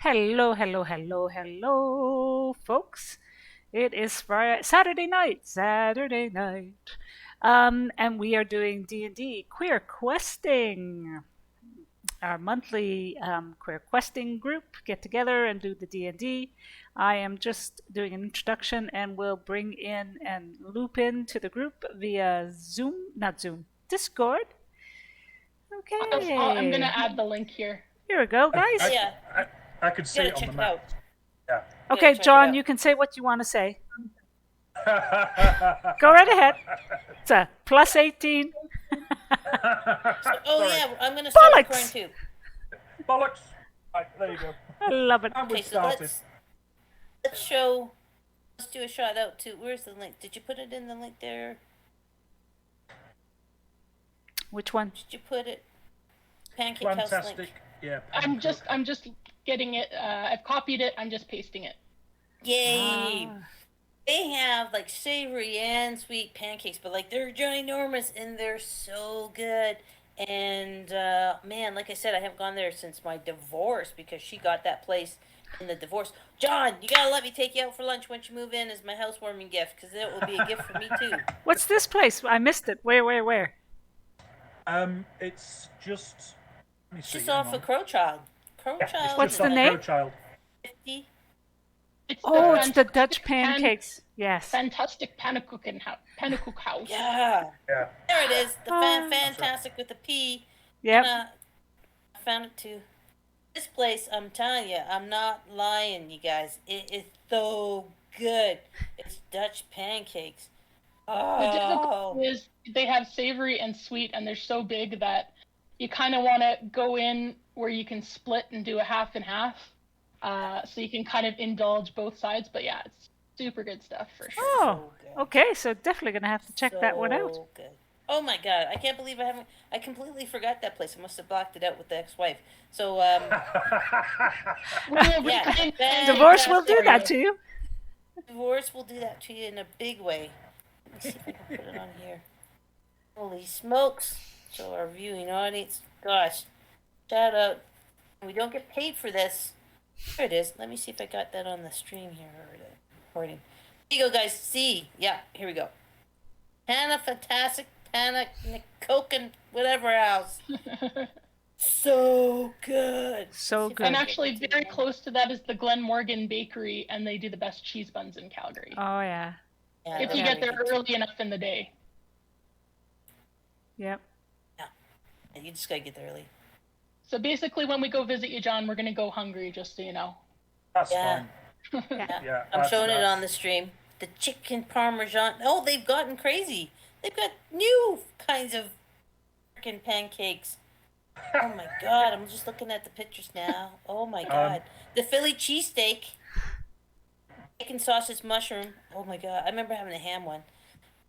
Hello, hello, hello, hello, folks. It is Saturday night, and we are doing D&D Queer Questing, our monthly queer questing group get together and do the D&D. I am just doing an introduction and will bring in and loop into the group via Zoom, not Zoom, Discord. I'm gonna Okay, add the link here. here we go, guys. Yeah, I could see gotta it on check the it map. out. Yeah. Okay, check it John, out. you can say what you want to say. Go right ahead. It's a plus 18. Oh Sorry. yeah, I'm gonna start Bollocks! recording too. Bollocks! Right, there you go. I love it. And we Okay, so started. let's show. Let's do a shout out to. Where's the link? Did you put it in the link there? Which one? Did you put it? Pancake House Fantastic. link. Yeah. I'm just getting it. I've copied it. I'm just pasting it. Yay! Ah. They have like savory and sweet pancakes, but like they're ginormous and they're so good. And man, like I said, I haven't gone there since my divorce because she got that place in the divorce. John, you gotta let me take you out for lunch once you move in as my housewarming gift, because it will be a gift for me too. What's this place? I missed it. Where? It's just. Let me see. Just hang off on. of Crowchild. Yeah, it's Crowchild. What's just the off name? Crowchild. 50. It's Oh, it's the Fantastic Dutch pancakes. Yes. Fantastic Pannenkoek House. Yeah. Yeah. There it is. The Ah. fantastic with the P. Yep. I found it too. This place, I'm telling you, I'm not lying, you guys. It is so good. It's Dutch pancakes. The Oh. difficulty is they have savory and sweet, and they're so big that you kind of want to go in where you can split and do a half and half, so you can kind of indulge both sides. But yeah, it's super good stuff for sure. Oh, So good. okay. So definitely gonna have to check that one out. So good. Oh my god, I can't believe I completely forgot that place. I must have blocked it out with the ex-wife. So, We'll yeah. reclaim Divorce will do for that you. to you. Divorce will do that to you in a big way. Let's see if I can put it on here. Holy smokes. So our viewing audience, gosh, shout out. We don't get paid for this. Here it is. Let me see if I got that on the stream here or the recording. Here you go, guys. See. Yeah, here we go. Hannah Fantastic, Hannah Coke and whatever else. So good. So See if I good. And can actually, get it very to close to that is the Glen Morgan Bakery, and they do the best cheese buns in Calgary. Oh yeah. Yeah, if they're you get very there good. early enough in the day. Yep. Yeah, you just gotta get there early. So basically, when we go visit you, John, we're gonna go hungry, just so you know. That's Yeah. fine. Yeah. Yeah. I'm showing it that's- on the stream. The chicken parmesan. Oh, they've gotten crazy. They've got new kinds of freaking pancakes. Oh my god, I'm just looking at the pictures now. Oh my god. The Philly cheesesteak. Bacon sausage mushroom. Oh my god. I remember having a ham one.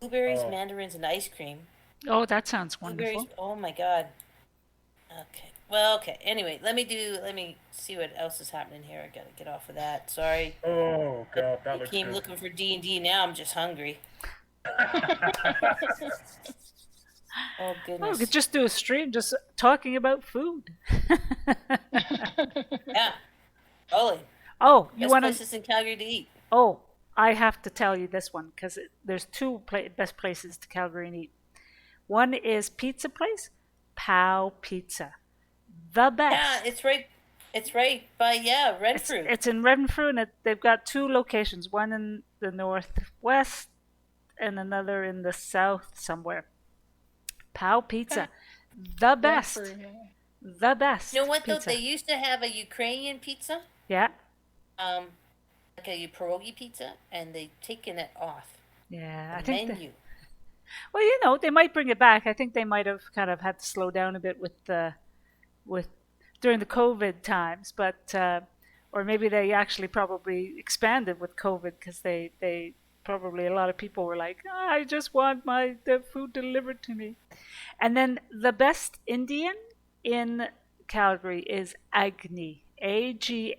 Blueberries, Oh. mandarins, and ice cream. Oh, that sounds Blueberries. wonderful. Oh my god. Okay. Well, okay. Anyway, let me see what else is happening here. I gotta get off of that. Sorry. Oh god, that I looks came good. looking for D&D. Now I'm just hungry. Oh Oh, goodness. we could just do a stream just talking about food. Yeah. Holy. Oh, you Best want to? places in Calgary to eat. Oh, I have to tell you this one because there's two best places to Calgary and eat. One is pizza place, Pow Pizza, the best. Yeah, it's right. It's right by Renfrew. It's in Renfrew, and they've got two locations: one in the northwest and another in the south somewhere. Pow Pizza, the best, the best. You know what though? pizza. They used to have a Ukrainian pizza, Yeah, like a pierogi pizza, and they've taken it off yeah. the I think. menu. Well, you know, they might bring it back. I think they might have kind of had to slow down a bit with during the COVID times, but or maybe they actually probably expanded with COVID because they probably a lot of people were like, "Oh, I just want the food delivered to me." And then the best Indian in Calgary is Agni, Agni.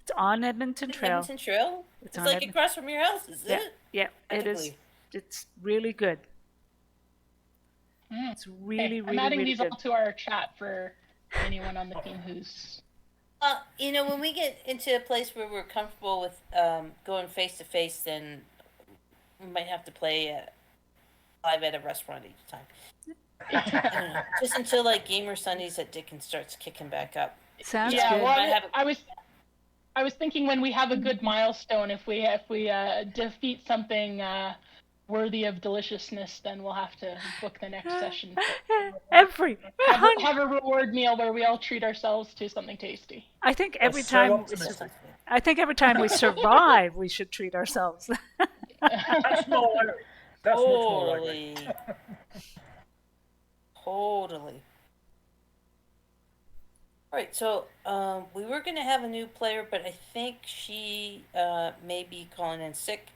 It's on Edmonton Trail. Edmonton Trail. It's on like Edmonton. across from your house, is Yeah, it? yeah, it is. Practically. It's really good. Mm. It's really, I'm really, adding really these good. all to our chat for anyone on the team who's When we get into a place where we're comfortable with going face to face, then we might have to play live at a restaurant each time. I don't know. Just until like Gamer Sundays at Dickens starts kicking back up. Sounds Yeah, good. well, I was thinking when we have a good milestone, if we defeat something worthy of deliciousness, then we'll have to book the next session. Every Have a reward meal where we all treat ourselves to something tasty. I think every That's so time optimistic. I think every time we survive, we should treat ourselves. That's more like it. That's much more like it. Totally. Totally. All right, so we were going to have a new player, but I think she may be calling in sick,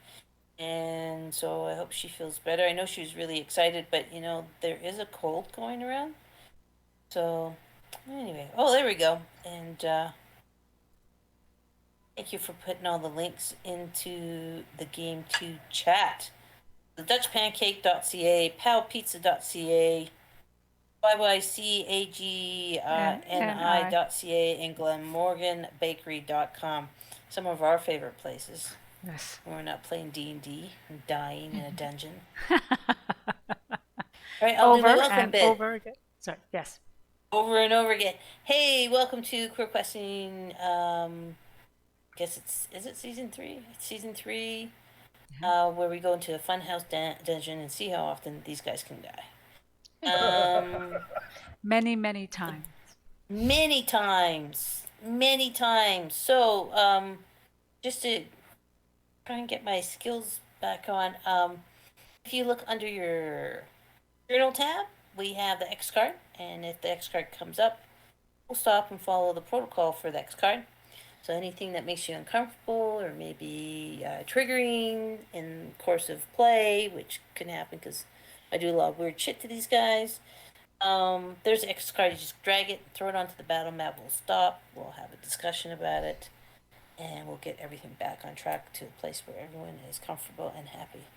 and so I hope she feels better. I know she was really excited, but there is a cold going around. So anyway, there we go. And thank you for putting all the links into the game to chat. The DutchPancake.ca, PalPizza.ca, YYCAGNI.ca, and GlenmorganBakery.com. Some of our favorite places. Yes. When we're not playing D&D and dying in a dungeon. All right, I'll do my Over welcome and bit. over again. Sorry. Yes. Over and over again. Hey, welcome to Queer Questing. Guess is it season 3? It's season 3. Where we go into a funhouse dungeon and see how often these guys can die. Many, many times. Many times. So, just to try and get my skills back on, if you look under your journal tab, we have the X card, and if the X card comes up, we'll stop and follow the protocol for the X card. So anything that makes you uncomfortable or maybe triggering in the course of play, which can happen because I do a lot of weird shit to these guys. There's an X card. You just drag it, throw it onto the battle map. We'll stop. We'll have a discussion about it, and we'll get everything back on track to a place where everyone is comfortable and happy.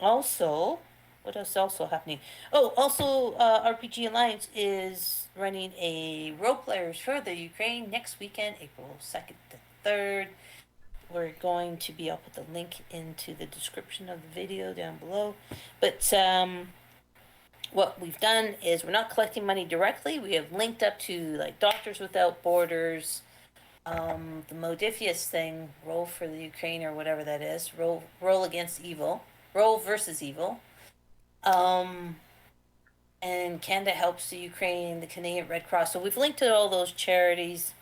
Also, what else is also happening? RPG Alliance is running a role players for the Ukraine next weekend, April 2nd to 3rd. We're going to be, I'll put the link into the description of the video down below. But what we've done is we're not collecting money directly. We have linked up to like Doctors Without Borders, the Modifius thing, Roll for the Ukraine or whatever that is, Roll Against Evil, Roll versus Evil. And Canada Helps the Ukraine, the Canadian Red Cross. So we've linked to all those charities,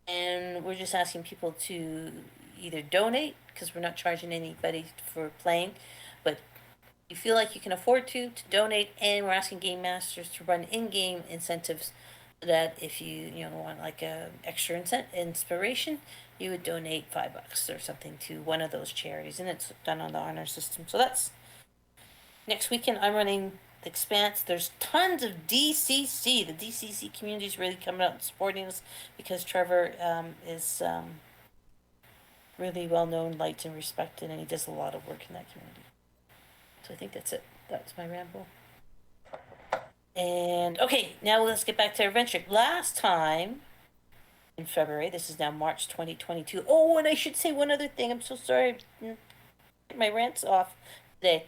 and we're just asking people to either donate, because we're not charging anybody for playing, but you feel like you can afford to donate, and we're asking game masters to run in-game incentives so that if you want like a extra inspiration, you would donate $5 or something to one of those charities, and it's done on the honor system. So that's next weekend. I'm running the Expanse. There's tons of DCC. The DCC community is really coming out and supporting us because Trevor is really well known, liked, and respected, and he does a lot of work in that community. So I think that's it. That's my ramble. And okay, now let's get back to our adventure. Last time in February, this is now March 2022. Oh, and I should say one other thing. I'm so sorry. My rant's off today.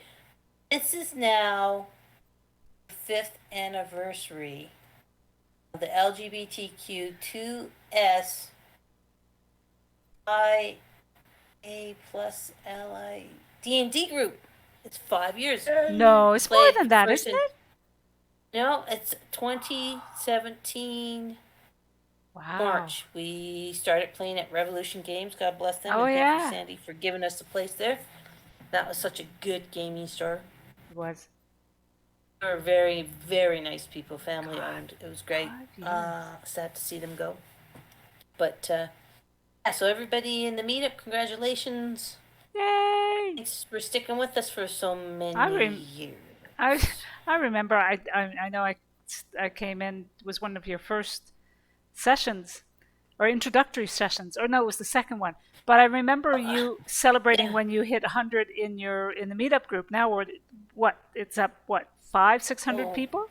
This is now the 5th anniversary of the LGBTQ2S IA plus LI D&D group. It's 5 years. No, it's more than that, isn't it? No, it's 2017 Wow. March. We started playing at Revolution Games. God bless them. Oh, and yeah. Thank you, Sandy, for giving us the place there. That was such a good gaming store. It was. They were very, very nice people, family owned. It was great. 5 years. Sad to see them go. But, yeah, so everybody in the meetup, congratulations. Yay! Thanks for sticking with us for so many years. I remember. I know. I came in. It was one of your first sessions, or introductory sessions, or no, it was the second one. But I remember you celebrating when you hit 100 in the meetup group. Now we're it's up 500-600 people.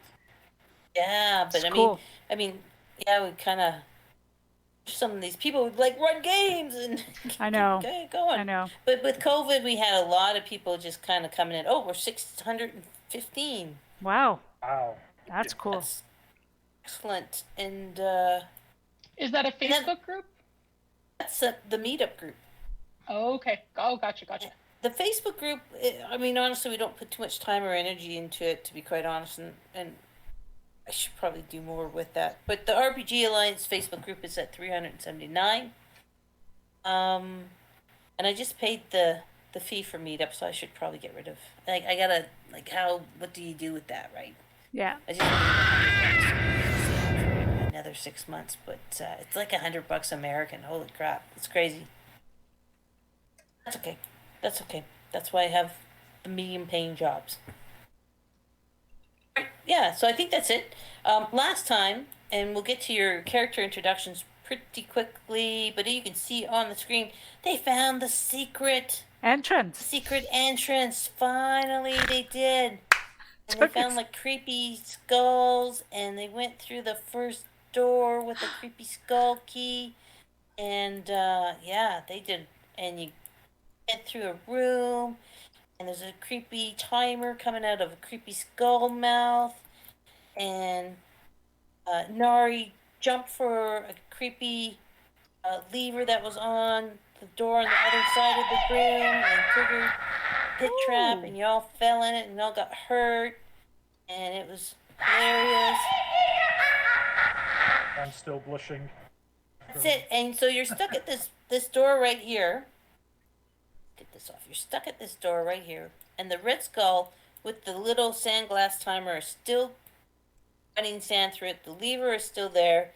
Yeah, but It's cool. I mean, yeah, we kind of some of these people would like run games and I know. keep going. I know. But with COVID, we had a lot of people just kind of coming in. Oh, we're 615. Wow. Wow. That's cool. That's excellent. And Is that a And then- Facebook group? that's the meetup group. Oh, okay. Oh, gotcha. The Facebook group, I mean, honestly, we don't put too much time or energy into it, to be quite honest, and I should probably do more with that. But the RPG Alliance Facebook group is at 379. And I just paid the fee for meetup, so I should probably get rid of. Like, I gotta what do you do with that, right? Yeah. I just for another 6 months, but it's like $100 American. Holy crap, it's crazy. That's okay. That's okay. That's why I have the medium-paying jobs. Yeah, so I think that's it. Last time, and we'll get to your character introductions pretty quickly, but you can see on the screen, they found the secret Entrance. entrance. Finally, they did. And they Took found us- like creepy skulls, and they went through the first door with the creepy skull key, and yeah, they did. And you get through a room, and there's a creepy timer coming out of a creepy skull mouth, and Nari jumped for a creepy lever that was on the door on the other side of the room and triggered pit trap, and you all fell in it and you all got hurt, and it was hilarious. I'm still blushing. That's it. And so you're stuck at this door right here. Get this off. You're stuck at this door right here, and the red skull with the little sandglass timer is still running sand through it. The lever is still there.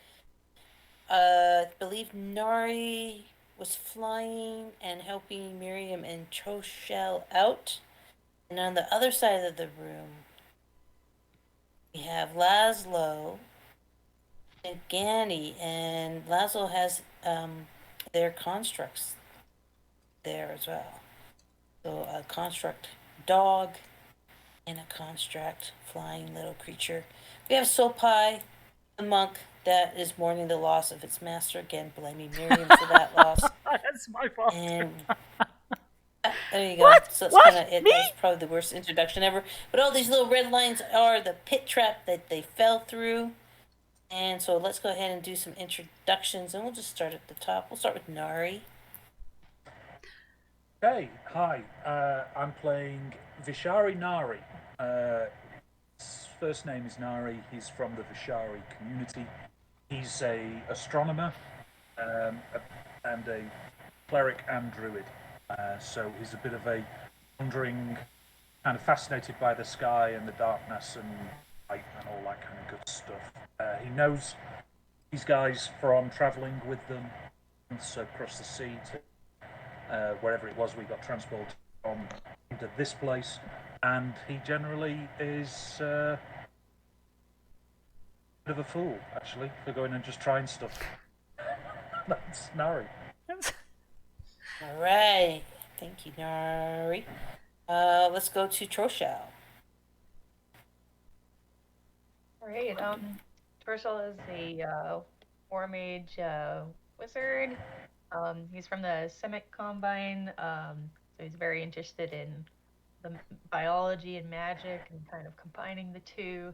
I believe Nari was flying and helping Miriam and Choshel out. And on the other side of the room, we have Laszlo and Gani, and Laszlo has their constructs there as well. So a construct dog and a construct flying little creature. We have Sopai, the monk that is mourning the loss of its master, again blaming Miriam for that loss. That's my fault. And there you go. What? So that's What? kind of it. Me? That was probably the worst introduction ever. But all these little red lines are the pit trap that they fell through. And so let's go ahead and do some introductions, and we'll just start at the top. We'll start with Nari. Hey, hi. I'm playing Vishari Nari. His first name is Nari. He's from the Vishari community. He's a astronomer and a cleric and druid. So he's a bit of a wandering, kind of fascinated by the sky and the darkness and light and all that kind of good stuff. He knows these guys from travelling with them across the sea to wherever it was we got transported from into this place, and he generally is a bit of a fool, actually, for going and just trying stuff. That's Nari. All right. Thank you, Nari. Let's go to Troshal. Great. Torsil is a War Mage wizard. He's from the Semic Combine, so he's very interested in the biology and magic and kind of combining the two.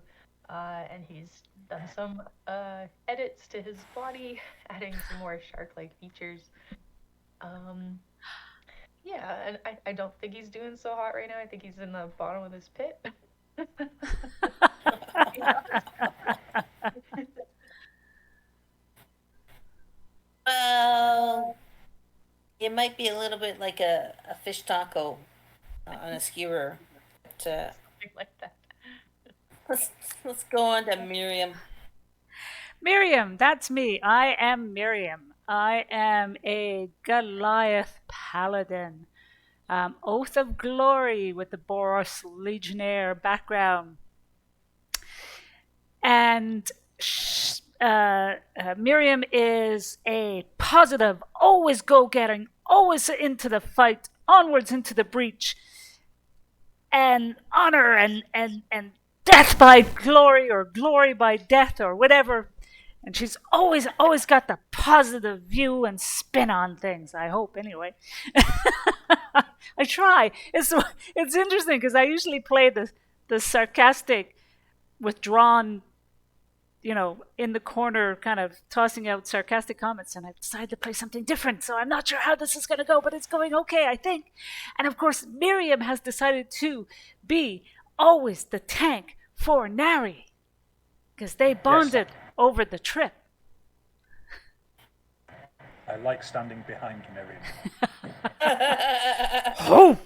And he's done some edits to his body, adding some more shark-like features. Yeah, and I don't think he's doing so hot right now. I think he's in the bottom of this pit. Well, it might be a little bit like a fish taco on a skewer. But, Something like that. let's go on to Miriam. Miriam, that's me. I am Miriam. I am a Goliath paladin. Oath of Glory with the Boros Legionnaire background. And Miriam is a positive, always go-getting, always into the fight, onwards into the breach, and honor and death by glory or glory by death or whatever. And she's always got the positive view and spin on things. I hope, anyway. I try. It's interesting because I usually play the sarcastic, withdrawn, in the corner, kind of tossing out sarcastic comments, and I've decided to play something different. So I'm not sure how this is going to go, but it's going okay, I think. And of course, Miriam has decided to be always the tank for Nari because they bonded over the trip. I like standing behind Miriam. Oh!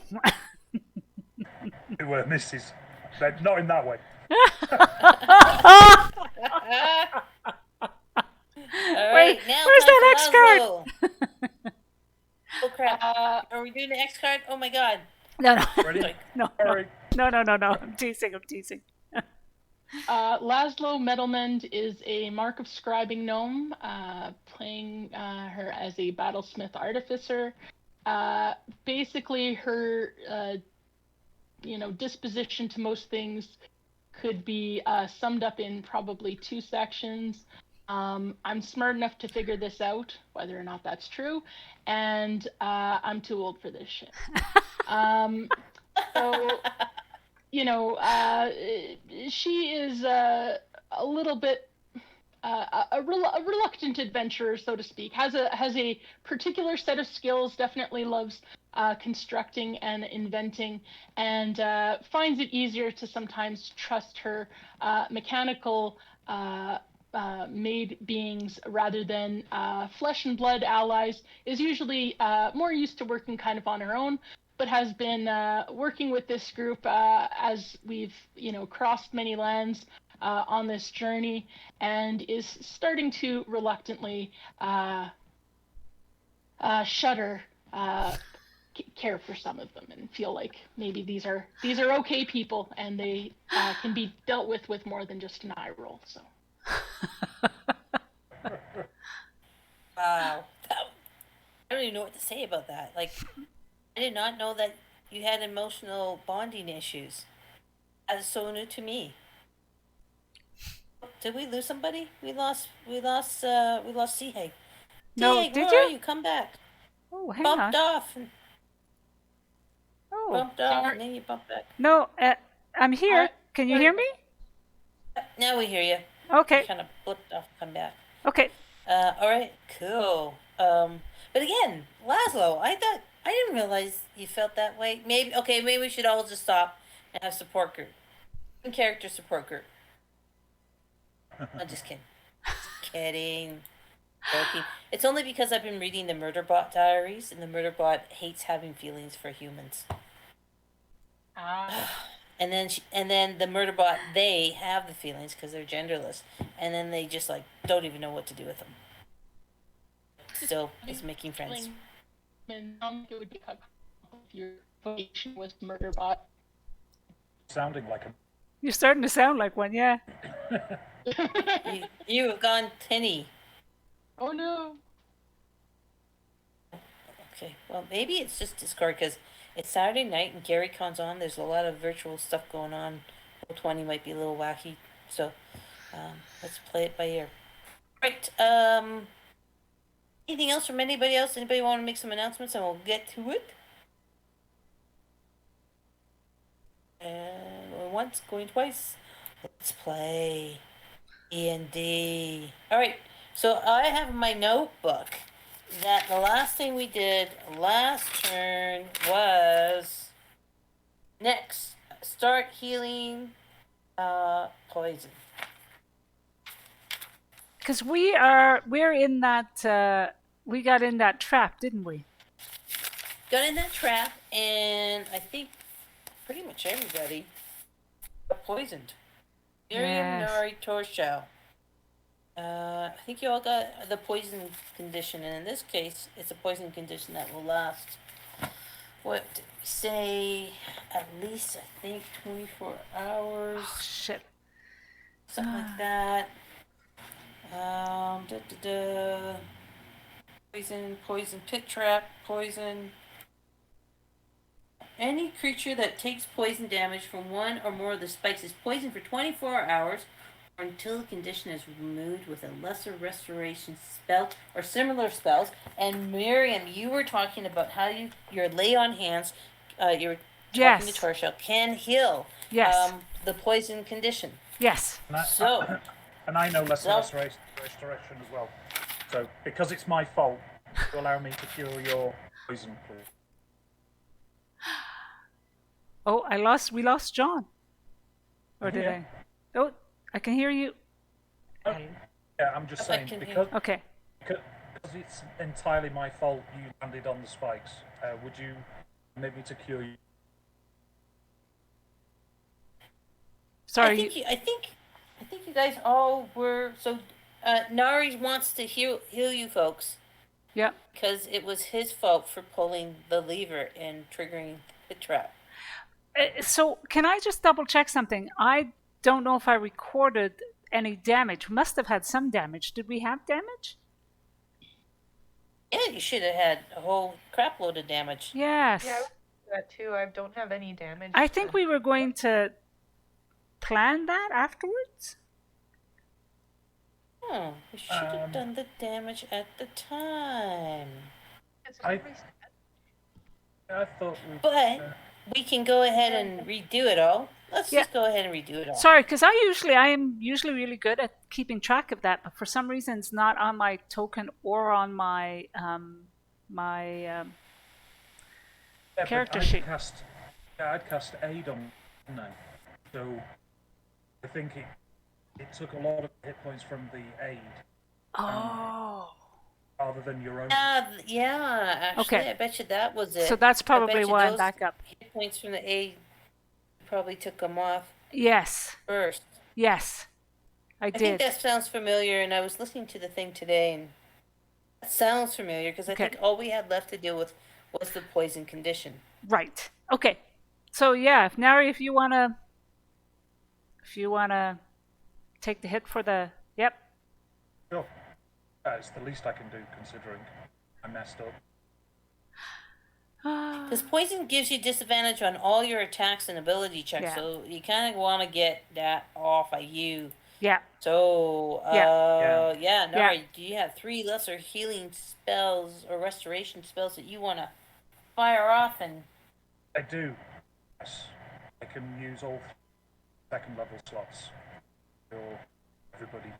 We were misses. But not in that way. All right, now where's time that for X card? Laszlo. Oh crap! Are we doing the X card? Oh my god! No. Ready? No. Sorry. No. I'm teasing. Laszlo Metalmend is a Mark of Scribing gnome, playing her as a battlesmith artificer. Basically, her disposition to most things could be summed up in probably 2 sections. I'm smart enough to figure this out, whether or not that's true, and I'm too old for this shit. So, she is a little bit a reluctant adventurer, so to speak. Has a particular set of skills. Definitely loves constructing and inventing, and finds it easier to sometimes trust her mechanical made beings rather than flesh and blood allies. Is usually more used to working kind of on her own, but has been working with this group as we've crossed many lands on this journey, and is starting to reluctantly shudder, care for some of them, and feel like maybe these are okay people, and they can be dealt with more than just an eye roll. So. Wow. I don't even know what to say about that. Like, I did not know that you had emotional bonding issues. That is so new to me. Did we lose somebody? We lost Seahag. No, Seahag, did where you? are you? Come back. Oh, hang Bumped on. off. Oh, Bumped off, and then you bumped back. no, I'm here. Can you hear me? Now we hear you. Okay. You kind of blipped off, come back. Okay. All right, cool. But again, Laszlo, I didn't realize you felt that way. Maybe we should all just stop and have support group. Character support group. I'm just kidding. Just kidding. Joking. It's only because I've been reading the Murderbot diaries, and the Murderbot hates having feelings for humans. And then the Murderbot, they have the feelings because they're genderless, and then they just don't even know what to do with them. Still, it's making friends. It would be if your vocation was Murderbot. Sounding like a... You're starting to sound like one, yeah. You have gone tinny. Oh no. Okay, well maybe it's just Discord because it's Saturday night and Gary Con's on. There's a lot of virtual stuff going on. Roll20 might be a little wacky, so let's play it by ear. Right. Anything else from anybody else? Anybody want to make some announcements, and we'll get to it. And going once, going twice. Let's play DND. All right. So I have in my notebook that the last thing we did last turn was next start healing poison. Because we're in that we got in that trap, didn't we? Got in that trap, and I think pretty much everybody got poisoned. Miriam, Yes. Nari, Torshow. I think you all got the poison condition, and in this case, it's a poison condition that will last, what did we say, at least, I think, 24 hours, Oh, shit. something like that. Poison, pit trap, poison. Any creature that takes poison damage from one or more of the spikes is poisoned for 24 hours, or until the condition is removed with a lesser restoration spell or similar spells. And Miriam, you were talking about how your lay on hands, you were talking to Yes. Torshell, can heal Yes. the poison condition. Yes. And I know lesser So- restoration as well. So, because it's my fault, you allow me to cure your poison, please. Oh, we lost John. Or did Yeah. I? Oh, I can hear you. Oh, yeah, I'm just I saying, can hear because Okay. it's entirely my fault you landed on the spikes, would you make me to cure you? Sorry. I think you guys all were so. Nari wants to heal you folks Yeah. because it was his fault for pulling the lever and triggering the trap. So can I just double check something? I don't know if I recorded any damage. We must have had some damage. Did we have damage? Yeah, you should have had a whole crap load of damage. Yes. Yeah, I would do that too. I don't have any damage. I think we were going to plan that afterwards. Oh, we should have done the damage at the time. I thought we. But we can go ahead and redo it all. Let's Yeah. just go ahead and redo it all. Sorry, because I am usually really good at keeping track of that, but for some reason it's not on my token or on my Yeah, character but sheet. I'd cast aid on no. So I think it took a lot of hit points from the aid Oh. rather than your own. Yeah, actually, Okay. I bet you that was it. So that's I bet probably you why I'm those back up. hit points from the aid probably took them off Yes. first. Yes. I I think did. that sounds familiar, and I was listening to the thing today, and that sounds familiar because I Okay. think all we had left to deal with was the poison condition. Right. Okay. So yeah, if Nari, if you wanna take the hit for the Sure. It's the least I can do considering I messed up. Because poison gives you disadvantage on all your attacks and ability checks, Yeah. so you kind of want to get that off of you. yeah. So, Yeah. Nari, do you have 3 lesser healing spells or restoration spells that you want to fire off? And I do. Yes. I can use all second level slots for everybody.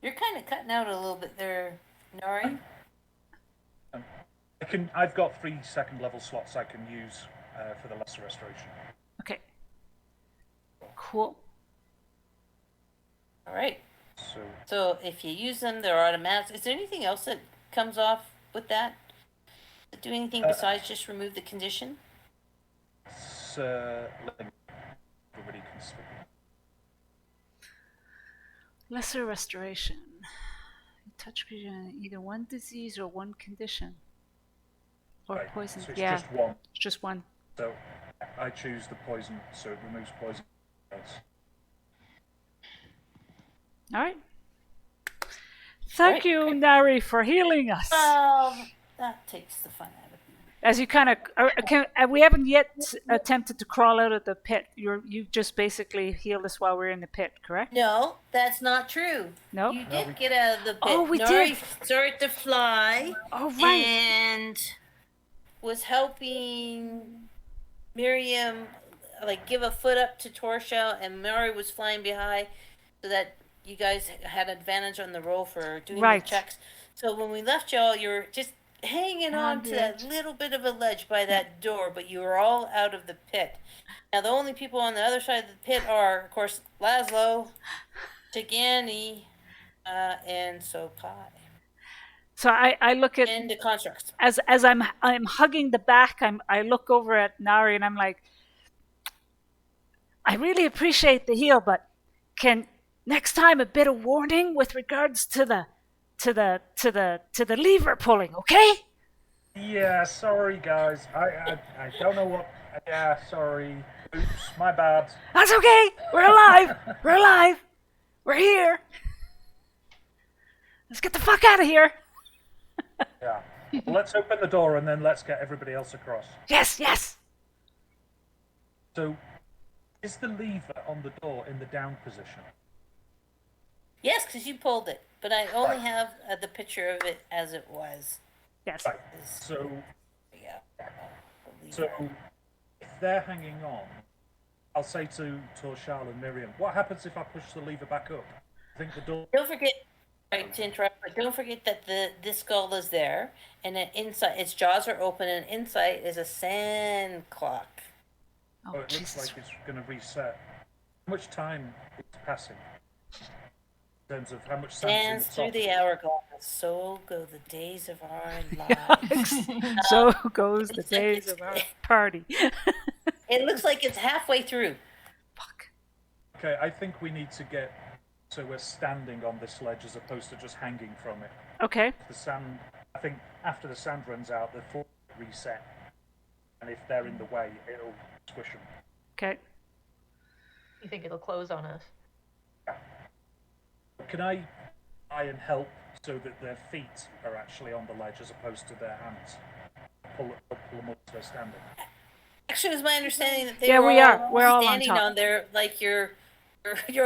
you're kind of cutting out a little bit there, Nari. I've got 3 second level slots I can use for the lesser restoration. Okay. Cool. All right. So So if you use them, they're automatic. Is there anything else that comes off with that? Do anything besides just remove the condition? everybody can speak. Lesser restoration. You touch creature in either one disease or one condition. Or Right, poison. so it's Yeah. just one. It's just one. So I choose the poison, so it removes poison. All right. Thank you, Nari, for healing us. That takes the fun out of it. As you kind of, we haven't yet attempted to crawl out of the pit. You just basically healed us while we're in the pit, correct? No, that's not true. No? You No, did we- get out of the pit. Oh, we Nari did. started to fly Oh, right. and was helping Miriam like give a foot up to Torshell, and Nari was flying behind so that you guys had advantage on the roll for doing Right. the checks. So when we left y'all, you were just hanging on to that little bit of a ledge by that door, but you were all out of the pit. Now the only people on the other side of the pit are, of course, Laszlo, Chigani, and Sokai, So I look at and the constructs. as I'm hugging the back. I look over at Nari and I'm like, I really appreciate the heal, but can next time a bit of warning with regards to the lever pulling, okay? Yeah, sorry guys. I don't know what. Yeah, sorry. Oops, my bad. That's okay. We're alive. We're alive. We're here. Let's get the fuck out of here. Yeah. Well, let's open the door and then let's get everybody else across. Yes, yes. So, Is the lever on the door in the down position? Yes, because you pulled it, but I only have the picture of it as it was. Yes. Right. So, Yeah. The so lever. if they're hanging on, I'll say to Torshal and Miriam, what happens if I push the lever back up? I think the door. Don't forget, sorry to interrupt, but don't forget that this skull is there, and then inside its jaws are open, and inside is a sand clock. Oh, it looks Jesus. like it's going to reset. How much time is passing? In terms of how much sand Dance is in through the top? the hourglass, so go the days of our lives. So goes the looks like days it's- of our party. It looks like it's halfway through. Fuck. Okay, I think we need to get so we're standing on this ledge as opposed to just hanging from it. Okay. The sand, I think after the sand runs out, the floor will reset. And if they're in the way, it'll squish them. Okay. You think it'll close on us? Can I try and help so that their feet are actually on the ledge as opposed to their hands? Pull them up so they're standing. Actually, it was my understanding that they Yeah, were we all are. We're all on standing top. on there, like you're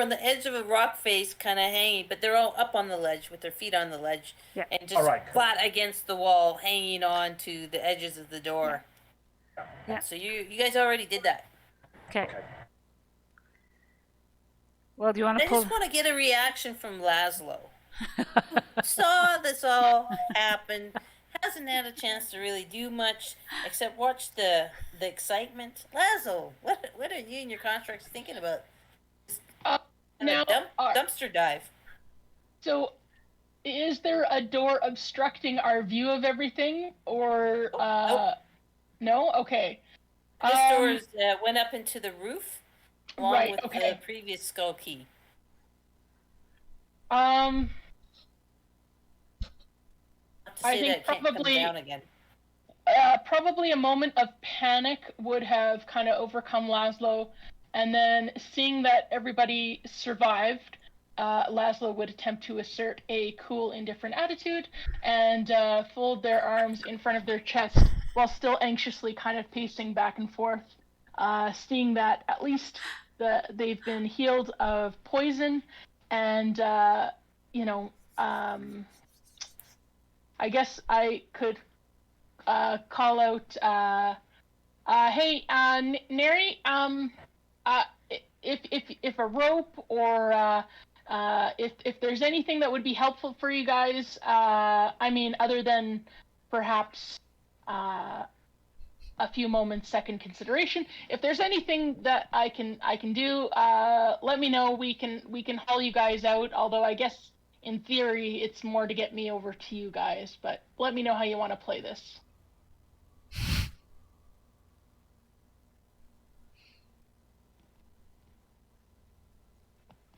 on the edge of a rock face, kind of hanging, but they're all up on the ledge with their feet on the ledge, Yeah. and just All right, cool. flat against the wall, hanging on to the edges of the door. Yeah. So you guys already did that. Okay. Okay. Well, do you want I to pull? just want to get a reaction from Laszlo. Saw this all happen. Hasn't had a chance to really do much except watch the excitement. Laszlo, what are you and your contracts thinking about? Now, Dumpster dive. so is there a door obstructing our view of everything, or Nope. no? Okay. This doors went up into the roof along Right, with okay. the previous skull key. Um, Not to I say think that it can't probably- come down again. probably a moment of panic would have kind of overcome Laszlo, and then seeing that everybody survived, Laszlo would attempt to assert a cool, indifferent attitude and fold their arms in front of their chest while still anxiously kind of pacing back and forth, seeing that at least they've been healed of poison, and I guess I could call out, hey, Neri, if a rope or if there's anything that would be helpful for you guys, I mean, other than perhaps a few moments second consideration, if there's anything that I can do, let me know. We can haul you guys out. Although I guess in theory it's more to get me over to you guys. But let me know how you want to play this.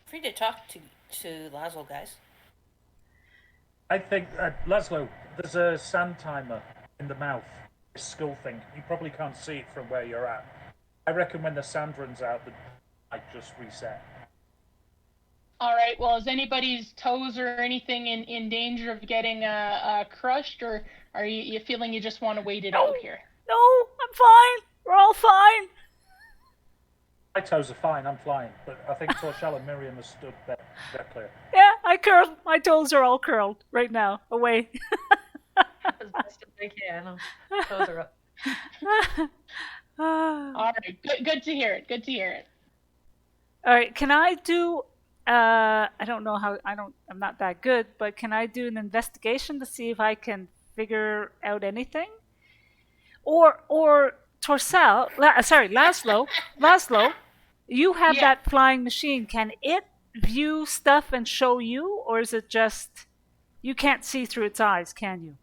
Free to talk to Laszlo, guys. I think, Laszlo, there's a sand timer in the mouth. This skull thing. You probably can't see it from where you're at. I reckon when the sand runs out, the might just reset. All right. Well, is anybody's toes or anything in danger of getting crushed, or are you feeling you just want to wait it out here? No, I'm fine. We're all fine. My toes are fine, I'm flying, but I think Torshal and Miriam have stood there clear. Yeah, I curled. My toes are all curled right now. Away. As best as they can. Toes are up. All right. Good to hear it. Good to hear it. All right. Can I do? I don't know how. I'm not that good, but can I do an investigation to see if I can figure out anything? Or Laszlo, you have Yeah. that flying machine. Can it view stuff and show you, or is it just you can't see through its eyes? Can you?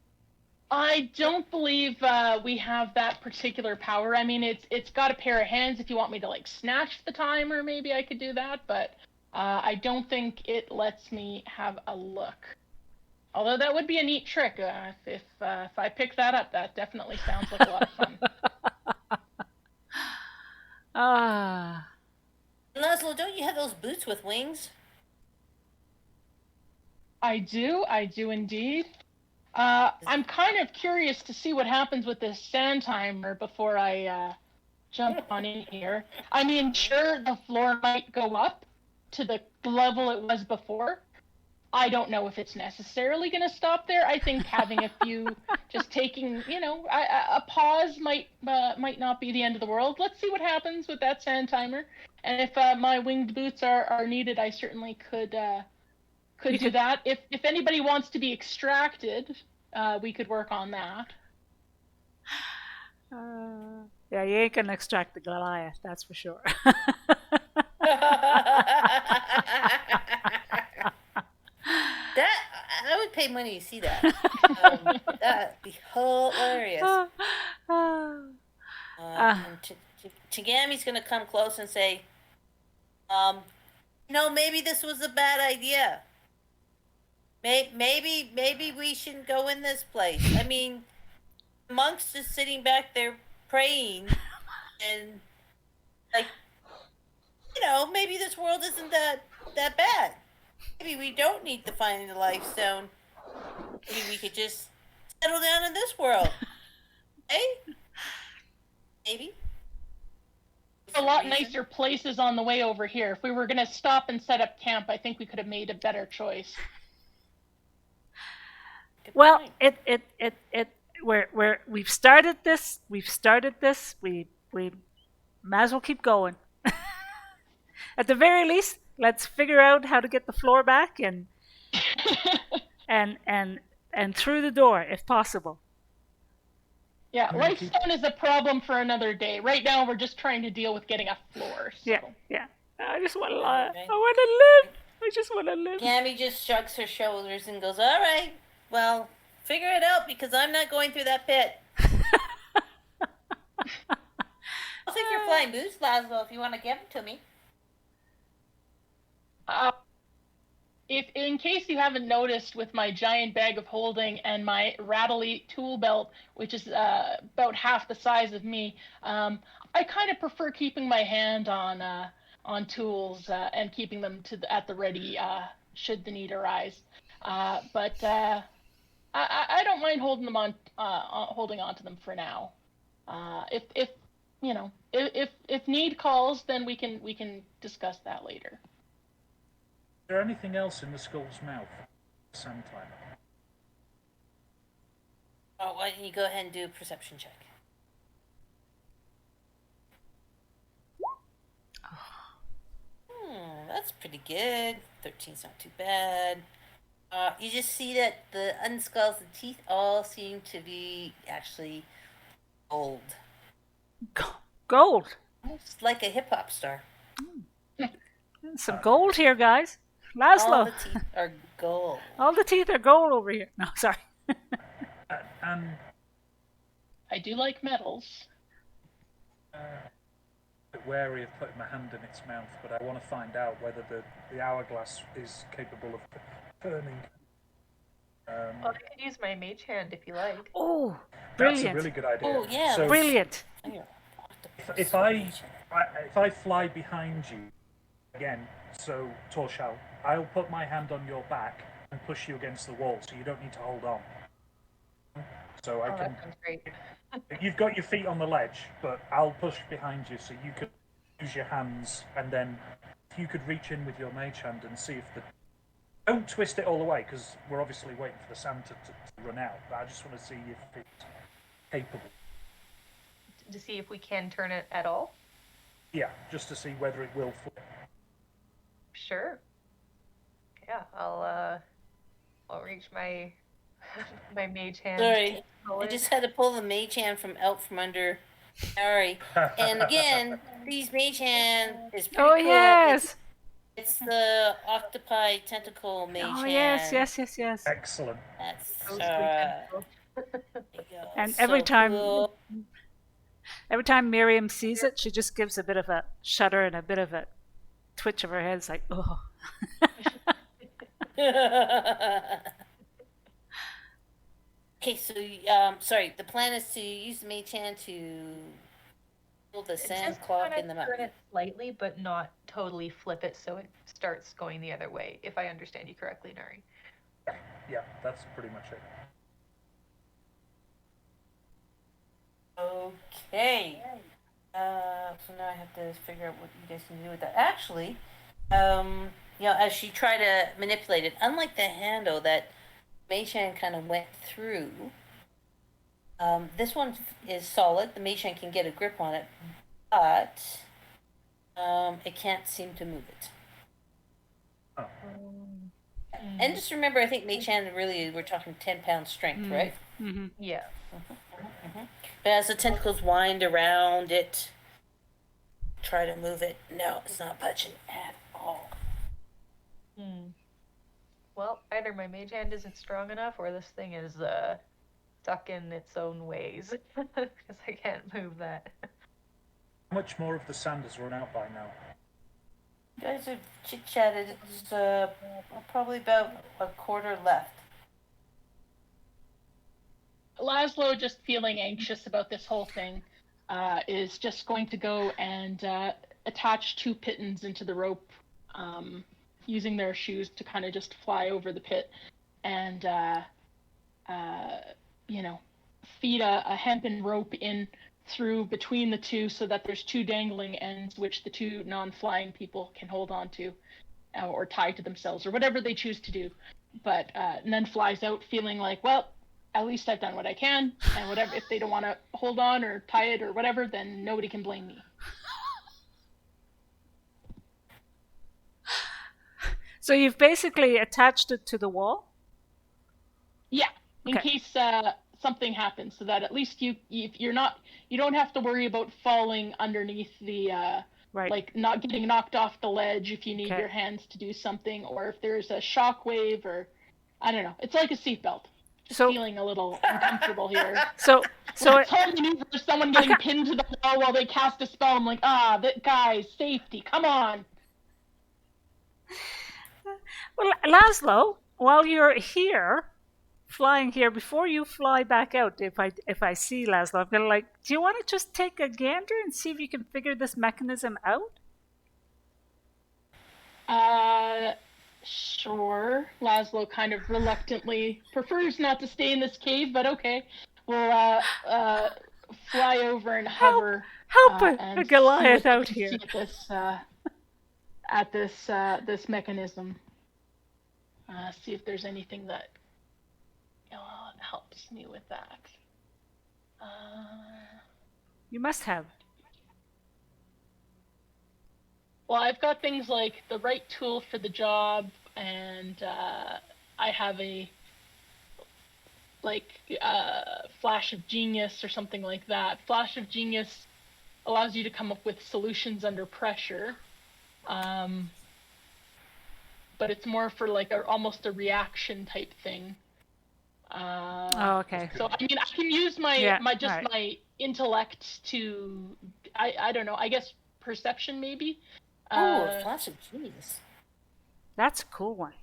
I don't believe we have that particular power. I mean, it's got a pair of hands. If you want me to like snatch the timer, maybe I could do that. But I don't think it lets me have a look. Although that would be a neat trick. If I pick that up, that definitely sounds like a lot of fun. Ah. Laszlo, don't you have those boots with wings? I do indeed. I'm kind of curious to see what happens with this sand timer before I jump on in here. I mean, sure, the floor might go up to the level it was before. I don't know if it's necessarily going to stop there. I think having a few, just taking, a pause might not be the end of the world. Let's see what happens with that sand timer. And if my winged boots are needed, I certainly could do that. If anybody wants to be extracted, we could work on that. Yeah, you ain't gonna extract the Goliath, that's for sure. That I would pay money to see that. That'd be hilarious. And Chigami's gonna come close and say, maybe this was a bad idea. Maybe we shouldn't go in this place. I mean, the monks just sitting back there praying, and maybe this world isn't that bad. Maybe we don't need to find the life stone. Maybe we could just settle down in this world. Hey? Maybe. A lot nicer places on the way over here. If we were going to stop and set up camp, I think we could have made a better choice. Well, we've started this. We might as well keep going. At the very least, let's figure out how to get the floor back and through the door if possible. Yeah, Lifestone is a problem for another day. Right now, we're just trying to deal with getting a floor. So. Yeah. I just want to live. I want to live. I just want to live. Gammy just shrugs her shoulders and goes, "All right, well, figure it out because I'm not going through that pit." I'll take your flying boots, Laszlo, if you want to give them to me. If in case you haven't noticed, with my giant bag of holding and my rattly tool belt, which is about half the size of me, I kind of prefer keeping my hand on tools and keeping them at the ready should the need arise. But I don't mind holding on to them for now. If need calls, then we can discuss that later. Is there anything else in the skull's mouth? Sand timer. Oh, why don't you go ahead and do a perception check? That's pretty good. 13's not too bad. You just see that the unskulls, the teeth all seem to be actually gold. Gold? It's like a hip-hop star. Some gold here, guys. Laszlo. All the teeth are gold. All the teeth are gold over here. No, sorry. I do like metals. A bit wary of putting my hand in its mouth, but I want to find out whether the hourglass is capable of turning. I could use my mage hand if you like. Oh, brilliant. That's a really good idea. Oh, yeah. So brilliant. If I fly behind you again, so Torshal, I'll put my hand on your back and push you against the wall, so you don't need to hold on. So I can. That sounds great. You've got your feet on the ledge, but I'll push behind you, so you can use your hands, and then if you could reach in with your mage hand and see if the. Don't twist it all the way, because we're obviously waiting for the sand to run out. But I just want to see if it's capable. To see if we can turn it at all? Yeah, just to see whether it will flip. Sure. Yeah, I'll reach my my mage hand. Sorry, I just had to pull the mage hand from under. Sorry. And again, these mage hand is pretty cool. Yes. It's the octopi tentacle mage hand. Yes. Excellent. That's And so every time cool. Miriam sees it, she just gives a bit of a shudder and a bit of a twitch of her head. It's like, oh. Okay, so sorry. The plan is to use the mage hand to pull the sand clock in the mountain. Turn it slightly, but not totally flip it so it starts going the other way. If I understand you correctly, Nari. Yeah, that's pretty much it. Okay. So now I have to figure out what you guys can do with that. Actually, as she tried to manipulate it, unlike the handle that Mage Hand kind of went through, this one is solid. The Mage Hand can get a grip on it, but it can't seem to move it. Oh. And just remember, I think Mage Hand really, we're talking 10-pound strength, right? Mm-hmm. Yeah. But as the tentacles wind around it, try to move it. No, it's not budging at all. Well, either my mage hand isn't strong enough, or this thing is stuck in its own ways, because I can't move that. How much more of the sand has run out by now? You guys have chit-chatted. It's probably about a quarter left. Laszlo, just feeling anxious about this whole thing, is just going to go and attach 2 pittons into the rope, using their shoes to kind of just fly over the pit, and feed a hempen rope in through between the 2 so that there's 2 dangling ends which the 2 non-flying people can hold on to, or tie to themselves, or whatever they choose to do. But and then flies out feeling like, well, at least I've done what I can, and whatever, if they don't want to hold on or tie it or whatever, then nobody can blame me. So you've basically attached it to the wall? Yeah, in Okay. case something happens, so that at least you don't have to worry about falling underneath the Right. like not getting knocked off the ledge if you need Okay. your hands to do something, or if there's a shock wave, or I don't know. It's like a seatbelt. Just So- feeling a little uncomfortable here. So It's totally new for someone getting pinned to the wall while they cast a spell. I'm like, that guys, safety, come on. well, Laszlo, while you're here, flying here, before you fly back out, if I see Laszlo, I'm gonna do you want to just take a gander and see if you can figure this mechanism out? Sure. Laszlo kind of reluctantly prefers not to stay in this cave, but okay. We'll fly over and hover. Help and a Goliath see what out we here. can see at this mechanism. See if there's anything that helps me with that. You must have. Well, I've got things like the right tool for the job, and I have a flash of genius or something like that. Flash of genius allows you to come up with solutions under pressure, but it's more for almost a reaction type thing. Okay. So I mean, I can use my right. my intellect to I don't know. I guess perception maybe. Oh, a flash of genius. That's a cool one.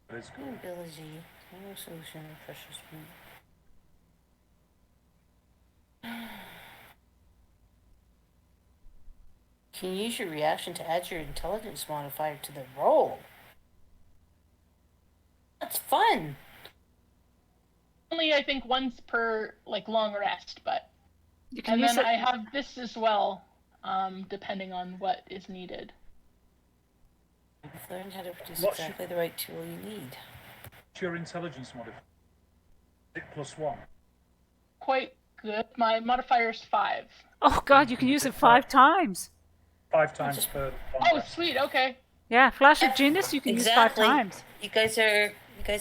That is cool. Ability. No solution. Precious speed. Can you use your reaction to add your intelligence modifier to the roll. That's fun. Only I think once per long rest, but You can and use then it. I have this as well, depending on what is needed. You've learned how to produce What's exactly the right tool you need. What's your intelligence modifier? Is it +1? Quite good. My modifier is 5. Oh God, you can use it 5 times. 5 times per long Oh, rest. sweet. Okay. Yeah, flash of genius you can Exactly. use 5 times. You guys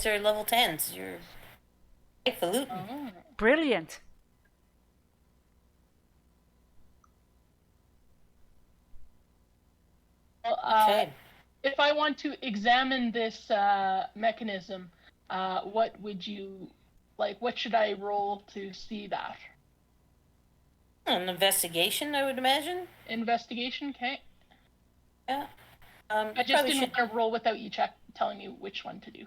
are level 10s. You're highfalutin. Oh. Brilliant. Well, Okay. if I want to examine this mechanism, what would you what should I roll to see that? An investigation, I would imagine. Investigation, okay. Yeah. I just probably didn't want to roll without you telling me which one to do.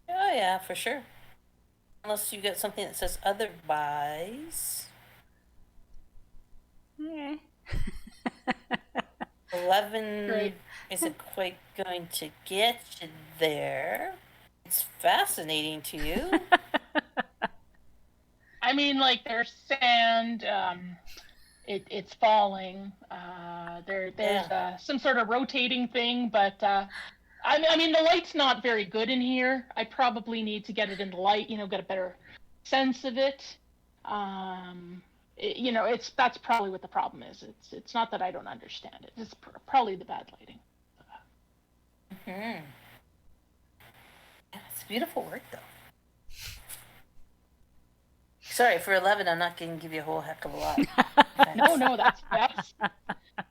Oh yeah, for sure. Unless you got something that says otherwise. Yeah. 11 Great. isn't quite going to get you there. It's fascinating to you. I mean, there's sand. it's falling. There's some sort of rotating thing, but I mean the light's not very good in here. I probably need to get it in the light, get a better sense of it. That's probably what the problem is. It's not that I don't understand it. It's probably the bad lighting. Mm-hmm. It's beautiful work, though. Sorry, for 11, I'm not going to give you a whole heck of a lot. No,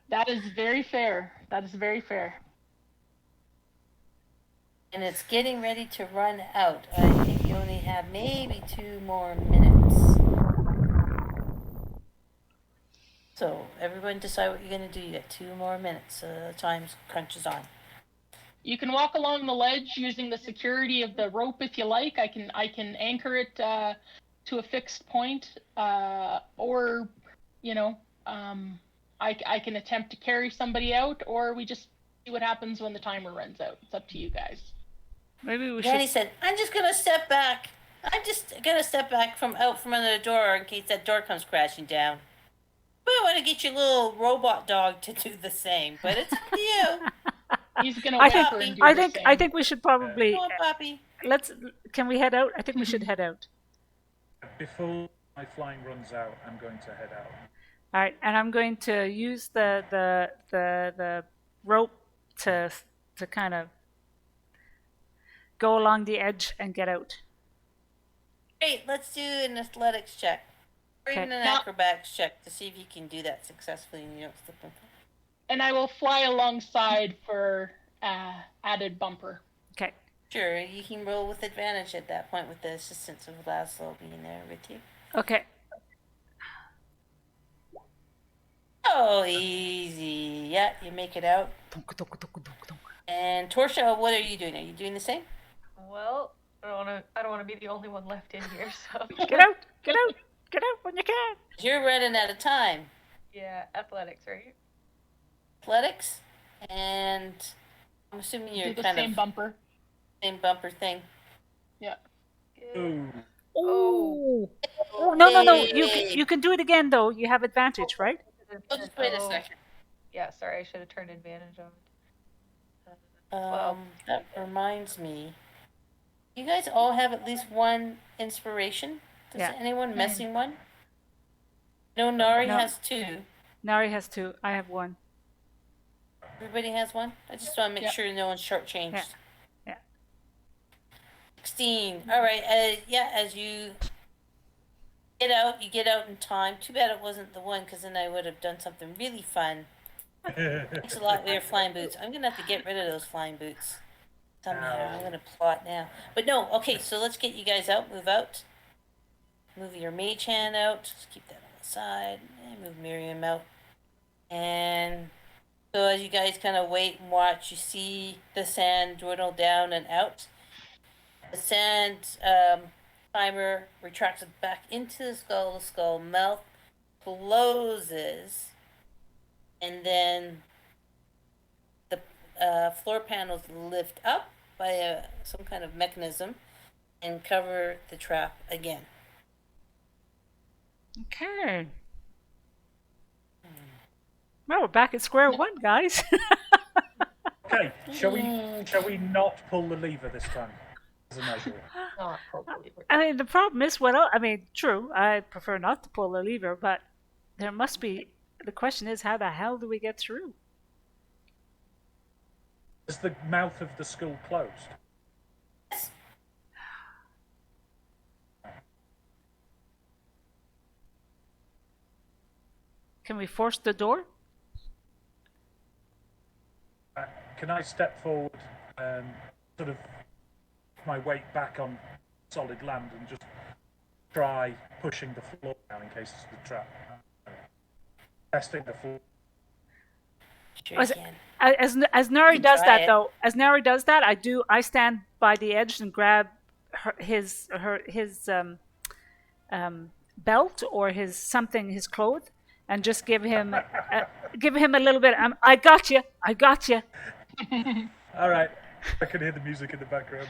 that is very fair. That is very fair. And it's getting ready to run out. I think you only have maybe 2 more minutes. So everyone decide what you're going to do. You got 2 more minutes. Time crunches on. You can walk along the ledge using the security of the rope if you like. I can anchor it to a fixed point, or I can attempt to carry somebody out, or we just see what happens when the timer runs out. It's up to you guys. Maybe we Danny should. said, "I'm just gonna step back. I'm just gonna step back from under the door in case that door comes crashing down. But I want to get your little robot dog to do the same. But it's up to you." He's gonna. I think we should probably. Come on, Poppy. Can we head out? I think we should head out. Before my flying runs out, I'm going to head out. All right, and I'm going to use the rope to kind of go along the edge and get out. Great. Let's do an athletics check, or even an acrobatics check to see if you can do that successfully and you don't slip and fall. And I will fly alongside for added bumper. Okay. Sure, you can roll with advantage at that point with the assistance of Laszlo being there with you. Okay. Oh, easy. Yeah, you make it out. And Torsha, what are you doing? Are you doing the same? Well, I don't wanna be the only one left in here, so Get out when you can. You're running out of time. yeah, athletics, right? Athletics, and I'm assuming you're Do the kind same of bumper. same bumper thing. Yeah. Ooh. Oh. No. You can do it again though. You have advantage, right? Oh, just wait a second. Yeah, sorry, I should have turned advantage on. That reminds me. You guys all have at least one inspiration? Does anyone missing one? No, Nari has 2. Nari has 2. I have 1. Everybody has 1? I just want to make sure no one's shortchanged. Yeah. 16. All right. As you get out in time. Too bad it wasn't the one, because then I would have done something really fun. Thanks a lot. We have flying boots. I'm gonna have to get rid of those flying boots somehow. I'm gonna plot now. But no. Okay. So let's get you guys out. Move out. Move your mage hand out. Just keep that on the side. And move Miriam out. And so as you guys kind of wait and watch, you see the sand dwindle down and out. The sand timer retracts back into the skull. The skull mouth closes, and then the floor panels lift up by some kind of mechanism and cover the trap again. Okay. Well, we're back at square one, guys. Okay, shall we not pull the lever this time? As an idea. Not hopefully. I mean, the problem is, true, I prefer not to pull the lever, but there must be, the question is, how the hell do we get through? Is the mouth of the skull closed? Can we force the door? Can I step forward and sort of my weight back on solid land and just try pushing the floor down in case it's the trap? Testing the floor. Sure As, you can. as Nari You can does try that, it. though, as Nari does that, I stand by the edge and grab his belt or his clothes, and just give him a little bit. I got you. All right. I can hear the music in the background.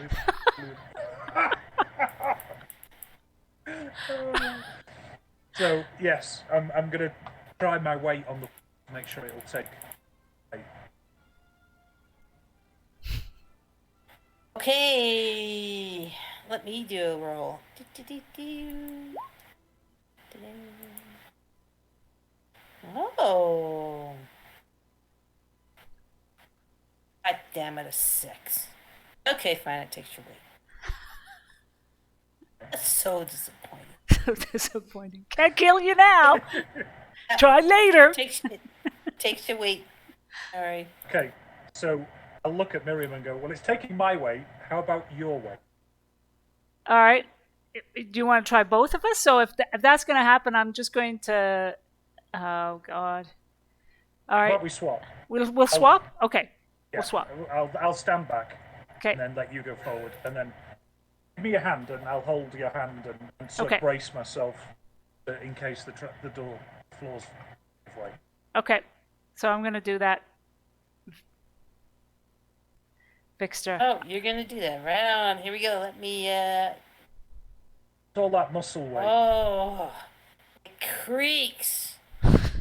So yes, I'm gonna try my weight on the to make sure it'll take. Okay, let me do a roll. Oh. God damn it, a 6. Okay, fine, it takes your weight. That's so disappointing. So disappointing. Can't kill you now. Try later. Takes your weight. All right. Okay, so I'll look at Miriam and go, well, it's taking my weight. How about your weight? All right. Do you want to try both of us? So if that's going to happen, I'm just going to. Oh God. All How right. about we swap? We'll swap. Okay. Yeah, We'll swap. I'll stand back Okay. and then let you go forward, and then give me your hand, and I'll hold your hand and sort Okay. of brace myself in case the door floors away. Okay. So I'm going to do that. Vixter. Oh, you're gonna do that. Right on. Here we go. Let me. It's all that muscle weight. Oh, it creaks.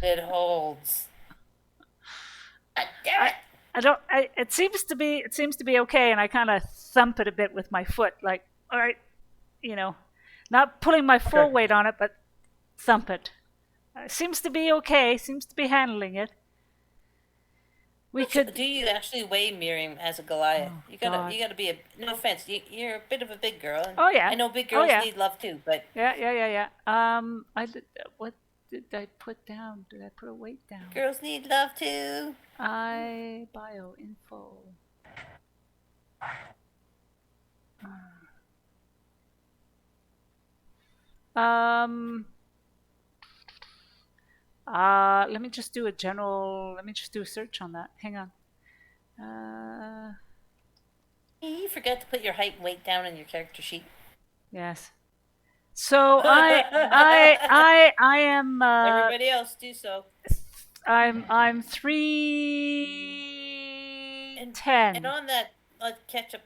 It holds. God damn it! I don't. It seems to be okay, and I kind of thump it a bit with my foot, like, all right, not putting my full weight on it, but thump it. Seems to be okay. Seems to be handling it. We could. Do you actually weigh Miriam as a Goliath? Oh, you God. gotta be a. No offense, you're a bit of a big girl. And Oh, yeah. I know big Oh, girls yeah. need love too, but Yeah. What did I put down? Did I put a weight down? girls need love too. Bio info. Let me just do a search on that. Hang on. You forgot to put your height and weight down on your character sheet. Yes. So I am. Everybody else do so. I'm 3'10". And on that, let's catch up.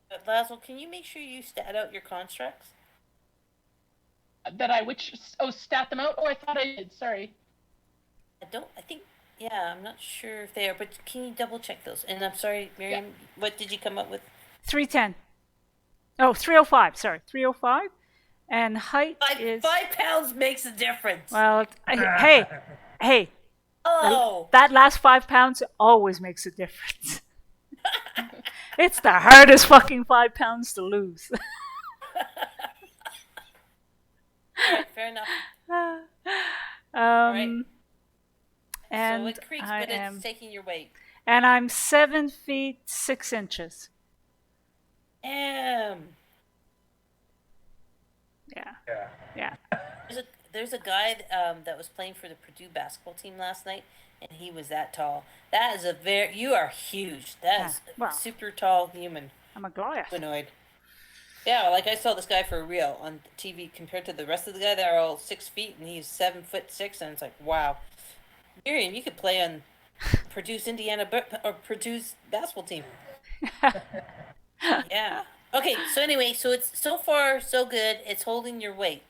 But Laszlo, can you make sure you stat out your constructs? That I stat them out? Oh, I thought I did. Sorry. I'm not sure if they are, but can you double check those? And I'm sorry, Miriam, what did you come up with? 310. Oh, 305. Sorry, 305. And height is 5 pounds makes a difference. well. Hey. Oh, That last 5 pounds always makes a difference. It's the hardest fucking 5 pounds to lose. all right, fair enough. And So it creaks, I but am, it's taking your weight. and I'm 7 feet 6 inches. Yeah. Yeah. There's a guy that was playing for the Purdue basketball team last night, and he was that tall. That is you are huge. That is well. a super tall human. I'm a Goliath. Humanoid. Yeah, like I saw this guy for real on TV compared to the rest of the guy. They're all 6 feet, and he's 7'6", and it's like, wow. Miriam, you could play on Purdue's Purdue's basketball team. Yeah. Okay, so anyway, so it's so far so good. It's holding your weight.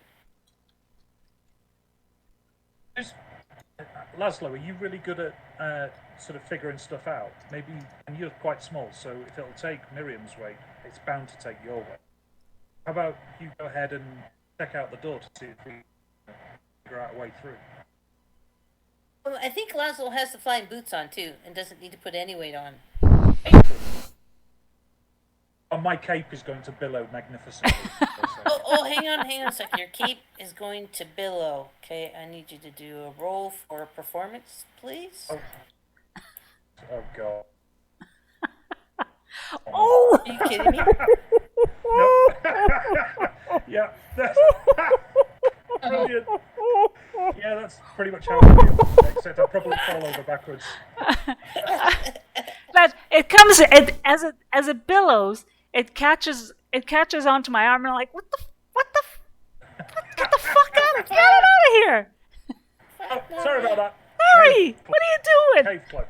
Laszlo, are you really good at sort of figuring stuff out? Maybe, and you're quite small, so if it'll take Miriam's weight, it's bound to take your weight. How about you go ahead and check out the door to see if we can figure out a way through? Well, I think Laszlo has the flying boots on too, and doesn't need to put any weight on. Oh, my cape is going to billow magnificently. Hang on a second. Your cape is going to billow. Okay, I need you to do a roll for performance, please. Oh God. Oh! Are you kidding me? Yeah, that's brilliant. Yeah, that's pretty much how I feel. Except I probably fall over backwards. But it comes as it billows. It catches onto my arm, and I'm like, what the get the fuck out of here! Oh, sorry about that. Hurry! What are you doing? Cave cloak.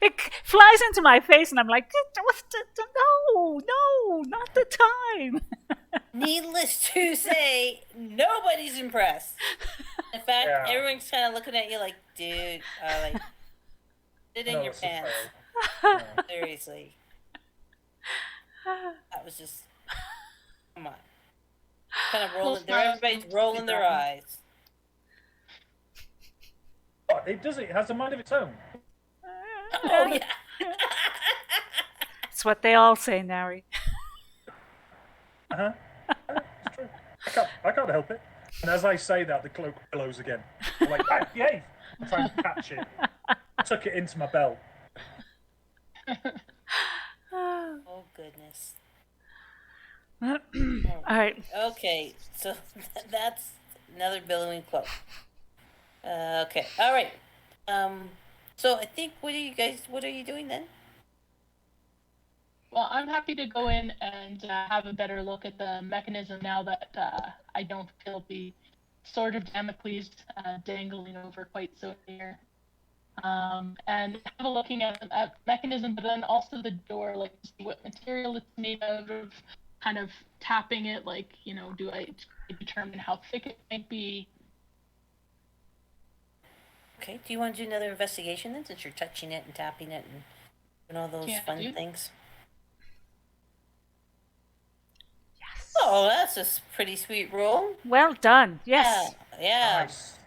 It flies into my face, and I'm like, no, not the time. needless to say, nobody's impressed. In fact, Yeah. everyone's kind of looking at you like, dude, like, sit in No, your it's a pants. fail. No. Seriously. That was just, come on. Kind of rolling, everybody's rolling their eyes. What? It does. It has a mind of its own. Oh, yeah. It's what they all say, Nari. Uh-huh. It's true. I can't help it. And as I say that, the cloak billows again. I'm like, ah, yay! I try and catch it. I tuck it into my belt. Oh, goodness. All right. Okay, so that's another billowing cloak. Okay, all right. So I think, what are you doing then? Well, I'm happy to go in and have a better look at the mechanism now that I don't feel the sword of Damocles dangling over quite so near. And have a looking at the mechanism, but then also the door, like to see what material it's made out of, kind of tapping it, like, do I determine how thick it might be? Okay, do you want to do another investigation then, since you're touching it and tapping it and doing all those fun things? Yes. Oh, that's a pretty sweet roll. Well done. Yes. Yeah. Nice.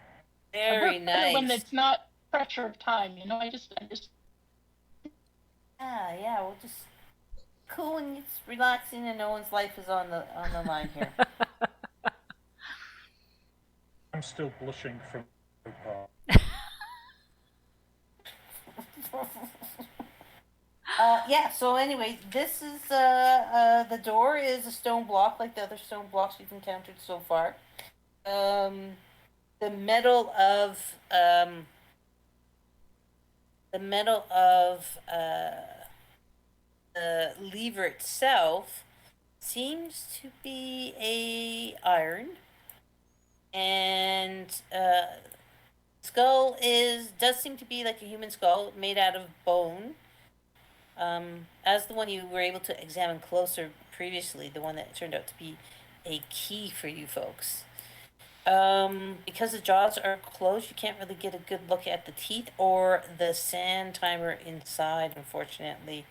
Very nice. When it's not pressure of time, I just Yeah, we'll just cool and it's relaxing and no one's life is on the line here. I'm still blushing from the part. Yeah, so anyway, this is the door is a stone block like the other stone blocks you've encountered so far. The metal of the lever itself seems to be a iron, and skull does seem to be like a human skull made out of bone. As the one you were able to examine closer previously, the one that turned out to be a key for you folks. Because the jaws are closed, you can't really get a good look at the teeth or the sand timer inside, unfortunately.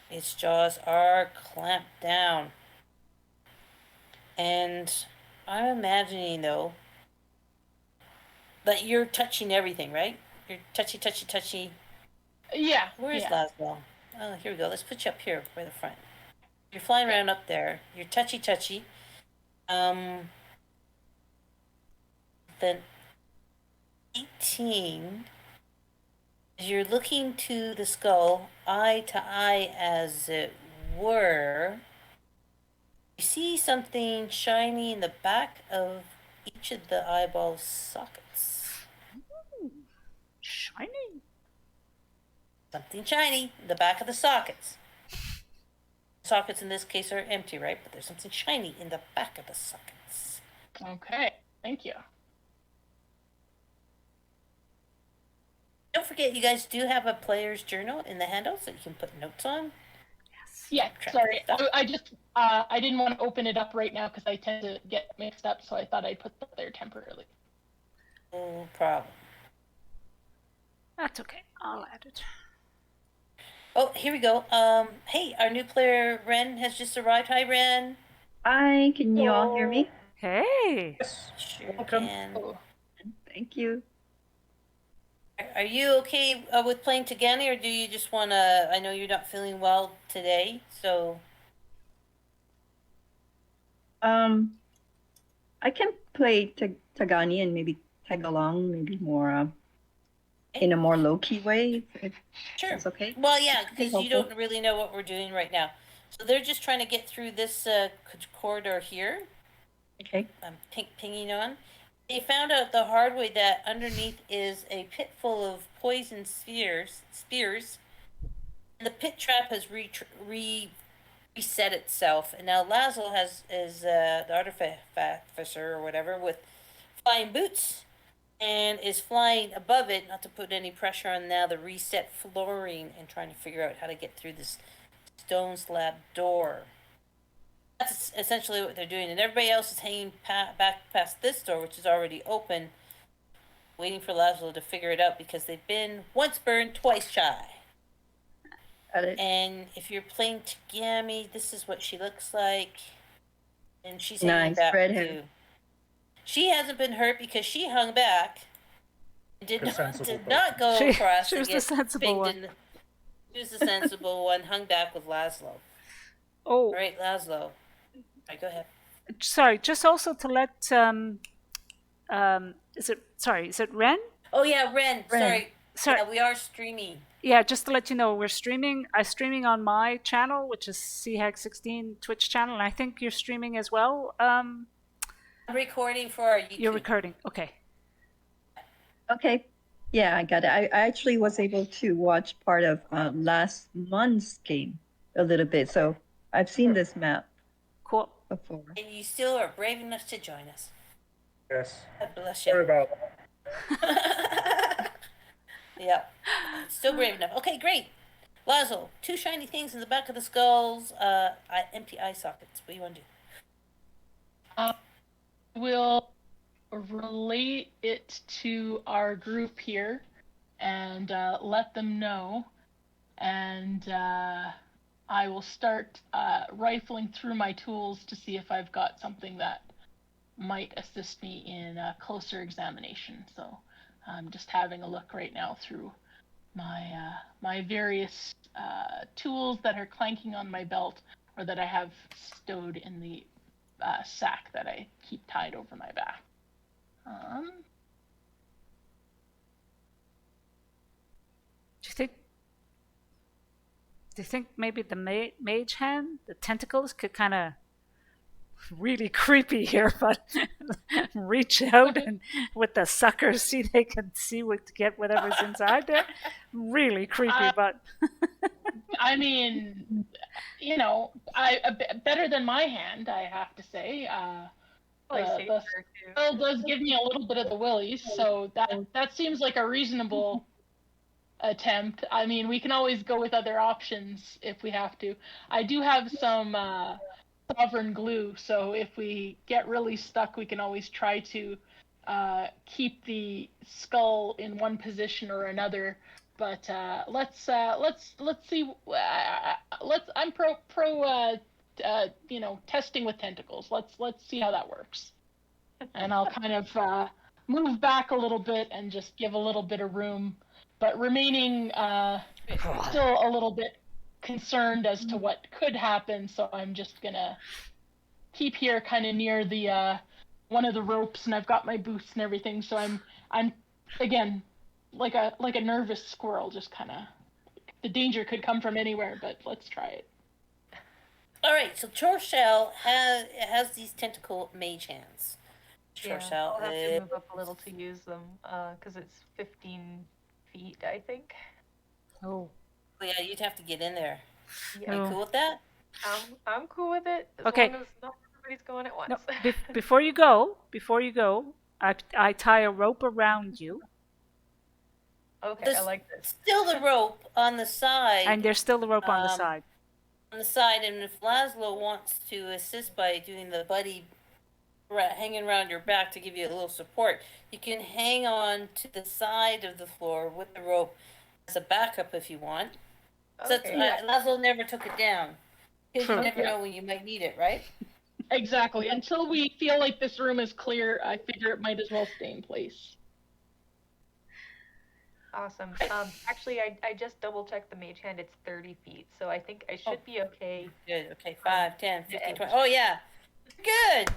Its jaws are clamped down. And I'm imagining, though, that you're touching everything, right? You're touchy. Yeah. Where's Laszlo? Oh, here we go. Let's put you up here by the front. You're flying around up there. You're touchy. Then 18, as you're looking to the skull, eye to eye as it were, you see something shiny in the back of each of the eyeball sockets. Ooh, shiny. Something shiny in the back of the sockets. Sockets in this case are empty, right? But there's something shiny in the back of the sockets. Okay, thank you. Don't forget, you guys do have a player's journal in the handles that you can put notes on. Yes. Yeah, sorry. I just I didn't want to open it up right now because I tend to get mixed up, so I thought I'd put that there temporarily. No problem. That's okay. I'll add it. Oh, here we go. Hey, our new player Ren has just arrived. Hi, Ren. Hi, can you all hear me? Hey. Yes. Sure Welcome. can. Oh, Thank you. Are you okay with playing Tagani, or do you just want to? I know you're not feeling well today, so. I can play Tagani and maybe tag along, maybe more in a more low-key way, if Sure. that's okay. Well, yeah, because you helpful. don't really know what we're doing right now. So they're just trying to get through this corridor here. Okay. I'm pinging on. They found out the hard way that underneath is a pit full of poison spears, and the pit trap has reset itself. And now Lazel is the artificer or whatever with flying boots, and is flying above it, not to put any pressure on now the reset flooring, and trying to figure out how to get through this stone slab door. That's essentially what they're doing, and everybody else is hanging back past this door, which is already open, waiting for Laszlo to figure it out because they've been once burned, twice shy. Got it. And if you're playing Tagami, this is what she looks like. And she's hanging Nice back red too. hair. She hasn't been hurt because she hung back. Did The not, sensible did not go She- across. she and was the get sensible pinged one. She was the sensible one, hung back with Laszlo. Oh, All right, Laszlo. All right, go ahead. sorry. Just also to let is it Ren? Oh yeah, Ren. Sorry. Sorry. Yeah, we are streaming. Yeah, just to let you know, we're streaming. I'm streaming on my channel, which is CHAG16 Twitch channel, and I think you're streaming as well. I'm recording for our YouTube. You're recording. Okay. Okay. Yeah, I got it. I actually was able to watch part of last month's game a little bit, so I've seen this map Cool. before. And you still are brave enough to join us. Yes. God bless Sorry you. about that. Yeah. Still brave enough. Okay, great. Laszlo, 2 shiny things in the back of the skulls, empty eye sockets. What do you want to do? We'll relate it to our group here and let them know. And I will start rifling through my tools to see if I've got something that might assist me in a closer examination. So I'm just having a look right now through my various tools that are clanking on my belt or that I have stowed in the sack that I keep tied over my back. Do you think maybe the mage hand, the tentacles, could kind of really creepy here, but reach out and with the suckers, see they can see what to get whatever's inside there. Really creepy, but I mean, you know, better than my hand, I have to say. Probably The safer too. spell does give me a little bit of the willies, so that seems like a reasonable attempt. I mean, we can always go with other options if we have to. I do have some sovereign glue, so if we get really stuck, we can always try to keep the skull in one position or another. But let's see. I'm pro testing with tentacles. Let's see how that works. And I'll kind of move back a little bit and just give a little bit of room, but remaining still a little bit concerned as to what could happen. So I'm just gonna keep here, kind of near the one of the ropes, and I've got my boots and everything. So I'm again like a nervous squirrel, just kind of. The danger could come from anywhere, but let's try it. All right, so Chorshell has these tentacle mage hands. Yeah, Chorshell I'll have to move up a little to use them, because it's 15 feet, I think. oh, yeah, you'd have to get in there. Yeah, Are you cool with that? I'm cool with it, as Okay. long as not everybody's going at once. no! Before you go, I tie a rope around you, Okay, I like this. Still the rope on the side. and there's still the rope on the Um, side. On the side, and if Laszlo wants to assist by doing the buddy hanging around your back to give you a little support, you can hang on to the side of the floor with the rope as a backup if you want. So Okay. Laszlo never took it down because you True. never know when you might need it, right? Exactly. Until we feel like this room is clear, I figure it might as well stay in place. Awesome. Actually, I just double checked the mage hand. It's 30 feet, so I think I should be okay. Good. Okay, 5, 10, 15, 20. Oh yeah, good.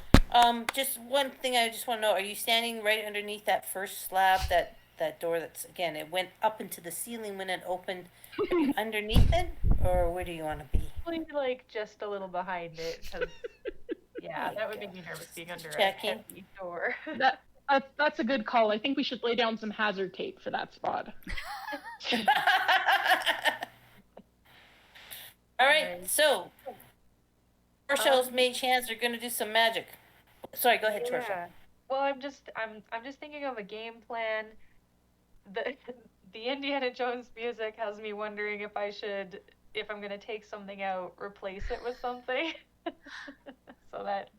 Just one thing I just want to know: are you standing right underneath that first slab, that door? That's again, it went up into the ceiling when it opened. Are you underneath it, or where do you want to be? Probably like just a little behind it, 'cause, yeah, that would make me nervous being under Checking. a heavy door. That's a good call. I think we should lay down some hazard tape for that spot. All right, so Chorshell's mage hands are going to do some magic. Sorry, go ahead, Chorshell. Yeah. Well, I'm just thinking of a game plan. The Indiana Jones music has me wondering if I'm gonna take something out, replace it with something. So that,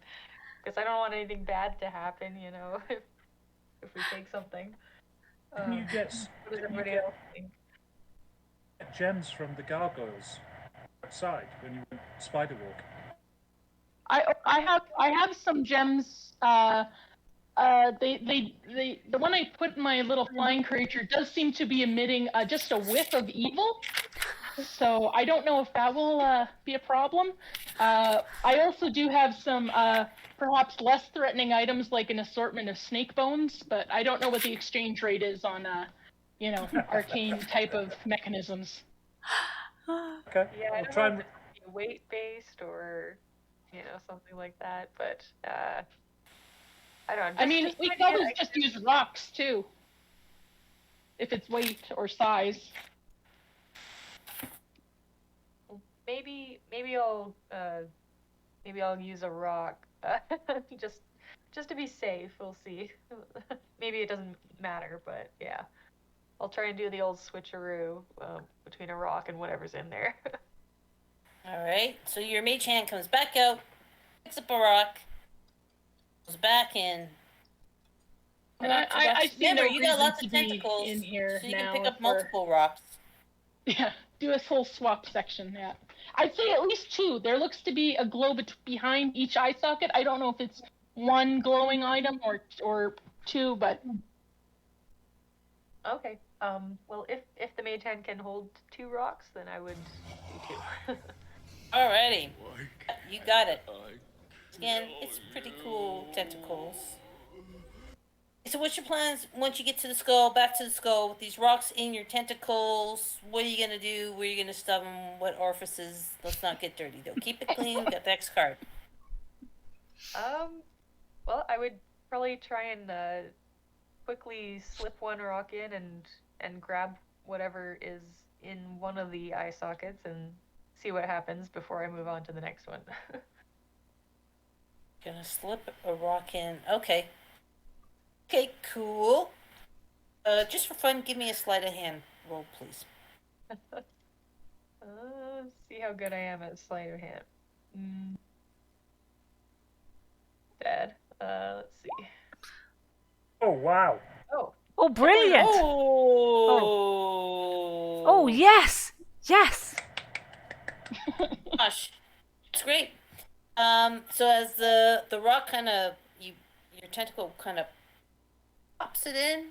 because I don't want anything bad to happen, if we take something. Didn't you get, What does didn't you everybody get else think? gems from the gargoyles outside when you went spider walk? I have some gems. The one I put in my little flying creature does seem to be emitting just a whiff of evil. So I don't know if that will be a problem. I also do have some perhaps less threatening items like an assortment of snake bones, but I don't know what the exchange rate is on arcane type of mechanisms. Okay, Yeah, I I'll don't try know and. if it's weight based or something like that, but I don't know. I mean, just we trying can to get, always just use rocks too, if it's weight or size. maybe I'll use a rock just to be safe. We'll see. Maybe it doesn't matter, but yeah, I'll try and do the old switcheroo between a rock and whatever's in there. All right. So your mage hand comes back out, picks up a rock, goes back in. And I see Remember, no you got reason lots to of be tentacles, in here so you now. can pick up if we're- multiple rocks. Yeah, do a whole swap section. Yeah, I'd say at least two. There looks to be a glow behind each eye socket. I don't know if it's one glowing item or two, but Okay. Well, if the mage hand can hold 2 rocks, then I would do 2. Alrighty, you got it. Again, it's pretty cool tentacles. So what's your plans once you get to the skull, back to the skull, with these rocks in your tentacles? What are you going to do? Where are you going to stub them? What orifices? Let's not get dirty, though. Keep it clean. Got the X card. Well, I would probably try and quickly slip one rock in and grab whatever is in one of the eye sockets and see what happens before I move on to the next one. Gonna slip a rock in. Okay. Okay, cool. Just for fun, give me a sleight of hand roll, please. See how good I am at sleight of hand. Bad. Let's see. Oh wow! Oh, brilliant! Oh. Oh, yes! Yes! Gosh, it's great. So as the rock kind of your tentacle kind of pops it in,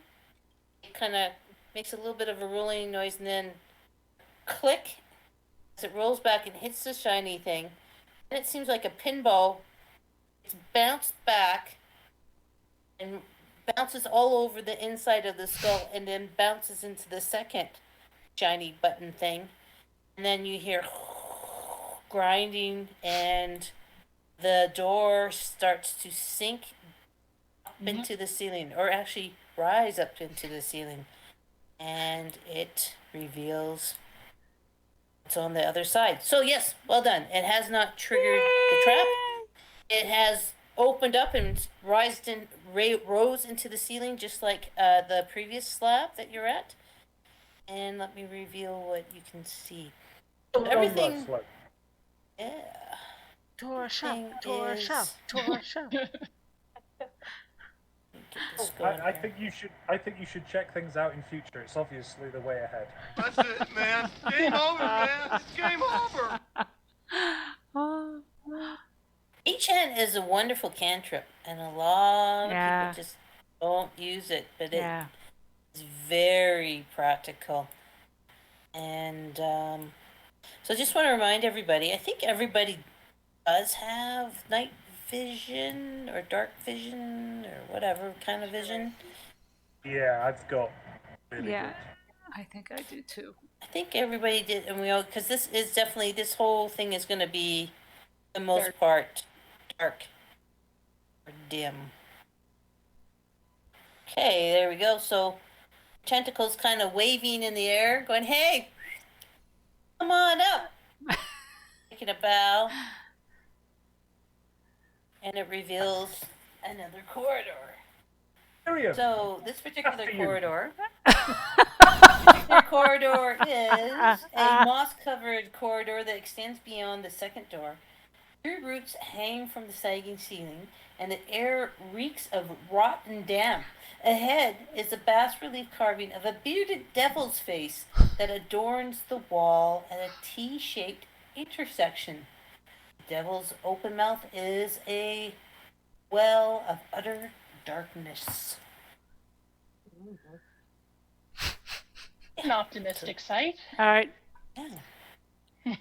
it kind of makes a little bit of a rolling noise, and then click as it rolls back and hits the shiny thing. And it seems like a pinball. It's bounced back and bounces all over the inside of the skull, and then bounces into the second shiny button thing. And then you hear grinding, and the door starts to sink up into the ceiling, or actually rise up into the ceiling, and it reveals it's on the other side. So yes, well done. It has not triggered the trap. It has opened up and rose into the ceiling, just like the previous slab that you're at. And let me reveal what you can see. So everything. Yeah. Torture. I think you should. I think you should check things out in future. It's obviously the way ahead. That's it, man. Game over, man. It's game over. Enchant is a wonderful cantrip, and a lot of Yeah. people just don't use it, but Yeah. it's very practical. And so I just want to remind everybody, I think everybody does have night vision or dark vision or whatever kind of vision. Yeah, I've got. Really Yeah. good. I think I do too. I think everybody did, and we all, because this is definitely, this whole thing is going to be, the most part, dark or dim. Okay, there we go. So, tentacles kind of waving in the air, going, hey, come on up. Taking a bow. And it reveals another corridor. Miriam, So, this particular After you. corridor. The corridor is a moss-covered corridor that extends beyond the second door. Tree roots hang from the sagging ceiling, and the air reeks of rotten damp. Ahead is a bas-relief carving of a bearded devil's face that adorns the wall at a T-shaped intersection. The devil's open mouth is a well of utter darkness. An optimistic sight. All right. Yeah.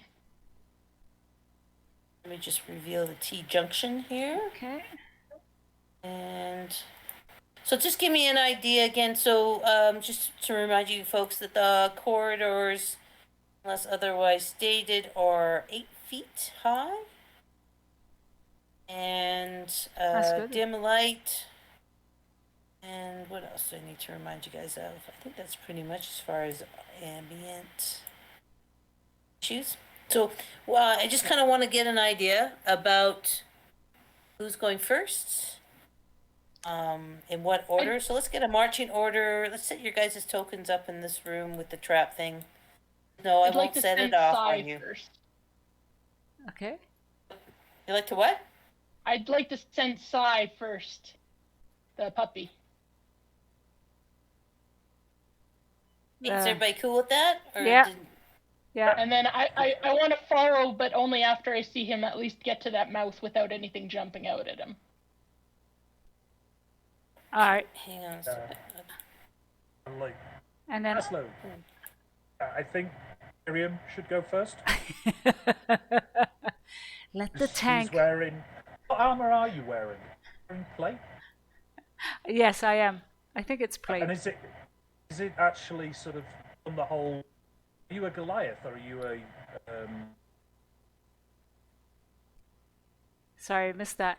Let me just reveal the T-junction here. Okay. And so just give me an idea again. So just to remind you folks that the corridors, unless otherwise stated, are 8 feet high. And That's good. dim light. And what else do I need to remind you guys of? I think that's pretty much as far as ambient issues. So I just kind of want to get an idea about who's going first, in what order. So let's get a marching order. Let's set your guys' tokens up in this room with the trap thing. No, I I'd won't like to set send it off Sai on you. first. Okay. You like to what? I'd like to send Sai first. The puppy. Is everybody cool with that? Or Yeah. Yeah. And then I want to follow, but only after I see him at least get to that mouth without anything jumping out at him. All right. Hang on a second. Like, And then slow. I think Miriam should go first. let the She's tank. wearing. What armor are you wearing? Wearing plate? Yes, I am. I think it's plate. And is it actually sort of on the whole? Are you a Goliath or are you a? Sorry, I missed that.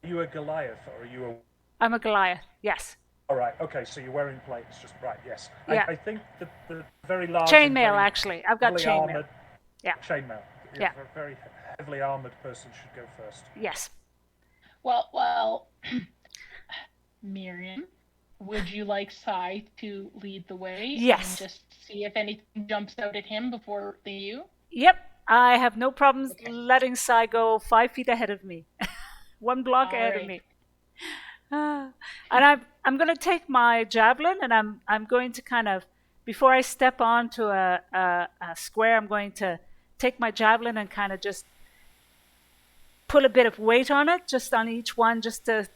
Are you a Goliath or are you a? I'm a Goliath. Yes. All right. Okay. So you're wearing plates. Just right. Yes. Yeah. I think the very large. and Chainmail, very actually. I've got heavily chainmail. armored- Yeah. Chainmail. Yeah. A very heavily armored person should go first. Yes. Well, Miriam, would you like Sai to lead the way? Yes. And just see if anything jumps out at him before you? Yep. I have no problems Okay. letting Sai go 5 feet ahead of me. 1 block All ahead of right. me. And I'm going to take my javelin, and I'm going to kind of, before I step onto a square, I'm going to take my javelin and kind of just put a bit of weight on it, just on each one, just to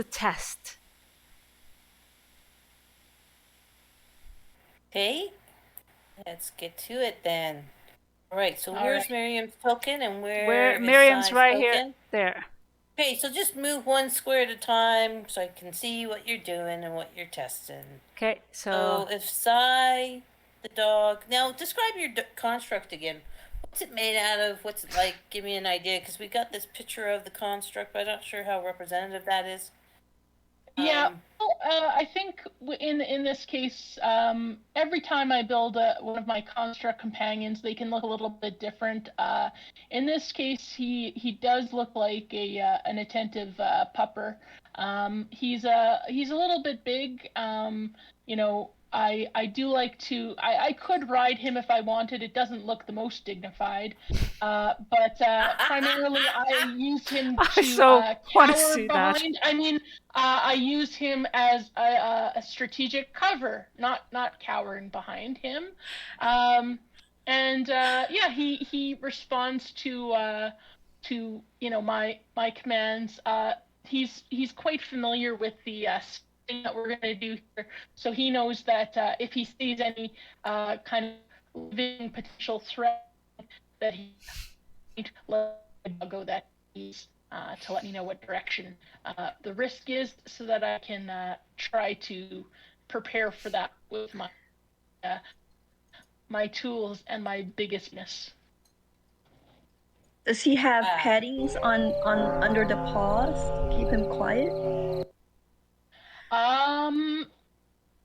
test. Okay. Let's get to it then. All right. So All where's right. Miriam's token and where Where is Miriam's Sai's right token? here. There. Okay, so just move 1 square at a time so I can see what you're doing and what you're testing. Okay, So so if Sai, the dog. Now describe your construct again. What's it made out of? What's it like? Give me an idea, because we got this picture of the construct, but I'm not sure how representative that is. Yeah, well, I think in this case, every time I build one of my construct companions, they can look a little bit different. In this case, he does look like an attentive pupper. He's a little bit big. You know, I do like to. I could ride him if I wanted. It doesn't look the most dignified, but primarily I use him I to so want to cower see that. behind. I mean, I use him as a strategic cover, not cowering behind him. Yeah, he responds to my commands. He's quite familiar with the thing that we're going to do here, so he knows that if he sees any kind of living potential threat, that he let go that he's to let me know what direction the risk is, so that I can try to prepare for that with my tools and my biggest. Does he have paddings on under the paws to keep him quiet?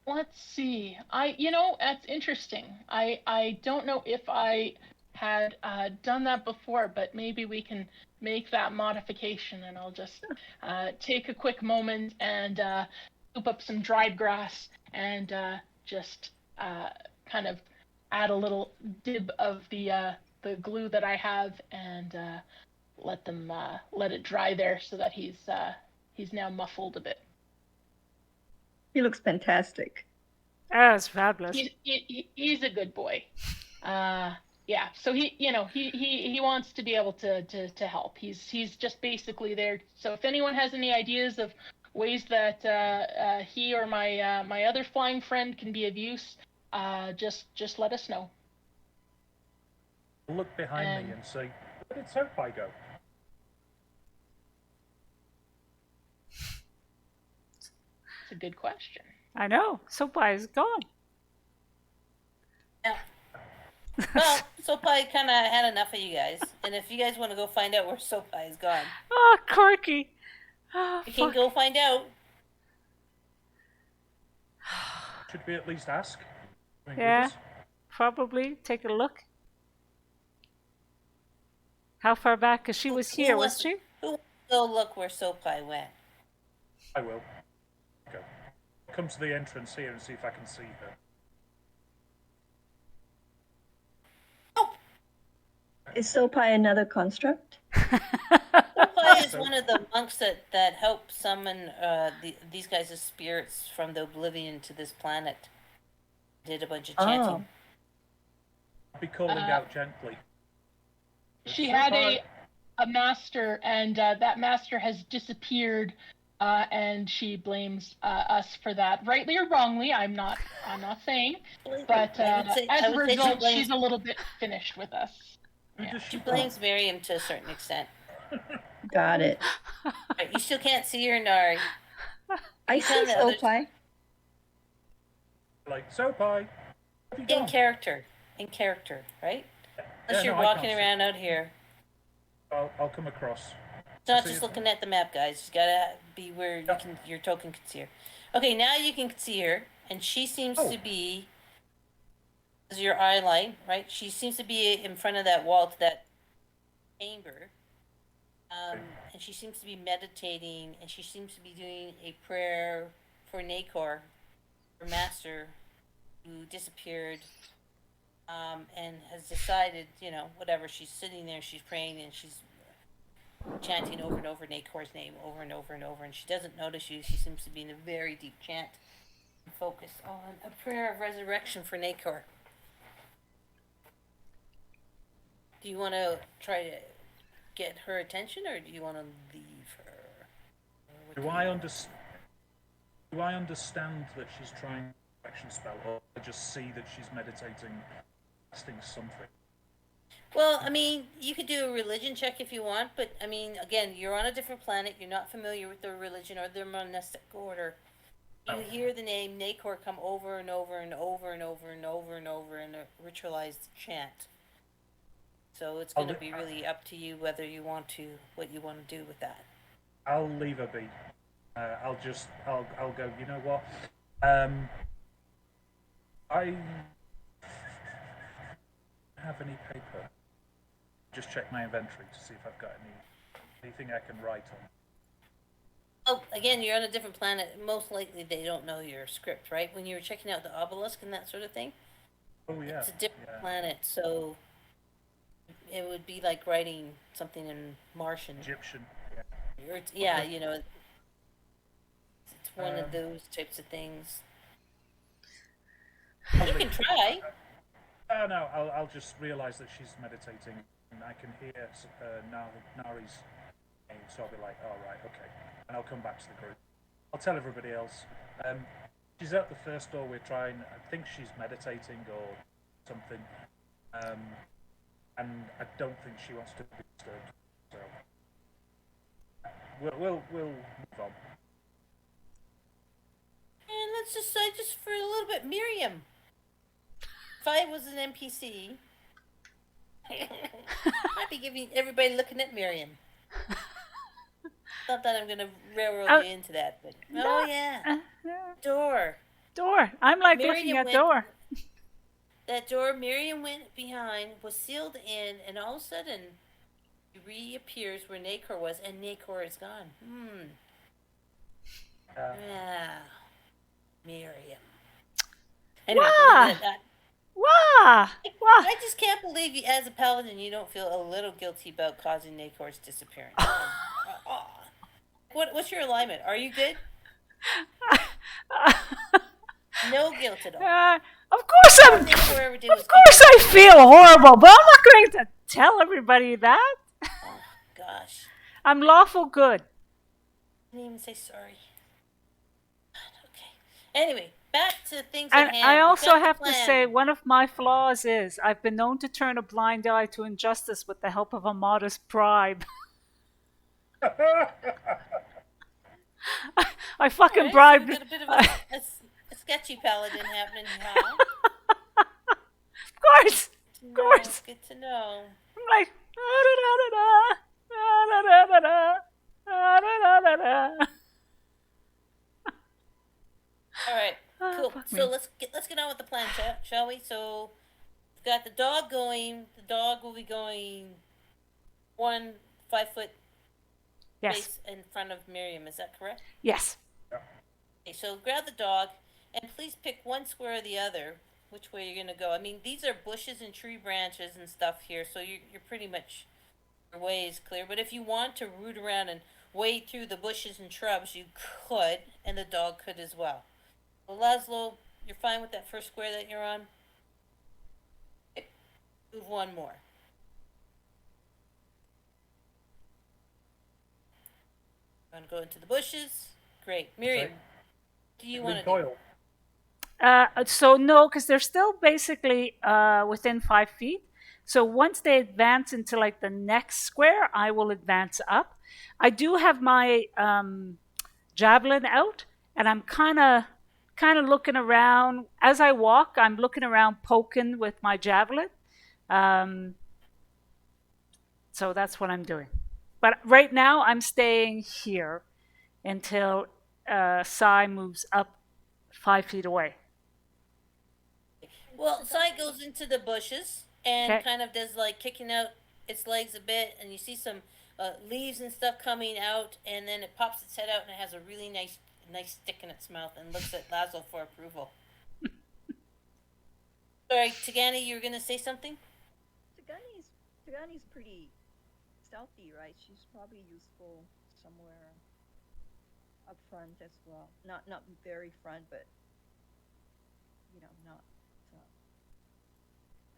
Let's see. That's interesting. I don't know if I had done that before, but maybe we can make that modification, and I'll just take a quick moment and scoop up some dried grass and just kind of add a little dib of the glue that I have, and let it dry there so that he's now muffled a bit. He looks fantastic. That's fabulous. He's a good boy. Yeah, so he wants to be able to help. He's just basically there. So if anyone has any ideas of ways that he or my other flying friend can be of use, just let us know. I'll look behind me and say, where did Soapeye go? It's a good question. I know. Soapeye is gone. Yeah. Well, Soapeye kind of had enough of you guys, and if you guys want to go find out where Soapeye is gone, Oh, Corky. Oh, you can fuck. go find out. Should we at least ask? Yeah, probably. Take a look. How far back? Because she was here, was she? Who wants to go look where Soapeye went? I will. Go. Come to the entrance here and see if I can see her. Is Soapeye another construct? Soapeye is one of the monks that help summon these guys as spirits from the oblivion to this planet. Did a bunch of chanting. I'll be calling out gently. She had a master, and that master has disappeared, and she blames us for that, rightly or wrongly. I'm not saying, but as a result, she's a little bit finished with us. Yeah. She blames Miriam to a certain extent. Got it. Right, you still can't see her, Nari. I see Soapeye. Like, Soapeye, have you In gone? character, right? Unless you're walking around out here. I'll come across. It's not just looking at the map, guys. You gotta be where your token can see her. Okay, now you can see her, and she seems to be, as your eye line, right? She seems to be in front of that wall to that chamber, and she seems to be meditating, and she seems to be doing a prayer for Nacor, her master, who disappeared, and has decided, whatever. She's sitting there, she's praying, and she's chanting over and over Nacor's name over and over and over, and she doesn't notice you. She seems to be in a very deep chant and focus on a prayer of resurrection for Nacor. Do you want to try to get her attention, or do you want to leave her? Do I understand that she's trying an action spell, or I just see that she's meditating, casting something? Well, I mean, you could do a religion check if you want, but I mean, again, you're on a different planet. You're not familiar with the religion or the monastic order. You hear the name Nacor come over and over and over and over and over and over in a ritualized chant. So it's going to be really up to you what you want to do with that. I'll leave her be. I'll go, you know what? I have any paper. Just check my inventory to see if I've got anything I can write on. Oh, again, you're on a different planet. Most likely they don't know your script, right? When you were checking out the obelisk and that sort of thing? Oh, yeah. It's a different planet, so it would be like writing something in Martian. Egyptian, Or it's one of those types of things. You can try. No, I'll just realise that she's meditating, and I can hear Nari's name, so I'll be like, oh, right, okay. And I'll come back to the group. I'll tell everybody else. She's at the first door we're trying. I think she's meditating or something. And I don't think she wants to be disturbed. So we'll move on. And let's just say, just for a little bit, Miriam. If I was an NPC, I'd be giving everybody looking at Miriam. Not that I'm gonna railroad you into that, but oh yeah, door. I'm like Miriam looking at door. That door Miriam went behind was sealed in, and all of a sudden, he reappears where Nacor was, and Nacor is gone. Miriam. Anyway, Why? Well, I just can't believe you, as a paladin, you don't feel a little guilty about causing Nakor's disappearance. What's your alignment? Are you good? No guilt at all. of course All Nakor ever did was Of course keep I you- feel horrible, but I'm not going to tell everybody that. Oh, gosh. I'm lawful good. I didn't even say sorry. Okay. Anyway, back to things And at hand. I We've also got the have to plan. say, one of my flaws is I've been known to turn a blind eye to injustice with the help of a modest bribe. I fucking Alright, bribed. So we've got a bit of a sketchy paladin happening here. Of course, Of course. Good to know. I'm like, da-da-da-da-da, da-da-da-da-da, da-da-da-da-da. All right, Ah, cool. fuck So me. let's get on with the plan, shall we? So we've got the dog going. The dog will be going 1 5-foot Yes, space in front of Miriam. Is that correct? yes. Okay, so grab the dog, and please pick one square or the other. Which way you're gonna go? I mean, these are bushes and tree branches and stuff here, so you're pretty much your way is clear. But if you want to root around and wade through the bushes and shrubs, you could, and the dog could as well. Well, Laszlo, you're fine with that first square that you're on? Okay. Move one more. Want to go into the bushes? Great. Miriam, Okay. what do you want to do? Recoil. So no, because they're still basically within 5 feet. So once they advance into like the next square, I will advance up. I do have my javelin out, and I'm kind of looking around as I walk. I'm looking around, poking with my javelin. So that's what I'm doing. But right now, I'm staying here until Sai moves up 5 feet away. Well, Sai goes into the bushes and Okay. kind of does like kicking out its legs a bit, and you see some leaves and stuff coming out, and then it pops its head out and it has a really nice stick in its mouth and looks at Laszlo for approval. Sorry, Tagani, you were gonna say something? Tagani's pretty stealthy, right? She's probably useful somewhere up front as well. Not very front, but not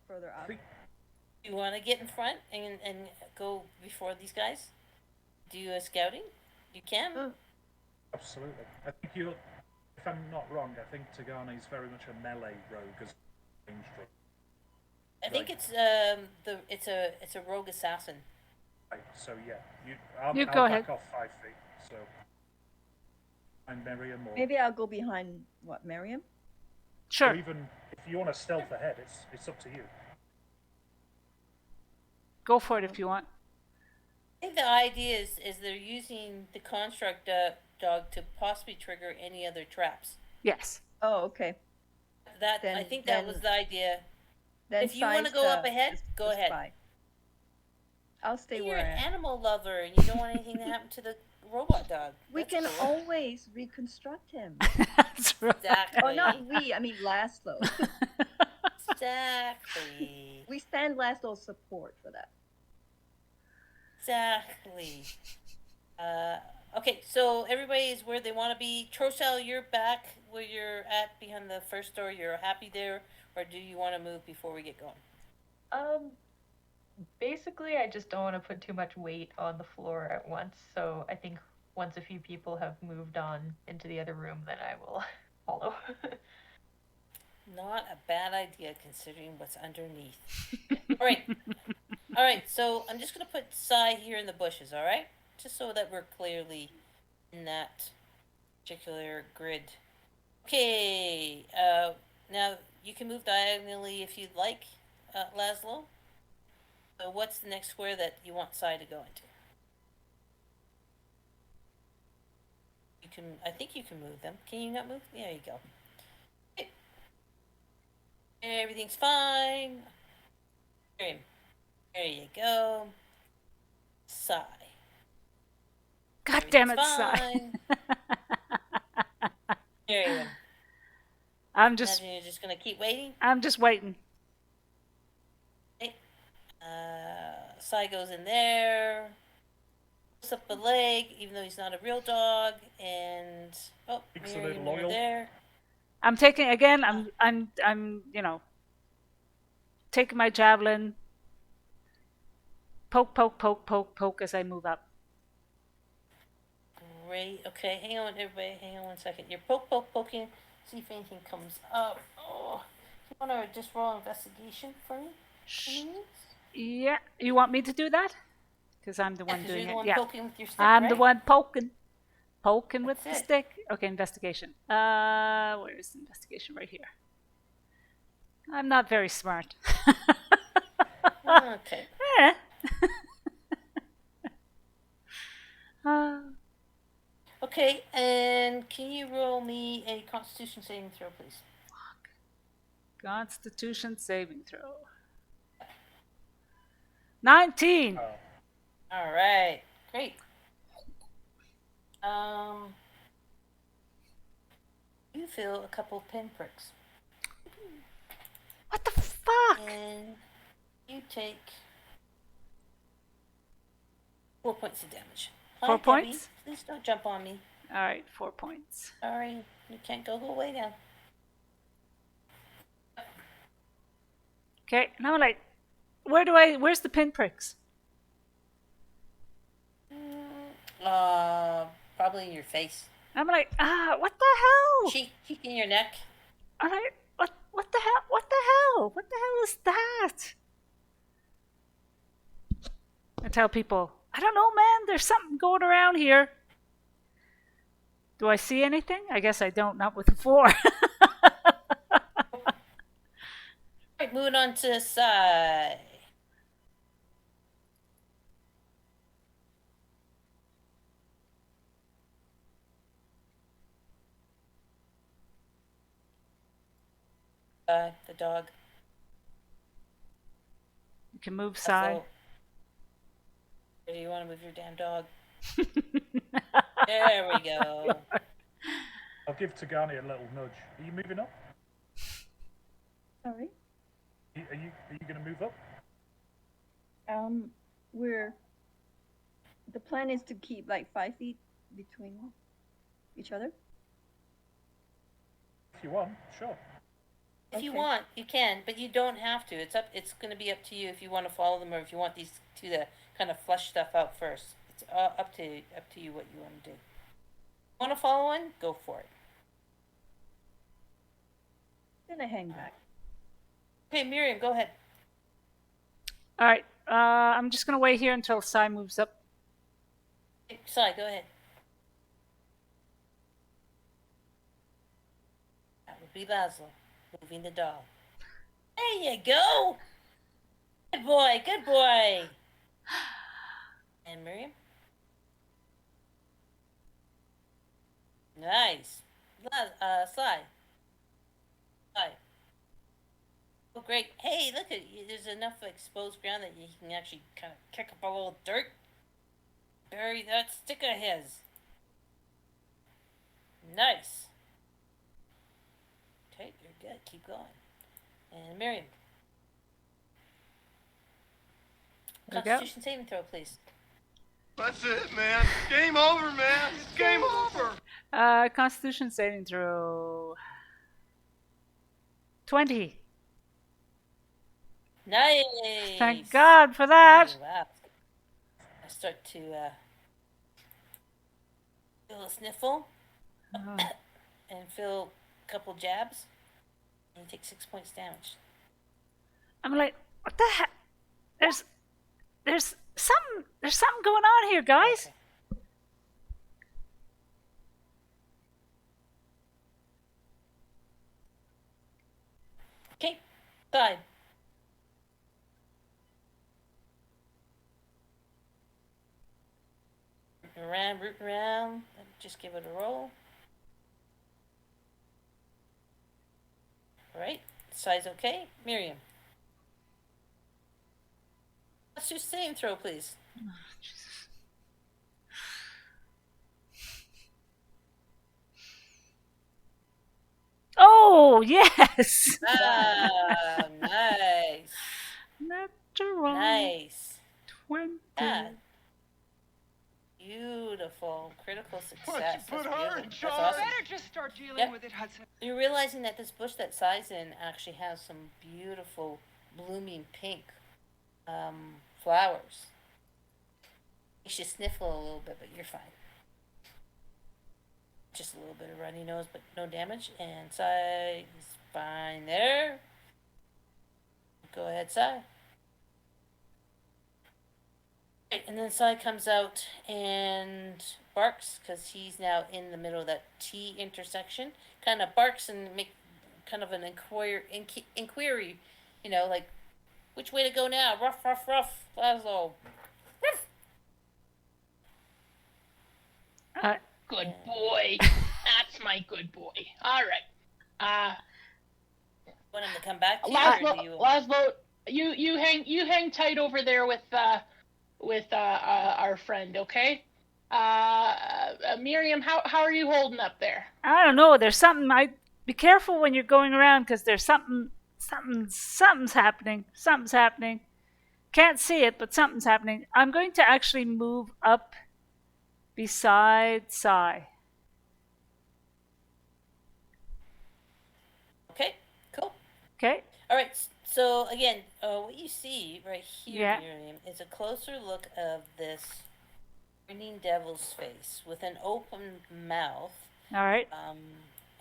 further I up. think You want to get in front and go before these guys? Do a scouting? You can. absolutely. I think you're. If I'm not wrong, I think Tagani's very much a melee rogue as a ranged rogue. I think it's it's a rogue assassin. Right, so yeah, I'll You go back ahead. off 5 feet. So I'm Miriam, or Maybe I'll go behind Miriam? Sure. or even if you want to stealth ahead, it's up to you. Go for it if you want. I think the idea is they're using the construct dog to possibly trigger any other traps. Yes. Oh, okay. I Then- think that then- was the idea. Then If you wanna Sai's go up the- ahead, the- go the ahead. spy. I'll stay You're where I an am. animal lover and you don't want anything to happen to the robot dog. We That's can cool. always reconstruct him. That's right. Exactly. Oh, not we. I mean Laszlo. Exactly. We stand Laszlo's support for that. Exactly. Okay, so everybody is where they want to be. Trocel, you're back where you're at behind the first door. You're happy there, or do you want to move before we get going? Basically, I just don't want to put too much weight on the floor at once. So I think once a few people have moved on into the other room, then I will follow. Not a bad idea considering what's underneath. All right. So I'm just gonna put Sai here in the bushes. All right, just so that we're clearly in that particular grid. Okay. Now you can move diagonally if you'd like, Laszlo. So what's the next square that you want Sai to go into? You can. I think you can move them. Can you not move? There you go. Okay. Everything's fine. There you go. Sigh. God damn it, Everything's Sai. fine. There you go. I'm just Imagine you're just gonna keep waiting. I'm just waiting. Sai goes in there. Pulls up a leg, even though he's not a real dog. And Takes a Miriam, little you're oil. there. I'm taking again. I'm taking my javelin. Poke, poke, poke, poke, poke as I move up. Great. Okay, hang on, everybody. Hang on 1 second. You're poking. See if anything comes up. Oh, you want to just roll investigation for me? Please? Yeah, you want me to do that? Because I'm the one Because doing you're the it. one Yeah, poking with your stick, I'm right? the one poking with the That's it. stick. Okay, investigation. Where is the investigation? Right here. I'm not very smart. Okay. Eh. Uh, Okay, and can you roll me a Constitution saving throw, please? Constitution saving throw. 19. Oh, All right, great. You feel a couple of pinpricks, What the fuck? and you take 4 points of damage. Hi, 4 Debbie. points? Please don't jump on me. All right, 4 points. Sorry, you can't go away now. Okay, now I'm like, where's the pinpricks? Probably in your face. I'm like, what the hell? Cheek in your neck. I'm like, what the hell? What the hell? What the hell is that? I tell people, I don't know, man. There's something going around here. Do I see anything? I guess I don't. Not with the 4. Right, moving on to Sai. The dog. You can move Sai. Russell. Where do you want to move your damn dog? There we go. I'll give Tagani a little nudge. Are you moving up? Sorry. Are you going to move up? The plan is to keep like 5 feet between each other. If you want, sure. If you Okay. want, you can, but you don't have to. It's going to be up to you if you want to follow them or if you want these two to kind of flush stuff out first. It's up to you what you want to do. Want to follow one? Go for it. Then I hang back. Okay, Miriam, go ahead. All right. I'm just gonna wait here until Sai moves up. Hey, Sai, go ahead. That would be Basil, moving the dog. There you go. Good boy, good boy. And Miriam. Nice. Sai. Oh, great. Hey, look at you. There's enough exposed ground that you can actually kind of kick up a little dirt. Bury that stick of his. Nice. Okay, you're good. Keep going. And Miriam. There you go. Constitution saving throw, please. That's it, man. Game over, man. It's game over. Constitution saving throw. 20. Nice. Thank God for that. Wow. I start to feel a sniffle Oh. and feel a couple jabs. And you take 6 points damage. I'm like, what the heck? There's something going on here, guys. Okay, side. Rooting around. Just give it a roll. Alright, size okay. Miriam. Let's do same throw, please. Oh yes. Ah, nice. Natural Nice. 20. Yeah. Beautiful. Critical Why don't you success. put That's her beautiful. in That's charge? awesome. Better just start dealing Yep. with it, Hudson. You're realizing that this bush that Sai's in actually has some beautiful blooming pink flowers. You should sniffle a little bit, but you're fine. Just a little bit of runny nose, but no damage. And Sai is fine there. Go ahead, Sai. Right, and then Sai comes out and barks because he's now in the middle of that T intersection. Kind of barks and make kind of an inquiry, you know, like, which way to go now? Ruff, ruff, ruff, Laszlo. Ruff. Good boy. That's my good boy. All right. Want him to come back to you, or do you? Laszlo, you hang tight over there with our friend, okay? Miriam, how are you holding up there? I don't know. There's something. Be careful when you're going around because there's something's happening. Something's happening. Can't see it, but something's happening. I'm going to actually move up beside Sai. Okay, cool. Okay. All right. So again, what you see right here, Yeah. Miriam, is a closer look of this grinning devil's face with an open mouth. All right.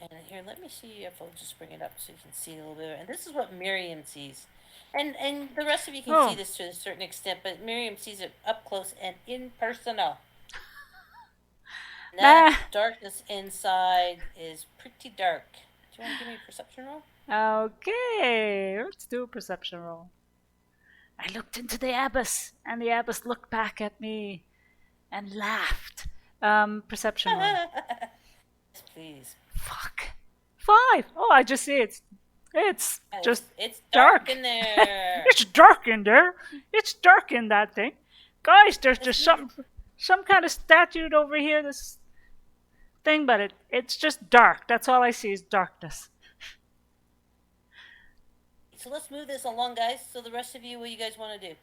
And here, let me see if I'll just bring it up so you can see a little bit. And this is what Miriam sees. And the rest of you can see this to a certain extent, but Miriam sees it up close and impersonal. That darkness inside is pretty dark. Do you want to give me a perception roll? Okay. Let's do a perception roll. I looked into the abyss, and the abyss looked back at me and laughed. Perception roll. Yes, please. Fuck. 5. Oh, I just see it. It's just it's dark. in there. It's dark in there. It's dark in that thing. Guys, there's just some kind of statue over here, this thing, but it's just dark. That's all I see is darkness. So let's move this along, guys. So the rest of you, what you guys want to do?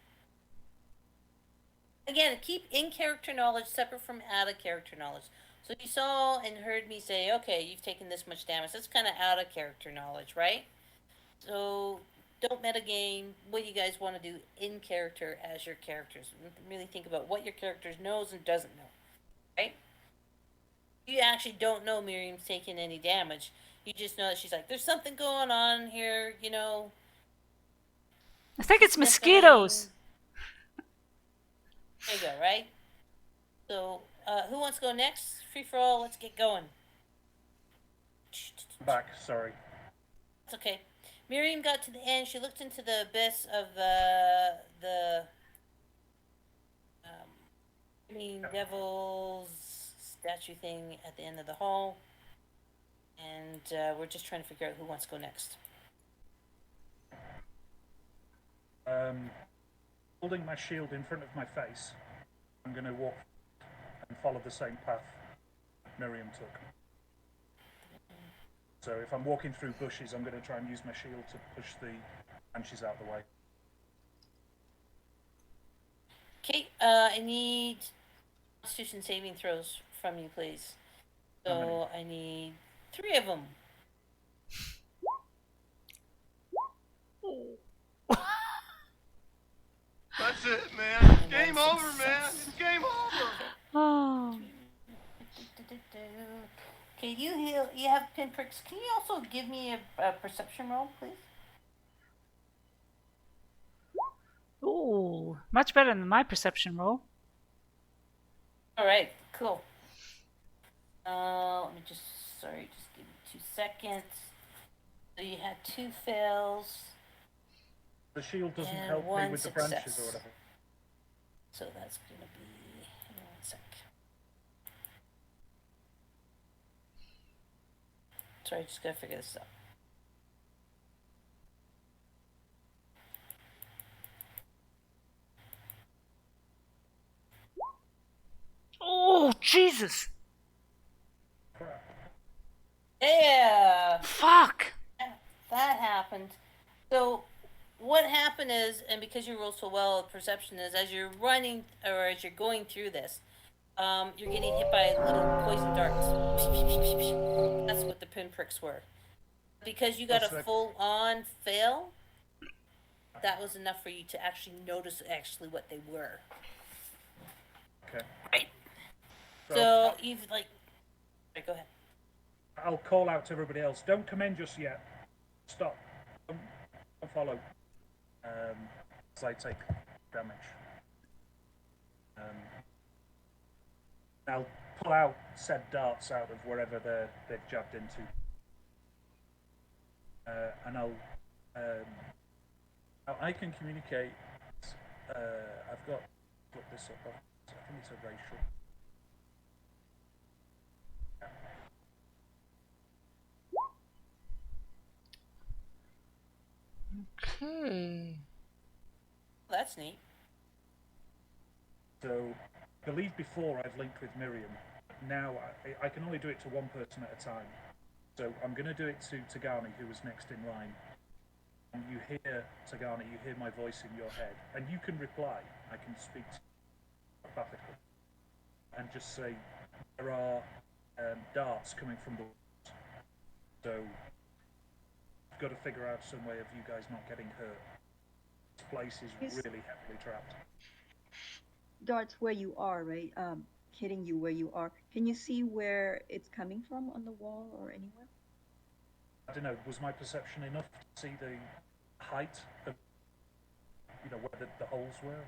Again, keep in-character knowledge separate from out-of-character knowledge. So you saw and heard me say, okay, you've taken this much damage. That's kind of out-of-character knowledge, right? So don't metagame what you guys want to do in character as your characters. Really think about what your character knows and doesn't know, right? You actually don't know Miriam's taking any damage. You just know that she's like, there's something going on here, you know. I think it's mosquitoes. There you go, right? So, who wants to go next? Free for all, let's get going. Back, sorry. It's okay. Miriam got to the end. She looked into the abyss of the green devil's statue thing at the end of the hall. And we're just trying to figure out who wants to go next. Holding my shield in front of my face, I'm going to walk and follow the same path Miriam took. So if I'm walking through bushes, I'm going to try and use my shield to push the branches out the way. Okay, I need Constitution saving throws from you, please. So I need 3 of them. That's it, man. Game over, man. It's game over. Oh. Okay, you have pinpricks. Can you also give me a perception roll, please? Ooh, much better than my perception roll. All right, cool. Let me just give me 2 seconds. So you had 2 fails. The shield doesn't And help me 1 with the branches or success. whatever. So that's gonna be, hang on 1 sec. Sorry, I just gotta figure this out. Oh, Jesus. Yeah, Fuck. that happened. So what happened happen is, and because you roll so well, perception is as you're running or as you're going through this, you're getting hit by little poison darts. That's what the pinpricks were. Because you got a full-on fail, that was enough for you to actually notice actually what they were. Okay. Right. So you've like. Right, go ahead. I'll call out to everybody else. Don't come in just yet. Stop. Don't follow. As I take damage. I'll pull out said darts out of wherever they've jabbed into. And I can communicate. I've got look this up. I think it's a racial. Okay. That's neat. So, I believe before I've linked with Miriam. Now I can only do it to one person at a time. So I'm going to do it to Tagani, who was next in line. And you hear, Tagani, you hear my voice in your head. And you can reply. I can speak telepathically. And just say, there are darts coming from the woods. So, I've got to figure out some way of you guys not getting hurt. This place is really heavily trapped. Darts where you are, right? Hitting you where you are. Can you see where it's coming from on the wall or anywhere? I don't know, was my perception enough to see the height of, where the holes were?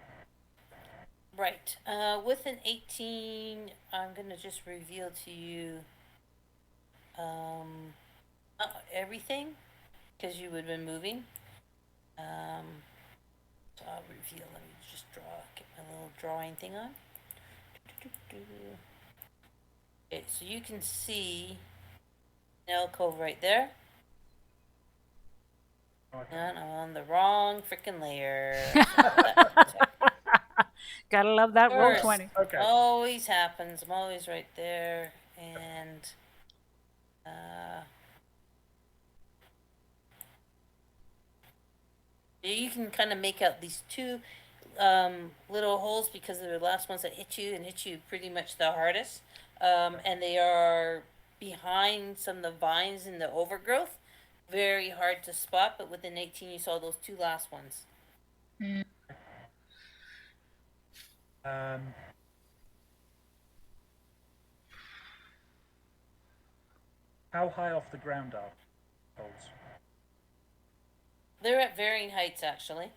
Right. With an 18, I'm going to just reveal to you everything, because you would have been moving. So I'll reveal, let me just get my little drawing thing on. Okay, so you can see an alcove right there. Okay. And I'm on the wrong freaking layer. Gotta love that roll 20. Okay. Always happens. I'm always right there. And you can kind of make out these two little holes because they're the last ones that hit you pretty much the hardest. And they are behind some of the vines in the overgrowth. Very hard to spot, but within 18 you saw those two last ones. How high off the ground are holes? They're at varying heights, actually.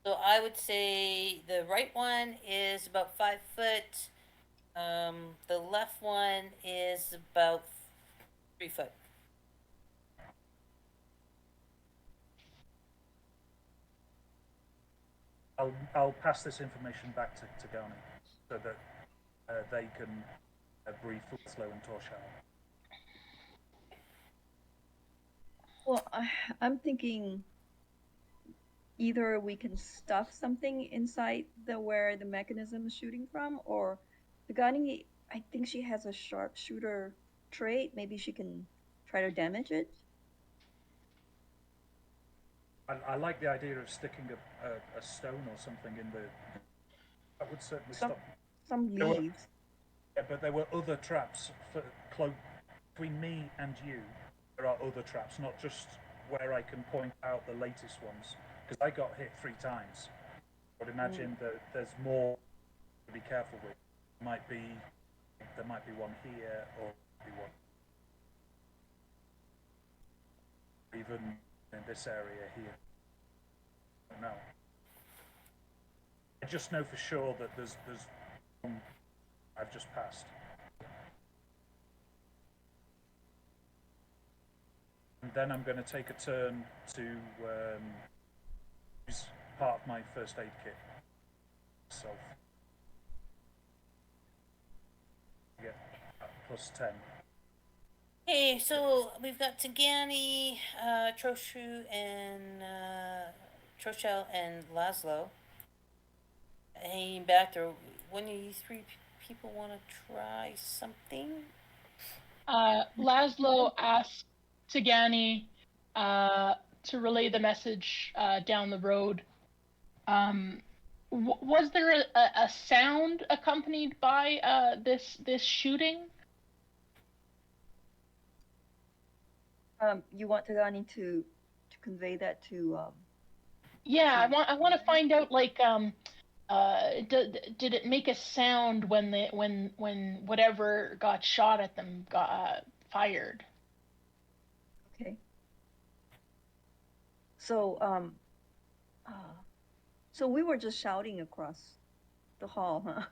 So I would say the right one is about 5 foot. The left one is about 3 foot. I'll pass this information back to Tagani so that they can brief Laszlo and Torshal. Well, I'm thinking either we can stuff something inside where the mechanism is shooting from, or Tagani, I think she has a sharpshooter trait. Maybe she can try to damage it. I like the idea of sticking a stone or something in the. That would certainly stop. Some leaves. Yeah, but there were other traps between me and you. There are other traps, not just where I can point out the latest ones, because I got hit 3 times. I would imagine that there's more to be careful with. There might be one here, or one even in this area here. I don't know. I just know for sure that there's one I've just passed. And then I'm going to take a turn to use part of my first aid kit. So, yeah, plus 10. Okay, so we've got Tagani, Troshal, and Laszlo hanging back there. One of you 3 people want to try something? Laszlo asks Tagani to relay the message down the road. Was there a sound accompanied by this shooting? You want Tagani to convey that to Yeah, to I want to find out like did it make a sound when when whatever got shot at them got fired? okay. So so we were just shouting across the hall, huh?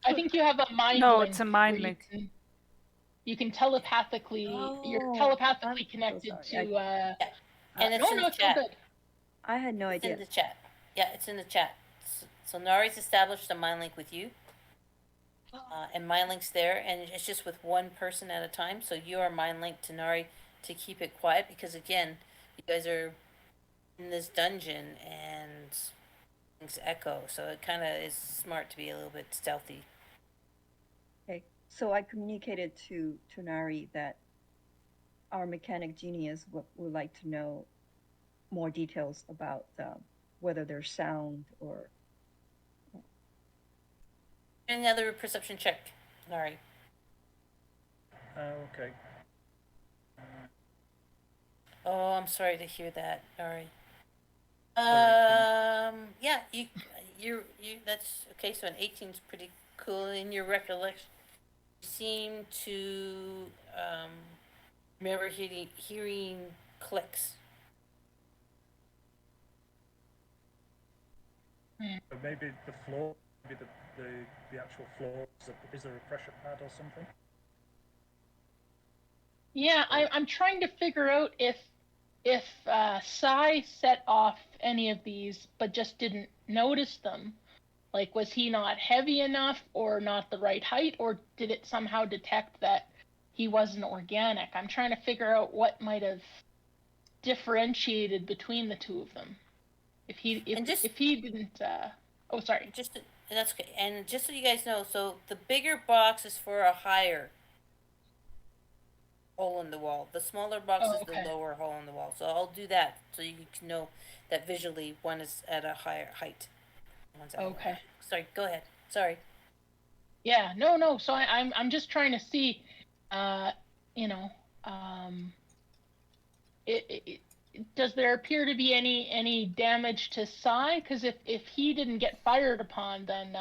I think you have a mind No, link it's a mind where link. you can telepathically you're Oh, telepathically I'm so connected sorry. to Yeah, and it's no in no the it's all chat. good. I had no It's idea. in the chat. Yeah, it's in the chat. So Nari's established a mind link with you, and mind link's there, and it's just with one person at a time. So you are mind linked to Nari to keep it quiet because again, you guys are in this dungeon and things echo, so it kind of is smart to be a little bit stealthy. Okay. So I communicated to Nari that our mechanic genius would like to know more details about whether there's sound or. Another perception check, Nari. Okay. Oh, I'm sorry to hear that, Nari. Sorry, Yeah, you that's okay. So an 18 is pretty cool. In your recollection, you seem to remember hearing clicks. So maybe the floor, maybe the actual floor, is there a pressure pad or something? Yeah, I'm trying to figure out if Sai set off any of these but just didn't notice them. Like, was he not heavy enough or not the right height, or did it somehow detect that he wasn't organic? I'm trying to figure out what might have differentiated between the two of them. If he didn't oh sorry. That's okay. And just so you guys know, so the bigger box is for a higher hole in the wall. The smaller box is Okay. the lower hole in the wall. So I'll do that so you can know that visually one is at a higher height. One's at a lower Okay. height. Sorry, go ahead. Sorry. Yeah, no. So I'm just trying to see, you know, does there appear to be any damage to Sai? Because if he didn't get fired upon, then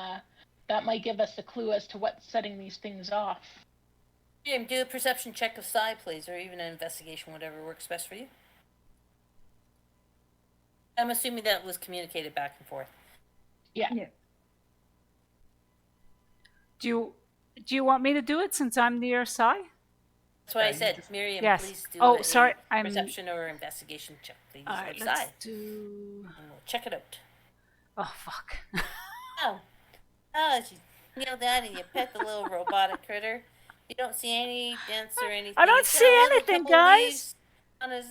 that might give us a clue as to what's setting these things off. Jim, do a perception check of Sai, please, or even an investigation, whatever works best for you. I'm assuming that was communicated back and forth. Yeah. Do you want me to do it since I'm near Sai? That's why I you said, just- Miriam, Yes. please do Oh, a sorry, I'm. perception or investigation check, please, All right, of let's Sai, do. and we'll check it out. Oh fuck. Oh, she kneeled down and you pet the little robotic critter. You don't see any dents or anything. I don't He's got see a anything, couple guys. leaves on his,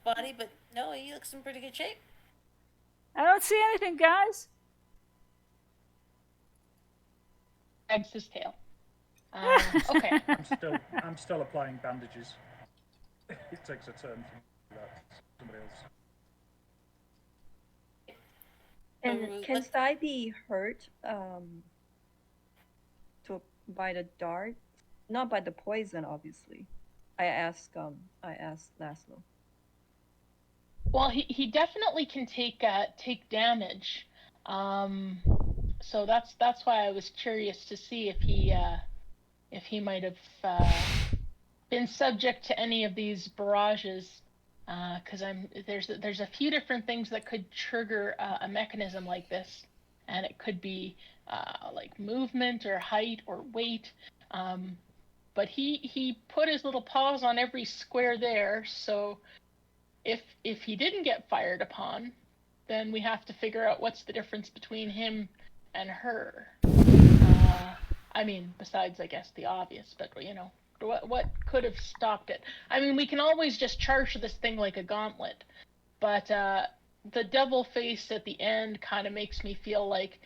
body, but no, he looks in pretty good shape. I don't see anything, guys. Wags his tail. Okay. I'm still applying bandages. It takes a turn for that. Somebody else. And can Sai be hurt by the dart? Not by the poison, obviously. I asked Laszlo. Well, he definitely can take damage. So that's why I was curious to see if he might have been subject to any of these barrages. Because there's a few different things that could trigger a mechanism like this, and it could be like movement or height or weight. But he put his little paws on every square there, so if he didn't get fired upon, then we have to figure out what's the difference between him and her. I mean, besides, I guess, the obvious, but what could have stopped it? I mean, we can always just charge this thing like a gauntlet, but the devil face at the end kind of makes me feel like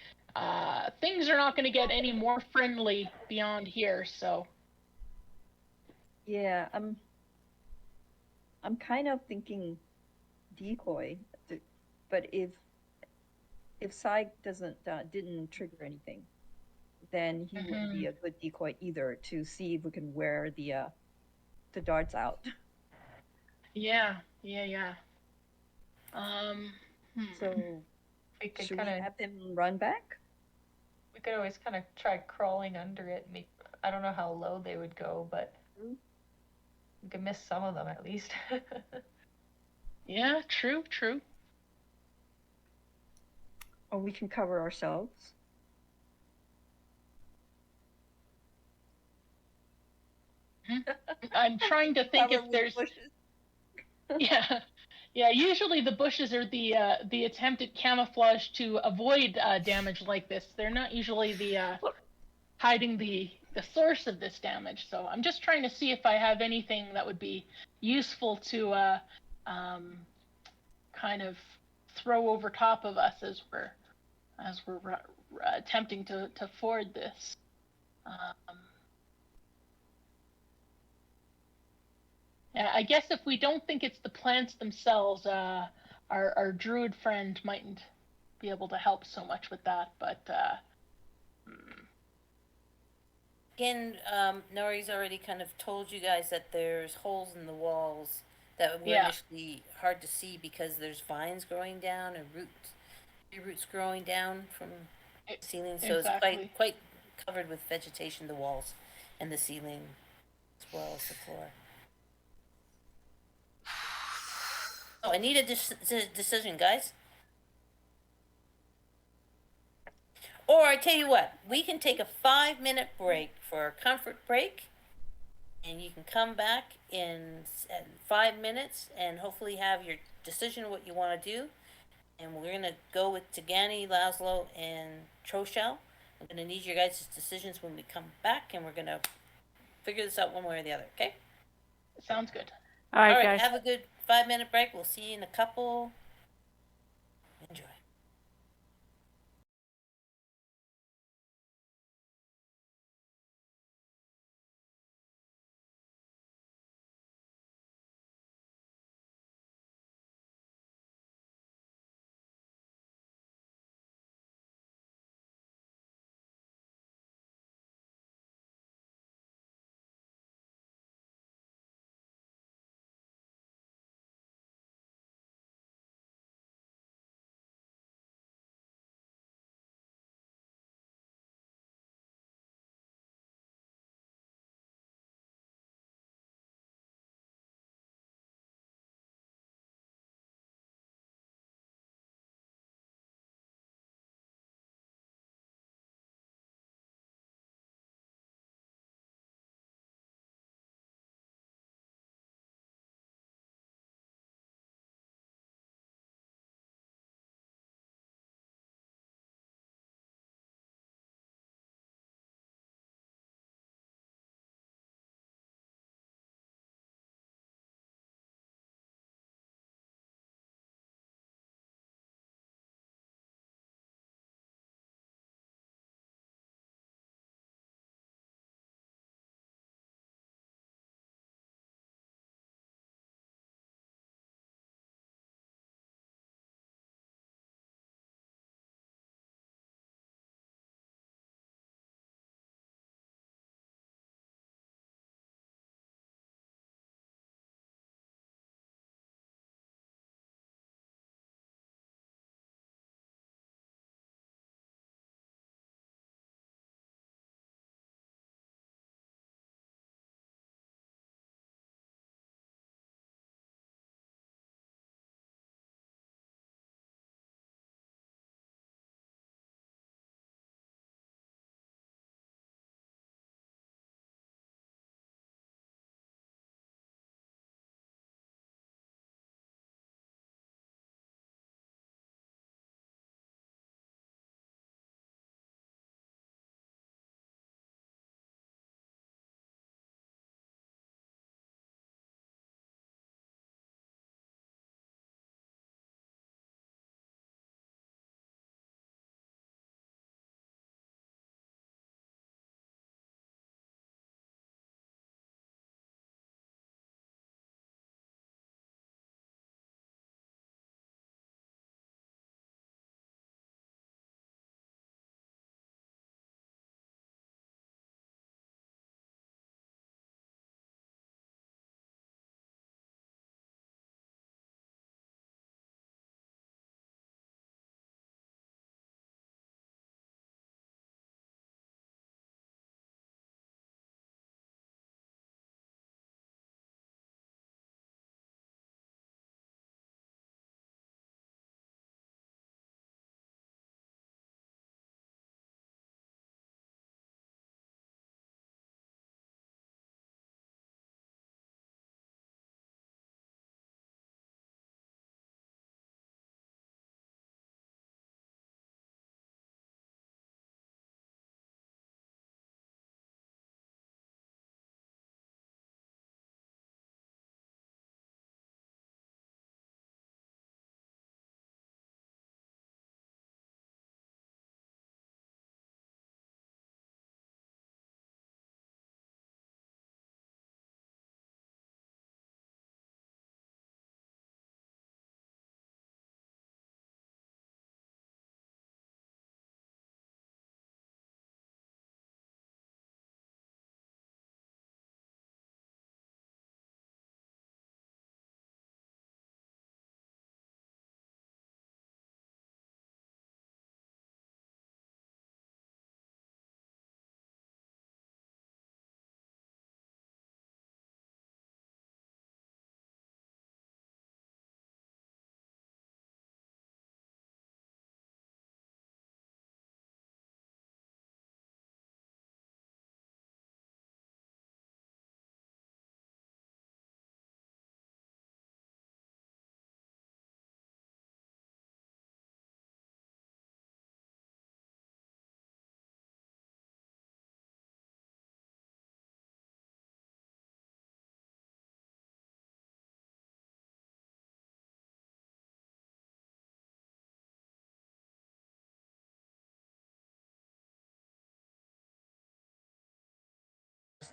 things are not going to get any more friendly beyond here. So Yeah, I'm kind of thinking decoy, but if Psy didn't trigger anything, then he wouldn't be a good decoy either to see if we can wear the darts out. Yeah. Yeah. So We could should kind we of have him run back? we could always kind of try crawling under it. I don't know how low they would go, but we could miss some of them at least. Yeah, true. Or we can cover ourselves. I'm trying to think Cover if with there's bushes. yeah. Usually the bushes are the attempted camouflage to avoid damage like this. They're not usually the hiding the source of this damage. So I'm just trying to see if I have anything that would be useful to um, kind of throw over top of us as we're attempting to ford this. Yeah, I guess if we don't think it's the plants themselves, our druid friend mightn't be able to help so much with that. But Again, Nori's already kind of told you guys that there's holes in the walls that were Yeah. initially hard to see because there's vines growing down and roots growing down from the ceiling. So Exactly. it's quite covered with vegetation, the walls and the ceiling as well as the floor. Oh, I need a decision, guys. Or I tell you what, we can take a 5-minute break for a comfort break, and you can come back in 5 minutes and hopefully have your decision of what you want to do. And we're gonna go with Tagani, Laszlo, and Troshel. I'm gonna need your guys' decisions when we come back, and we're gonna figure this out one way or the other. Okay? Sounds good. All right, All right. guys. Have a good 5-minute break. We'll see you in a couple. Enjoy.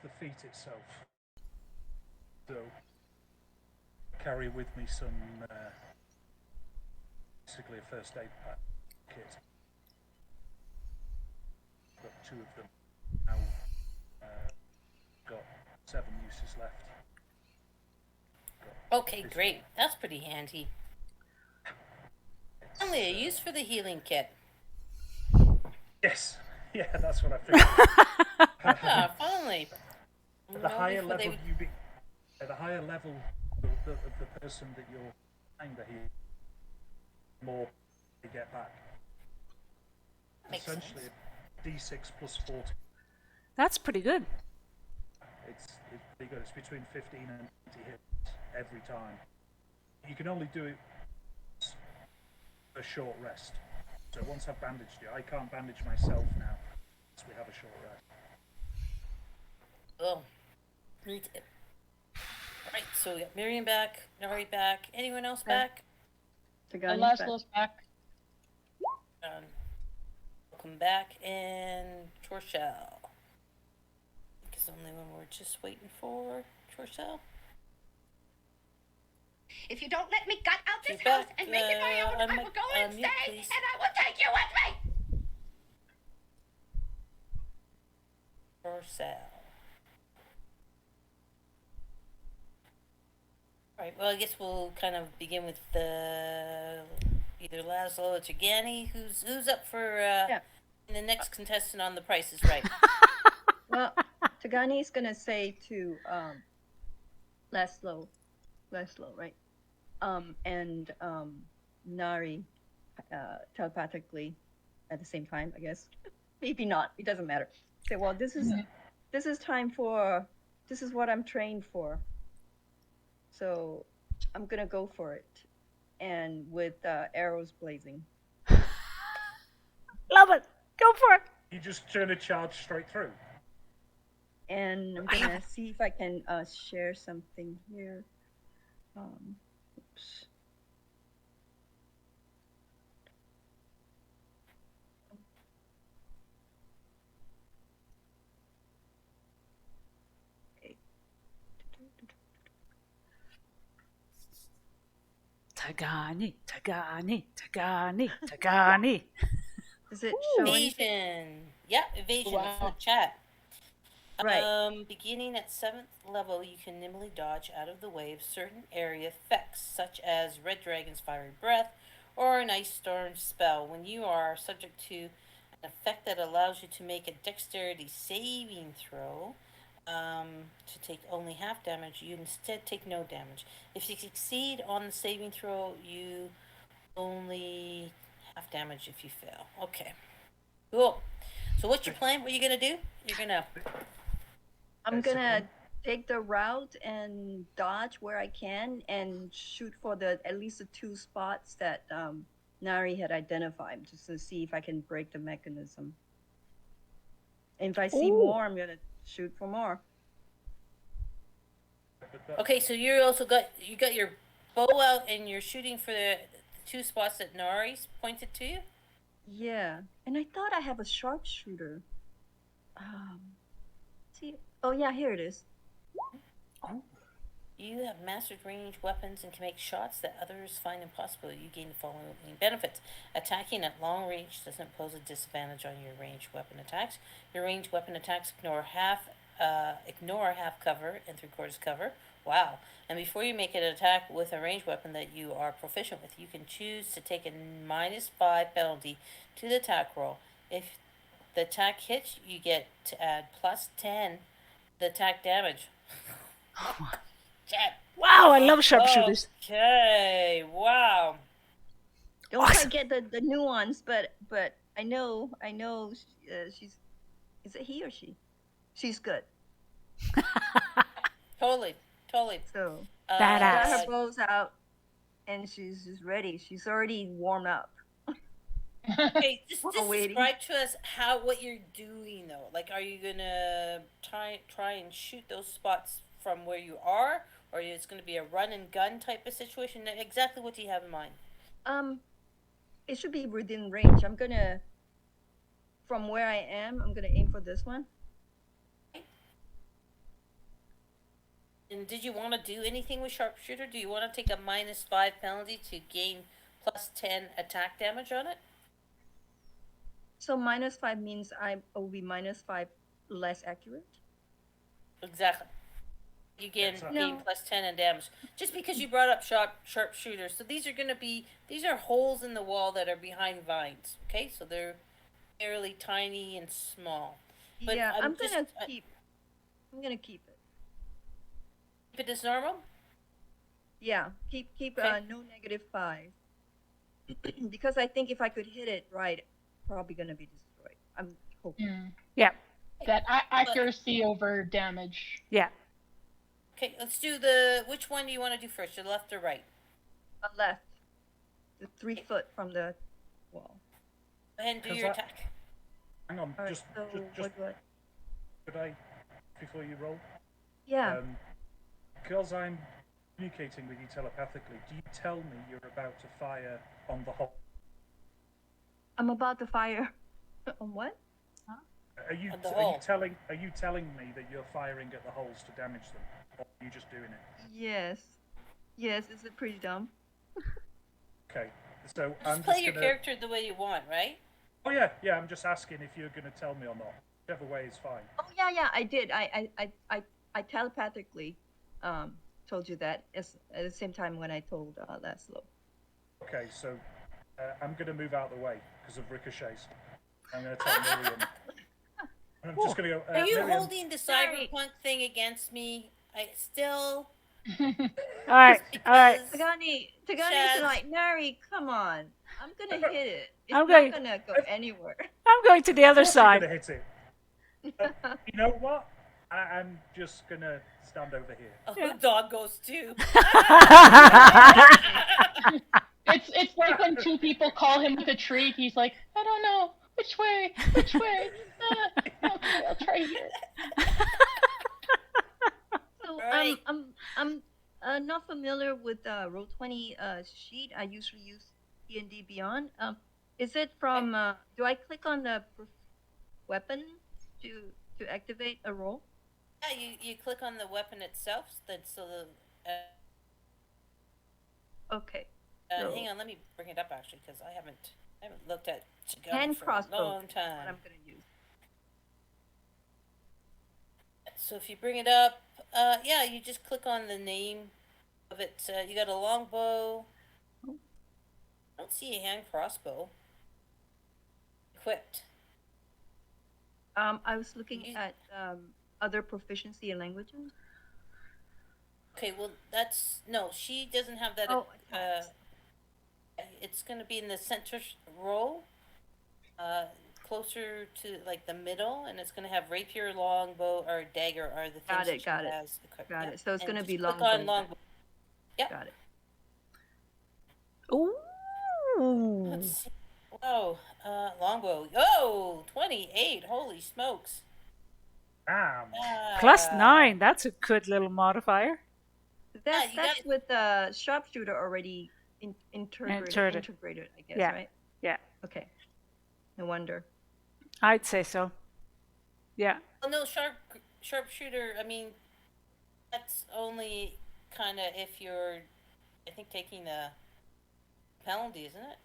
the feat itself. So carry with me some basically a first aid pack kit. Got 2 of them now. Got 7 uses left. Okay, great. That's pretty handy. Only a use for the healing kit. Yes, yeah, that's what I figured. Ah, finally. At the higher level at the higher level of the person that you're trying to heal, more you get back. Makes Essentially, sense. D6 plus 40. That's pretty good. It's pretty good. It's between 15 and 20 hits every time. You can only do it a short rest. So once I've bandaged you, I can't bandage myself now. So we have a short rest. Oh, neat. Right, so we got Miriam back, Nari back. Anyone else back? And Tagani's back. Laszlo's back. Welcome back, and Torshell. I think it's the only one we're just waiting for. Torshell? If you don't let me gut out this She's house back. and make it my own, I will go mute, insane please. and I will take you with me! Torshell. Alright, well, I guess we'll kind of begin with either Laszlo or Tagani. Who's up for the next contestant on The Price is Right? Well, Tagani's gonna say to Laszlo, right? And Nari telepathically at the same time, I guess. Maybe not. It doesn't matter. Say, well, this is time for. This is what I'm trained for. So I'm gonna go for it, and with arrows blazing. Love it. Go for it. You just turn a charge straight through. And I'm gonna see if I can share something here. Oops. Okay. Tagani, Tagani, Tagani, Tagani. Is it showing? Evasion. Yeah, evasion. It's in the Wow. chat. Right. Beginning at 7th level, you can nimbly dodge out of the way of certain area effects, such as Red Dragon's Fiery Breath or an Ice Storm spell. When you are subject to an effect that allows you to make a dexterity saving throw, to take only half damage, you instead take no damage. If you succeed on the saving throw, you only half damage if you fail. Okay. Cool. So what's your plan? What are you gonna do? You're gonna... I'm gonna take the route and dodge where I can and shoot for at least the 2 spots that Nari had identified, just to see if I can break the mechanism. And if I see more, I'm gonna shoot for more. Okay, so you also got your bow out and you're shooting for the 2 spots that Nari's pointed to you? Yeah, and I thought I have a sharpshooter. See, oh yeah, here it is. You have mastered ranged weapons and can make shots that others find impossible. You gain the following benefits. Attacking at long range doesn't pose a disadvantage on your ranged weapon attacks. Your ranged weapon attacks ignore half cover and 3/4 cover. Wow. And before you make an attack with a ranged weapon that you are proficient with, you can choose to take a -5 penalty to the attack roll. If the attack hits, you get to add +10 the attack damage. Wow, I love sharpshooters. Okay, wow. Don't quite get the nuance, but I know she's. Is it he or she? She's good. Totally. So Badass. got her bows out, and she's just ready. She's already warmed up. Okay, just waiting. describe to us what you're doing though. Like, are you gonna try and shoot those spots from where you are, or it's gonna be a run and gun type of situation? Exactly what do you have in mind? It should be within range. I'm gonna, from where I am, I'm gonna aim for this one. And did you want to do anything with sharpshooter? Do you want to take a -5 penalty to gain +10 attack damage on it? So -5 means I will be -5 less accurate. Exactly. You gain No. +10 in damage. Just because you brought up sharpshooter, so these are holes in the wall that are behind vines. Okay, so they're fairly tiny and small. But Yeah, I'm just- gonna keep. I'm gonna keep it. keep it as normal. Yeah, keep Okay. no -5. Because I think if I could hit it right, probably gonna be destroyed. I'm hoping. Yeah. That accuracy over damage. Yeah. Okay, let's do which one do you want to do first, your left or right? Left, the 3 foot from the wall. Go ahead and do Because your I- attack. Hang on, All right. just So what do I? could I, before you roll? Yeah. Because I'm communicating with you telepathically, do you tell me you're about to fire on the hole? I'm about to fire. On what? Are you On the hole. telling me that you're firing at the holes to damage them, or are you just doing it? Yes. Yes. Is it pretty dumb? Okay, so Just I'm play just your gonna. character the way you want, right? Oh yeah. I'm just asking if you're gonna tell me or not. Whichever way is fine. Oh yeah. I did. I telepathically told you that at the same time when I told Laszlo. Okay, so I'm gonna move out of the way because of ricochets. I'm gonna tell Miriam. I'm just gonna go. Are you Miriam, holding the cyberpunk thing against me? I still. All right. All right. Tagani's Shaz. like, Nari, come on. I'm gonna hit it. It's I'm not going- gonna go anywhere. I'm going to the other of course you're side. gonna hit it. You know what? I'm just gonna stand over here. Oh, the dog goes too. It's like when two people call him with a treat. He's like, I don't know which way. Okay, I'll try here. So Right. I'm not familiar with Roll20 sheet. I usually use D&D Beyond. Is it from? Do I click on the weapon to activate a roll? Yeah, you click on the weapon itself. So the Okay. So- hang on, let me bring it up actually because I haven't looked at Chigami Hand for crossbow. a long What time. I'm gonna use. So if you bring it up, yeah, you just click on the name of it. You got a longbow. I don't see a hand crossbow. Equipped. I was looking You- at other proficiency in languages. Okay, well no, she doesn't have that. Oh, attacks. It's gonna be in the center row, closer to like the middle, and it's gonna have rapier, longbow, or dagger are the things Got it, that she got it. has equipped. Got Yeah. it. So it's And gonna just be click longbow. on longbow. Yep. Got it. Ooh. Let's see. Whoa, longbow. Oh, 28. Holy smokes. Damn. +9. That's a good little modifier. That's you that's got- with the sharpshooter already integrated, I guess, Yeah. right? Yeah. Okay. No wonder. I'd say so. Yeah. Oh no, sharpshooter. I mean, that's only kind of if you're, I think, taking the penalty, isn't it?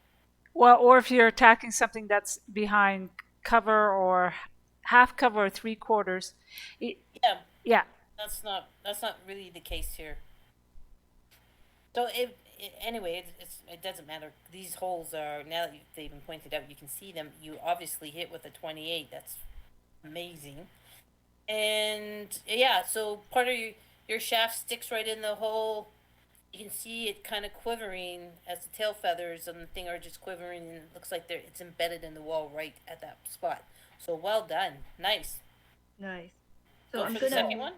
Well, or if you're attacking something that's behind cover or half cover or 3/4. Yeah, Yeah. that's not really the case here. So anyway, it doesn't matter. These holes are, now that they've been pointed out, you can see them. You obviously hit with a 28. That's amazing. And yeah, so part of your shaft sticks right in the hole. You can see it kind of quivering as the tail feathers on the thing are just quivering, and it looks like it's embedded in the wall right at that spot. So well done, nice. Nice. So Go I'm for the gonna second one.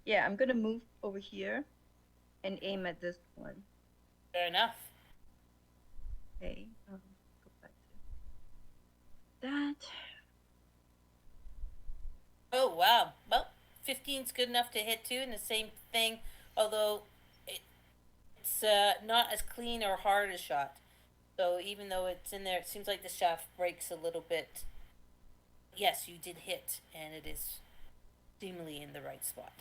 Yeah, I'm gonna move over here and aim at this one. Fair enough. Okay. Go back to that. Oh wow. Well, 15's good enough to hit too, and the same thing. Although it's not as clean or hard a shot. So even though it's in there, it seems like the shaft breaks a little bit. Yes, you did hit, and it is seemingly in the right spot.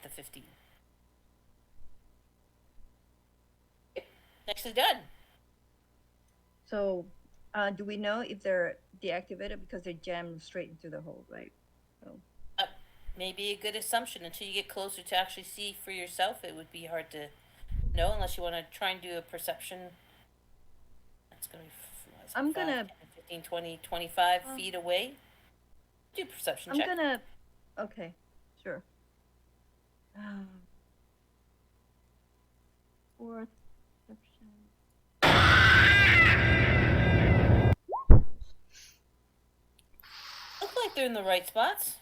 the 15. Nicely done. So, do we know if they're deactivated because they're jammed straight into the hole, right? So, Maybe a good assumption. Until you get closer to actually see for yourself, it would be hard to know unless you want to try and do a perception. That's going to be I'm 5, gonna 10, 15, 20, 25 feet away. Do a perception check. Okay, sure. Fourth perception. Look like they're in the right spots.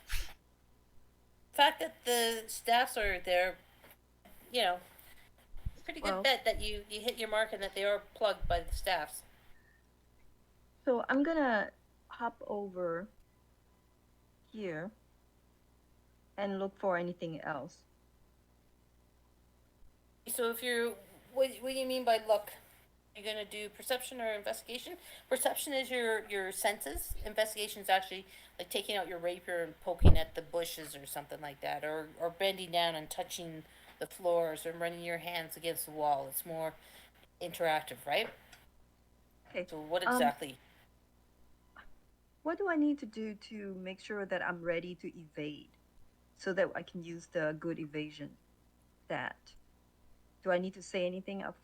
The fact that the staffs are there, you know, pretty good Well- bet that you hit your mark and that they are plugged by the staffs. So I'm gonna hop over here and look for anything else. So if you're, what do you mean by look? You're gonna do perception or investigation? Perception is your senses. Investigation is actually like taking out your rapier and poking at the bushes or something like that, or bending down and touching the floors or running your hands against the wall. It's more interactive, right? Okay. So what exactly? What do I need to do to make sure that I'm ready to evade so that I can use the good evasion stat? Do I need to say anything up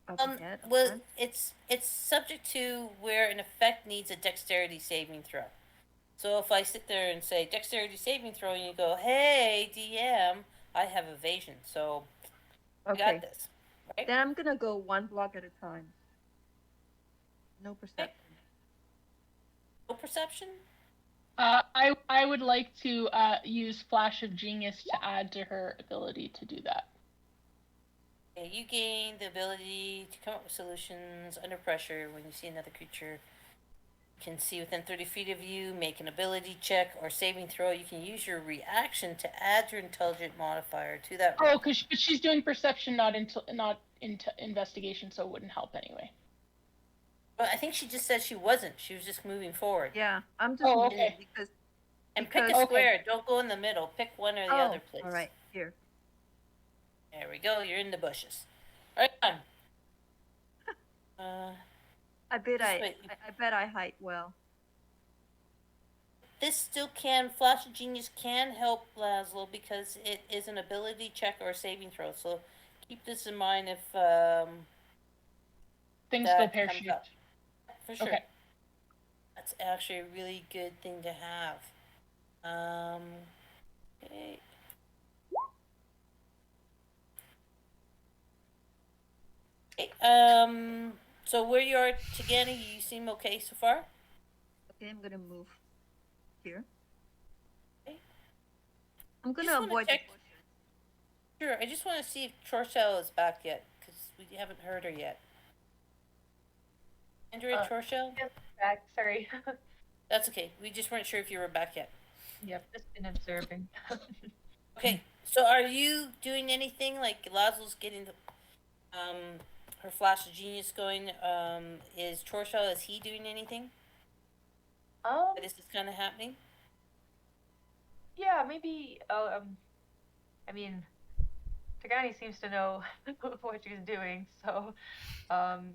ahead? Well, upfront? it's subject to where an effect needs a dexterity saving throw. So if I sit there and say dexterity saving throw, and you go, "Hey, DM, I have evasion, so I Okay. got this." Right? Then I'm gonna go one block at a time. No perception. No perception. I would like to use Flash of Genius to add to her ability to do that. Okay, you gain the ability to come up with solutions under pressure when you see another creature. You can see within 30 feet of you, make an ability check or saving throw. You can use your reaction to add your intelligent modifier to that roll. Oh, because she's doing perception, not into investigation, so it wouldn't help anyway. But I think she just said she wasn't. She was just moving forward. Yeah, I'm just Oh, moving okay. because. And pick a because- square. Don't go in the middle. Pick one or the other, please. All right, here. There we go. You're in the bushes. All right, done. I bet Just wait. I bet I hide well. This still can, Flash of Genius can help Laszlo because it is an ability check or a saving throw. So keep this in mind if Things that go comes pear-shaped. up. For sure. Okay. That's actually a really good thing to have. Okay. Okay, so where you are, Tigani, you seem okay so far? Okay, I'm gonna move here. Okay. I'm Just gonna wanna avoid the check- bushes. Sure, I just want to see if Chorshell is back yet, because we haven't heard her yet. Andrea Chorshell? Yes, back. Sorry. That's okay. We just weren't sure if you were back yet. Yep, just been observing. Okay, so are you doing anything like Laszlo's getting the, her flash of genius going? Is Chorshell, is he doing anything? Is this kind of happening? Yeah, maybe. I mean, Tagani seems to know what she's doing, so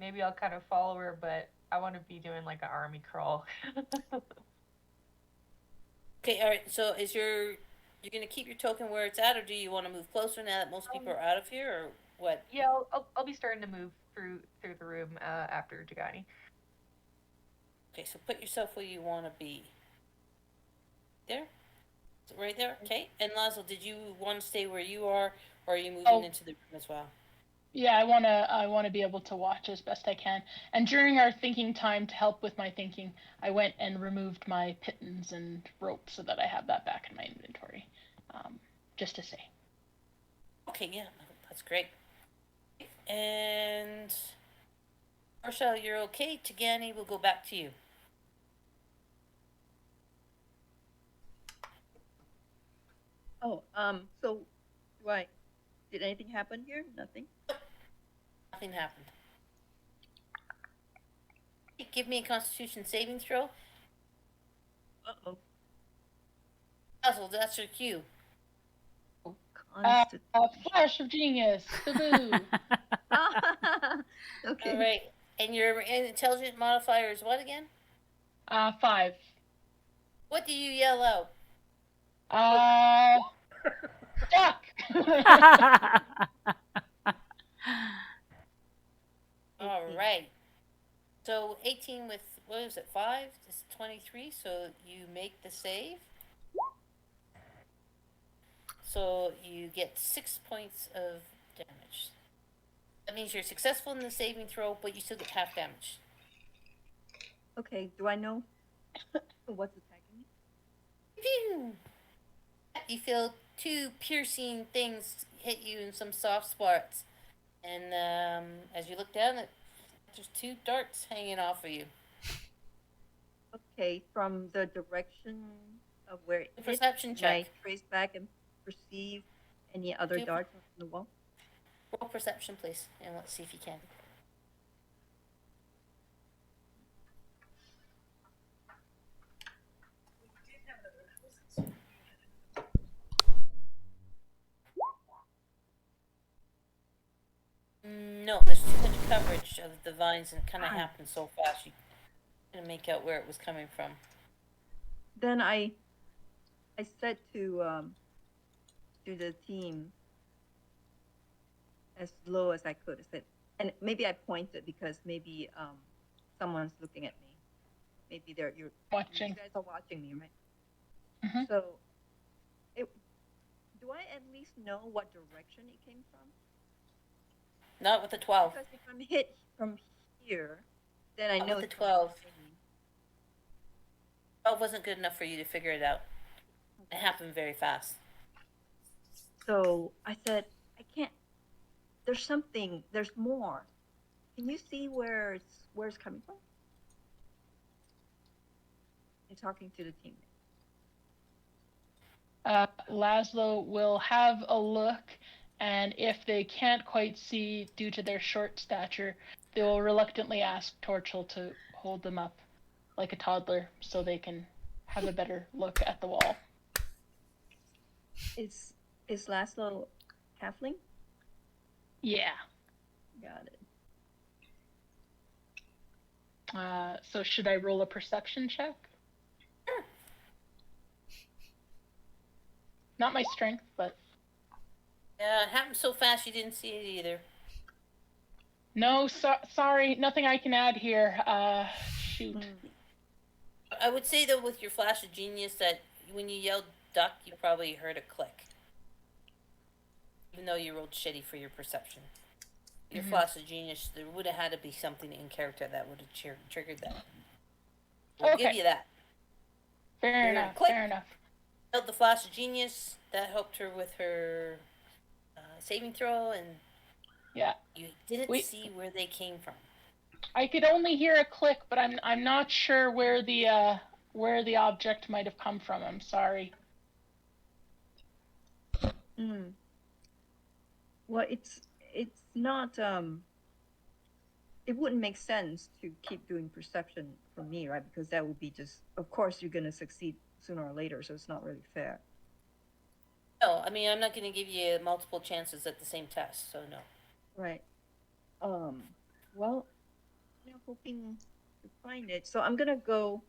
maybe I'll kind of follow her. But I want to be doing like an army crawl. Okay, all right. So is you're gonna keep your token where it's at, or do you want to move closer now that most people are out of here, or what? Yeah, I'll be starting to move through the room after Tagani. Okay, so put yourself where you want to be. There? So right there? Okay. And Laszlo, did you want to stay where you are, or are you moving into the room as well? Yeah, I wanna be able to watch as best I can. And during our thinking time, to help with my thinking, I went and removed my pittons and rope so that I have that back in my inventory. Just to say. Okay, yeah, that's great. And Marshall, you're okay. Tigani, we'll go back to you. Oh, so did anything happen here? Nothing? Nothing happened. Okay, give me a Constitution saving throw. Uh-oh. Basil, that's your cue. Oh, Flash of genius. Boo. Okay. All right. And your intelligent modifier is what again? 5. What do you yell out? Duck. All right. So 18 with, what is it, 5? It's 23, so you make the save. So you get 6 points of damage. That means you're successful in the saving throw, but you still get half damage. Okay, do I know what's attacking me? Pew! You feel 2 piercing things hit you in some soft spots. And as you look down, there's 2 darts hanging off of you. Okay, from the direction of where it hit, Perception can I check. trace back and perceive any other Do- darts on the wall? Roll perception, please, and let's see if you can. No, there's too much coverage of the vines and it kind of happened so fast you couldn't make out where it was coming from. Then I said to the team as low as I could. I said, and maybe I pointed because maybe someone's looking at me. Maybe you're Watching. You guys are watching me, right? Mhm. So, do I at least know what direction it came from? Not with the 12. Because if I'm hit from here, then I Not know with the it's coming 12. from me. 12 wasn't good enough for you to figure it out. It happened very fast. So I said, I can't. There's more. Can you see where it's coming from? I'm talking to the team. Laszlo will have a look, and if they can't quite see due to their short stature, they will reluctantly ask Torchel to hold them up like a toddler so they can have a better look at the wall. Is Laszlo halfling? Yeah. Got it. So should I roll a perception check? Not my strength, but... It happened so fast you didn't see it either. No, sorry, nothing I can add here. Shoot. I would say, though, with your flash of genius, that when you yelled duck, you probably heard a click. Even though you rolled shitty for your perception. Your flash of genius, there would have had to be something in character that would have triggered that. We'll give you that. Fair enough, fair enough. Yelled the flash of genius, that helped her with her saving throw, and yeah, you didn't see where they came from. I could only hear a click, but I'm not sure where the object might have come from. I'm sorry. Well, it's not it wouldn't make sense to keep doing perception for me, right? Because that would be just, of course you're going to succeed sooner or later, so it's not really fair. No, I mean, I'm not going to give you multiple chances at the same test, so no. Right. Well, I'm hoping to find it. So I'm going to go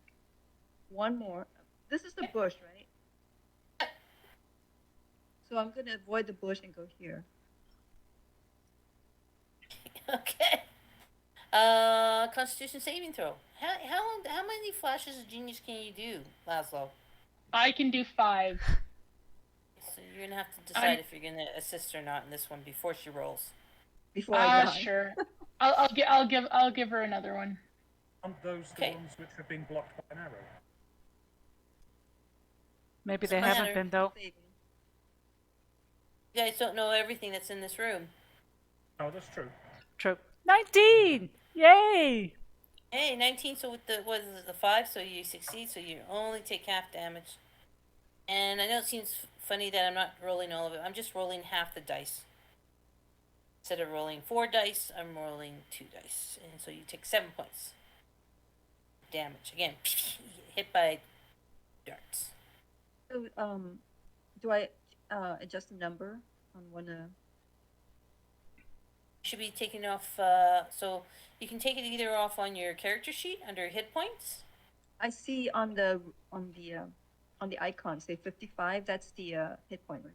one more. This is the bush, right? So I'm going to avoid the bush and go here. Okay. Constitution saving throw. How many flashes of genius can you do, Laszlo? I can do 5. So you're gonna have to decide if you're gonna assist or not in this one before she rolls. Before I die. Sure. I'll give her another one. Aren't those the ones which have been blocked by an arrow? Maybe they haven't been, though. You guys don't know everything that's in this room. Oh, that's true. True. 19! Yay! Hey, 19, so with the 5, so you succeed, so you only take half damage. And I know it seems funny that I'm not rolling all of it. I'm just rolling half the dice. Instead of rolling 4 dice, I'm rolling 2 dice. And so you take 7 points. Damage. Again, hit by darts. So, do I adjust the number on one. Should be taken off. So you can take it either off on your character sheet under hit points. I see on the icon say 55. That's the hit point, right?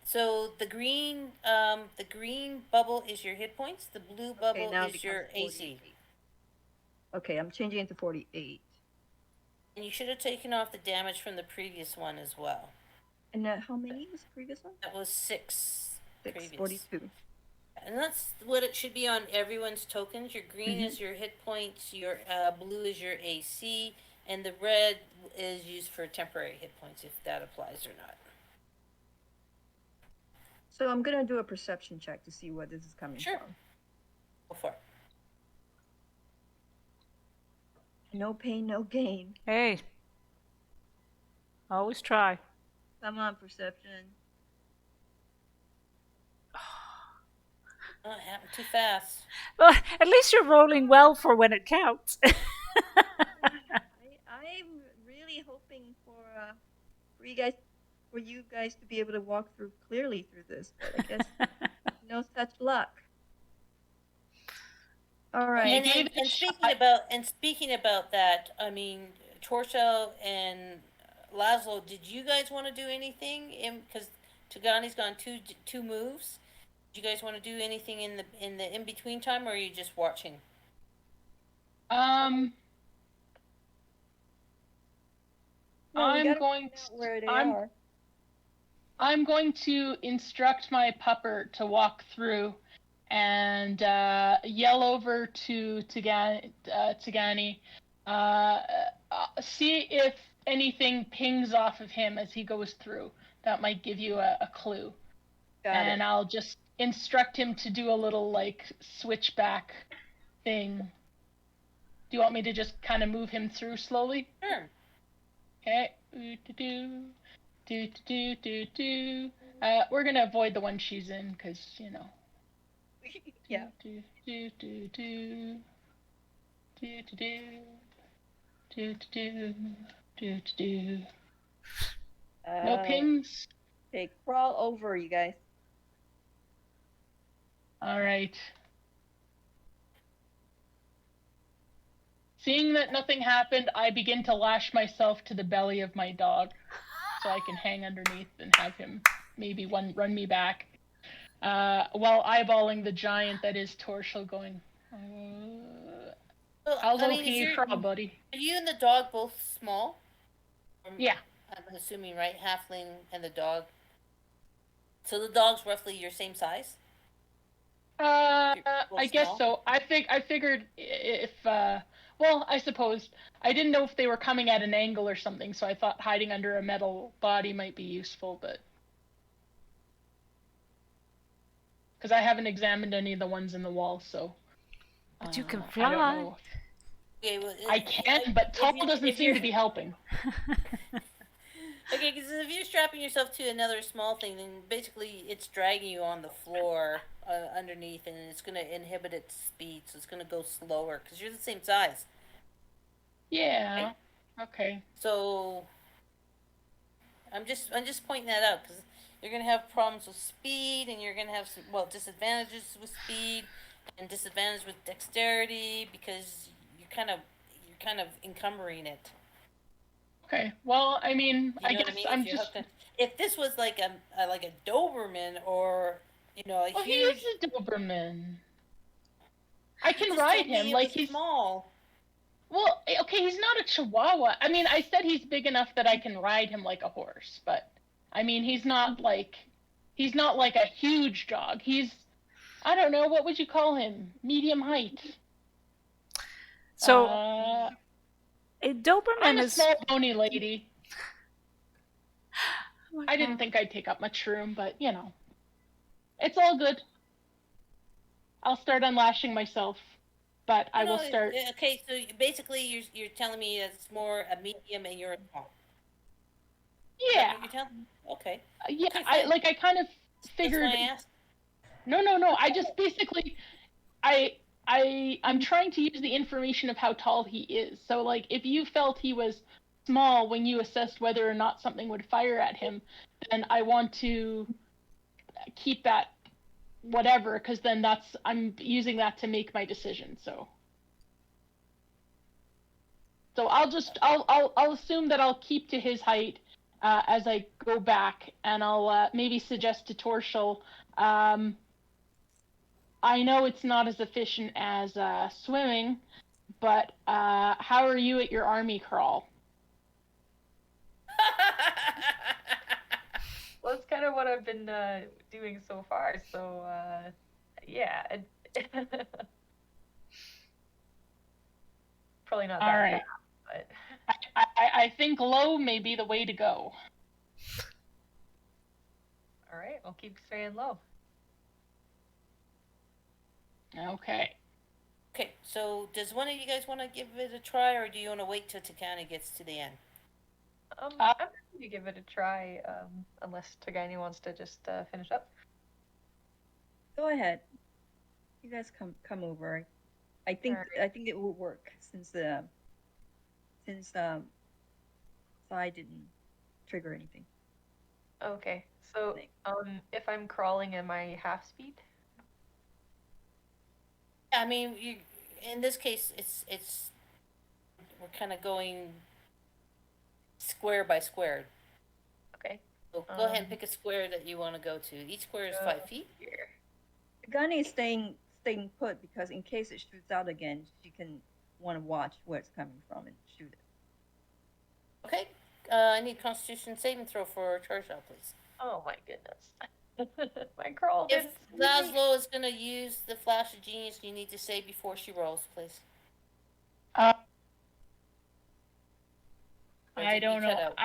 So the green bubble is your hit points. The blue bubble now it is your becomes AC. 48. Okay, I'm changing it to 48. And you should have taken off the damage from the previous one as well. And how many was the previous one? That was 6. 6, previous. 42. And that's what it should be on everyone's tokens. Your green is your hit points, your blue is your AC, and the red is used for temporary hit points, if that applies or not. So I'm gonna do a perception check to see where this is coming Sure. from. Go for it. No pain, no gain. Hey, always try. Come on, perception. Oh, it happened too fast. Well, at least you're rolling well for when it counts. I'm really hoping for you guys to be able to walk through clearly through this, but I guess no such luck. All right. And speaking about that, I mean, Torso and Laszlo, did you guys want to do anything? Because Tagani's gone two moves. Do you guys want to do anything in the in between time, or are you just watching? I'm going where they I'm are. I'm going to instruct my pupper to walk through and yell over to Tagani, see if anything pings off of him as he goes through. That might give you a clue. And I'll just instruct him to do a little like switchback thing. Do you want me to just kind of move him through slowly? Sure. Okay. We're gonna avoid the one she's in because you know. Yeah. No pings. Okay, crawl over, you guys. All right. Seeing that nothing happened, I begin to lash myself to the belly of my dog so I can hang underneath and have him maybe run me back. While eyeballing the giant that is Torshal going, how's buddy? Are you and the dog both small? Yeah. I'm assuming, right? Halfling and the dog. So the dog's roughly your same size? I guess so. I figured if, well, I suppose. I didn't know if they were coming at an angle or something, so I thought hiding under a metal body might be useful, but... Because I haven't examined any of the ones in the wall, so... But you can I fly. don't know. Okay, well, I can, but tall doesn't seem to be helping. Okay, because if you're strapping yourself to another small thing, then basically it's dragging you on the floor underneath, and it's going to inhibit its speed, so it's going to go slower, because you're the same size. Yeah. Okay. So, I'm just pointing that out, because you're going to have problems with speed, and you're going to have some, disadvantages with speed, and disadvantages with dexterity, because you're kind of encumbering it. Okay. Well, I mean, You know I what guess mean? I'm If you're just. hooked in- If this was like a Doberman or a Well, he huge. is a Doberman. I can Just ride told me him it like was he's small. Well, okay, he's not a Chihuahua. I mean, I said he's big enough that I can ride him like a horse, but I mean, he's not like a huge dog. I don't know, what would you call him? Medium height. So a Doberman I'm a is small bony lady. Oh my I didn't God. think I'd take up much room, but you know, it's all good. I'll start unlashing myself, but I will start. Okay, so basically you're telling me it's more a medium and you're a small. Is that Yeah, what you're telling me? Okay. yeah. Okay, I fine. I kind of figured. That's why I asked. No. I just basically, I'm trying to use the information of how tall he is. So like, if you felt he was small when you assessed whether or not something would fire at him, then I want to keep that whatever, because then I'm using that to make my decision. So I'll assume that I'll keep to his height as I go back, and I'll maybe suggest to Torshul. I know it's not as efficient as swimming, but how are you at your army crawl? Well, that's kind of what I've been doing so far. So, yeah. Probably not All that right. fast, but I think low may be the way to go. all right, I'll keep staying low. Okay. Okay, so does one of you guys want to give it a try, or do you want to wait till Takani gets to the end? I'm happy to give it a try, unless Tagaini wants to just finish up. Go ahead. You guys come over. I think Alright. it will work since Sai didn't trigger anything. Okay, so if I'm crawling, am I half speed? I mean, in this case, it's we're kind of going square by square. Okay. So go ahead and pick a square that you want to go to. Each square is 5 feet. Here. Gani is staying put because in case it shoots out again, she can want to watch where it's coming from and shoot it. Okay. I need Constitution saving throw for Charshal, please. Oh my goodness. My crawl If didn't see me. Laszlo is going to use the Flash of Genius, you need to say before she rolls, please. I don't know.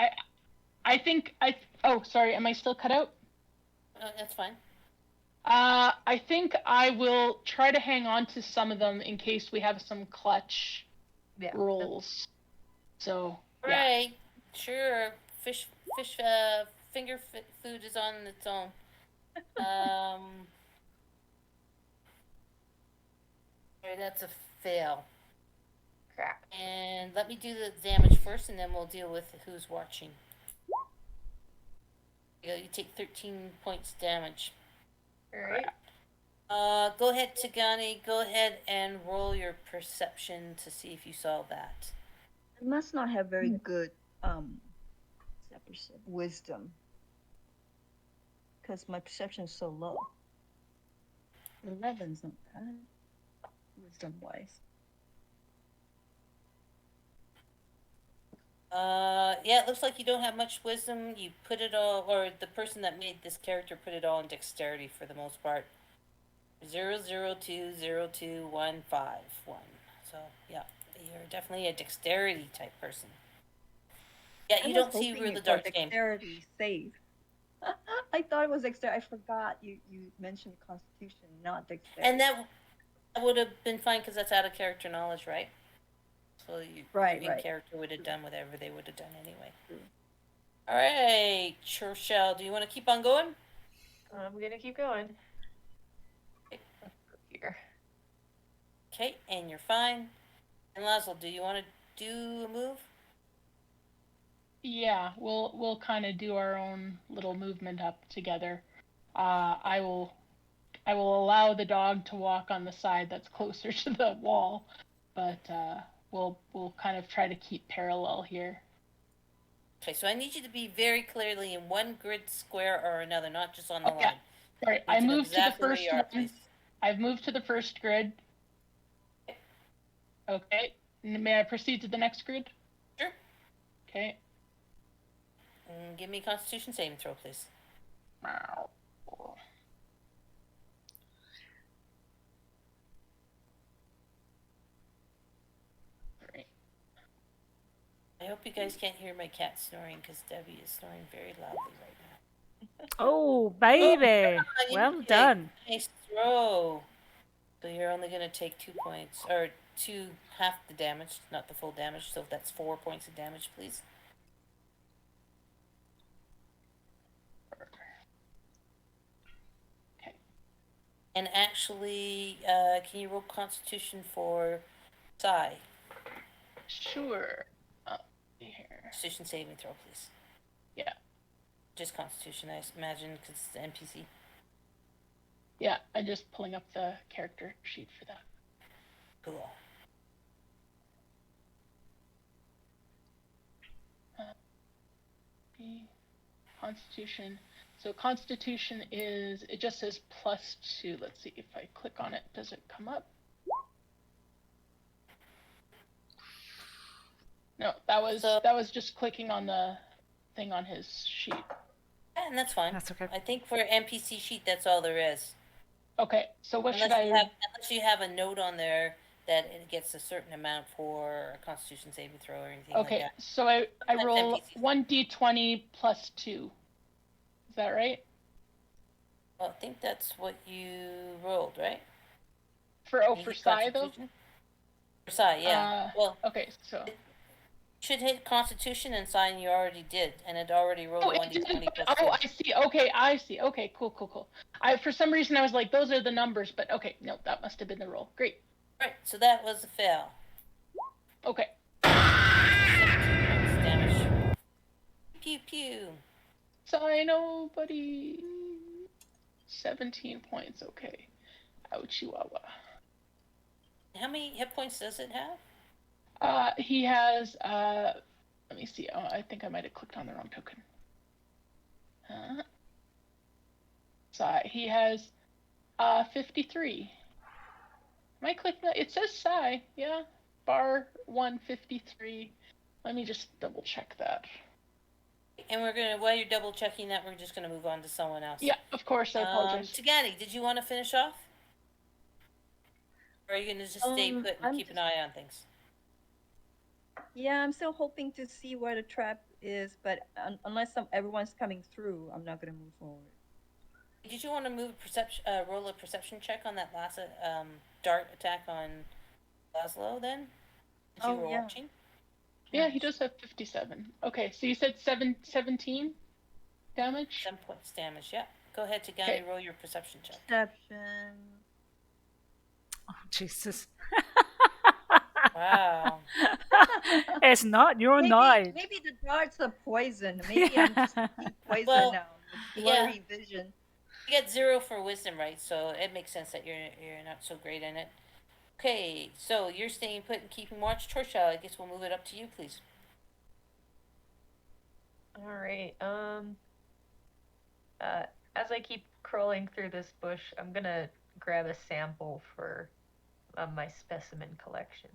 I think oh, sorry, am I still cut out? That's fine. I think I will try to hang on to some of them in case we have some clutch rolls. So yeah. Right. Sure. Fish finger food is on its own. Alright, that's a fail. Crap. And let me do the damage first, and then we'll deal with who's watching. You take 13 points damage. Alright. Go ahead, Tagani. Go ahead and roll your perception to see if you saw that. I must not have very good wisdom because my perception is so low. 11's not bad, wisdom wise. Yeah, it looks like you don't have much wisdom. You put it all, or the person that made this character put it all in dexterity for the most part. 0020215 So yeah, you're definitely a dexterity type person. Yeah, you don't see Rue the Dark's game. Dexterity save. I thought it was dexterity. I forgot you mentioned Constitution, not dexterity. And that would have been fine because that's out of character knowledge, right? So your character would have done whatever they would have done anyway. All right, Churchill, do you want to keep on going? I'm gonna keep going. Here. Okay, and you're fine. And Laszlo, do you want to do a move? Yeah, we'll kind of do our own little movement up together. I will allow the dog to walk on the side that's closer to the wall, but we'll kind of try to keep parallel here. Okay, so I need you to be very clearly in one grid square or another, not just on the line. Yeah. Sorry, I moved to the first one. I've moved to the first grid. Okay. May I proceed to the next grid? Sure. Okay. Give me a Constitution saving throw, please. Great. I hope you guys can't hear my cat snoring because Debbie is snoring very loudly right now. Oh, baby. Well done. Nice throw. So you're only going to take 2 points, or half the damage, not the full damage. So that's 4 points of damage, please. Okay. And actually, can you roll Constitution for Sai? Sure. see here. Constitution saving throw, please. Yeah. Just Constitution, I imagine, because it's the NPC. Yeah, I'm just pulling up the character sheet for that. Cool. Constitution. So Constitution is, it just says +2. Let's see if I click on it, does it come up? No, that was just clicking on the thing on his sheet. Yeah, and that's fine. That's okay. I think for NPC sheet, that's all there is. Okay, so what should I? Unless you have a note on there that it gets a certain amount for a Constitution saving throw or anything like that. Okay, so I That's roll NPC. 1d20 +2. Is that right? Well, I think that's what you rolled, right? For You for hit psi though? Constitution? For psi, yeah. Well, Okay, so. should hit Constitution and Psi, and you already did, and it already rolled Oh, a it didn't. 1d20 plus 2. Oh, I see. Okay, I see. Okay, cool. For some reason I was like, those are the numbers, but okay, no, that must have been the roll. Great. Right, so that was a fail. Okay. 17 points damage. Pew pew. Psi, nobody. 17 points. Okay. Ouchie wawa. How many hit points does it have? He has, let me see. Oh, I think I might have clicked on the wrong token. Psi. He has, 53. Am I clicking that? It says Psi, yeah. Bar 153. Let me just double check that. And we're gonna, while you're double checking that, we're just gonna move on to someone else. Yeah, of course, I apologize. Tagani, did you want to finish off? Or are you gonna just stay put and keep an eye on things? Yeah, I'm still hoping to see where the trap is, but unless everyone's coming through, I'm not gonna move forward. Did you want to move roll a perception check on that last dart attack on Laszlo then? Did you roll watching? Yeah, he does have 57. Okay, so you said 17 damage? 7 points damage, yeah. Go ahead, Tagani, Okay. roll your perception check. Perception. Oh, Jesus. Wow. It's not your night. Maybe the darts are poison. Maybe I'm just seeing poison Well, now. With blurry vision. You get 0 for wisdom, right? So it makes sense that you're not so great in it. Okay, so you're staying put and keeping watch. Torsha, I guess we'll move it up to you, please. All right. As I keep crawling through this bush, I'm gonna grab a sample for my specimen collection.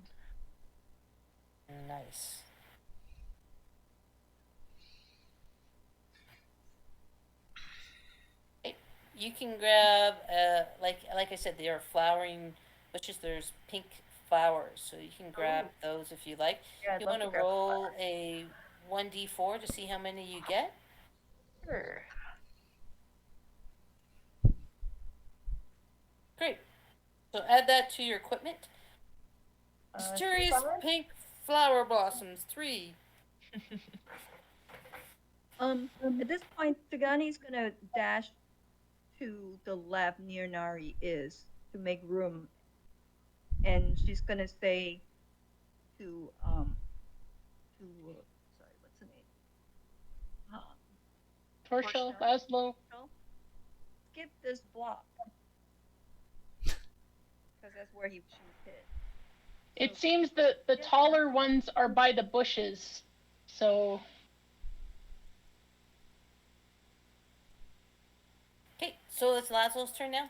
Nice. Okay, you can grab, like I said, they are flowering bushes. There's pink flowers, so you can grab those if you like. Yeah, I'd You love want to to grab the roll flowers. a 1d4 to see how many you get? Sure. Great. So add that to your equipment. Mysterious flowers? pink flower blossoms, 3. At this point, Tagani's gonna dash to the left near Nari is to make room, and she's gonna say to sorry, what's the name? Torsha, Torsha. Laszlo. Skip this block because that's where she hit. It seems that the taller ones are by the bushes, so. Okay, so it's Laszlo's turn now.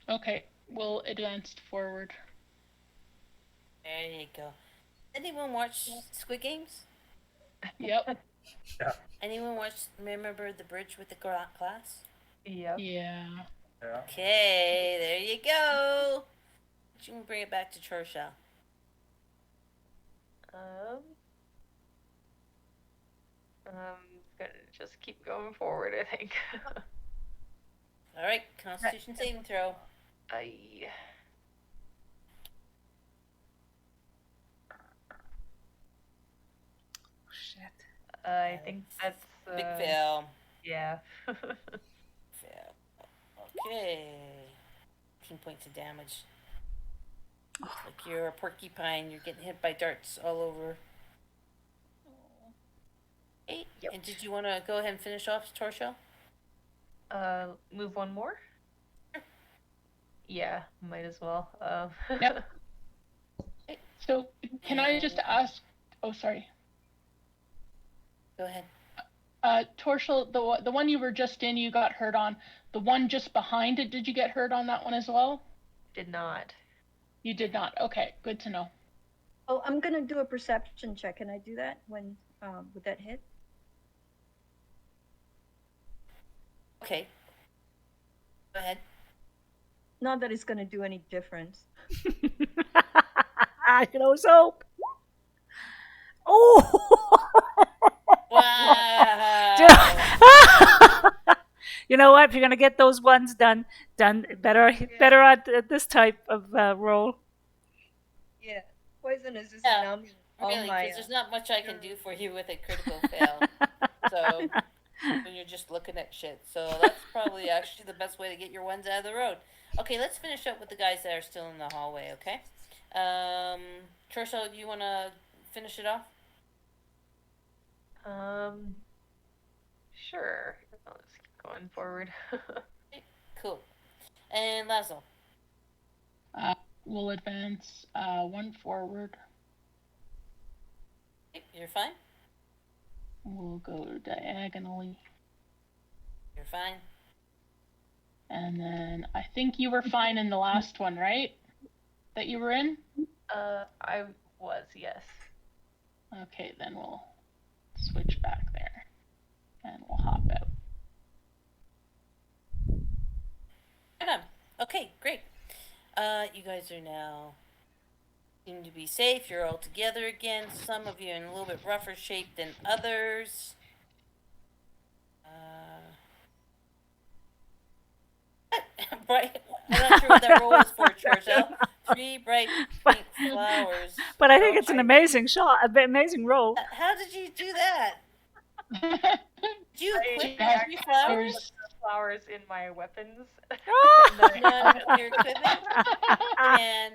Okay, we'll advance forward. There you go. Anyone watch Squid Games? Yep. Anyone remember the bridge with the glass? Yep. Yeah. Yeah. Okay, there you go. You can bring it back to Torsha. Gonna just keep going forward, I think. All right, Constitution saving throw. Shit. I think that's Big fail. Yeah. Fail. Okay. 18 points of damage. Like you're a porcupine, you're getting hit by darts all over. Hey, Yep. and did you want to go ahead and finish off Torshell? Move one more? Yeah, might as well. Yep. So can I just ask? Oh, sorry. Go ahead. Torshell, the one you were just in, you got hurt on. The one just behind it, did you get hurt on that one as well? Did not. You did not. Okay, good to know. Oh, I'm gonna do a perception check. Can I do that when with that hit? Okay. Go ahead. Not that it's gonna do any difference. I can always hope. Oh! Wow. You know what? If you're gonna get those ones done better at this type of roll. Yeah, poison is just Yeah, numbing all Really, my. because there's not much I can do for you with a critical fail. So when you're just looking at shit. So that's probably actually the best way to get your ones out of the road. Okay, let's finish up with the guys that are still in the hallway, okay? Torso, you want to finish it off? Sure. Let's keep going forward. Cool. And Lazo. We'll advance one forward. Okay, you're fine? We'll go diagonally. You're fine? And then I think you were fine in the last one, right? That you were in? I was, yes. Okay, then we'll switch back there. And we'll hop out. Right on. Okay, great. You guys are now seem to be safe. You're all together again. Some of you in a little bit rougher shape than others. Bright. I'm not sure what that roll is for, Churchill. 3 bright pink flowers. But I think it's an amazing shot, amazing roll. How did you do that? Did you equip I 3 flowers? There's flowers in my weapons. None your equipment? And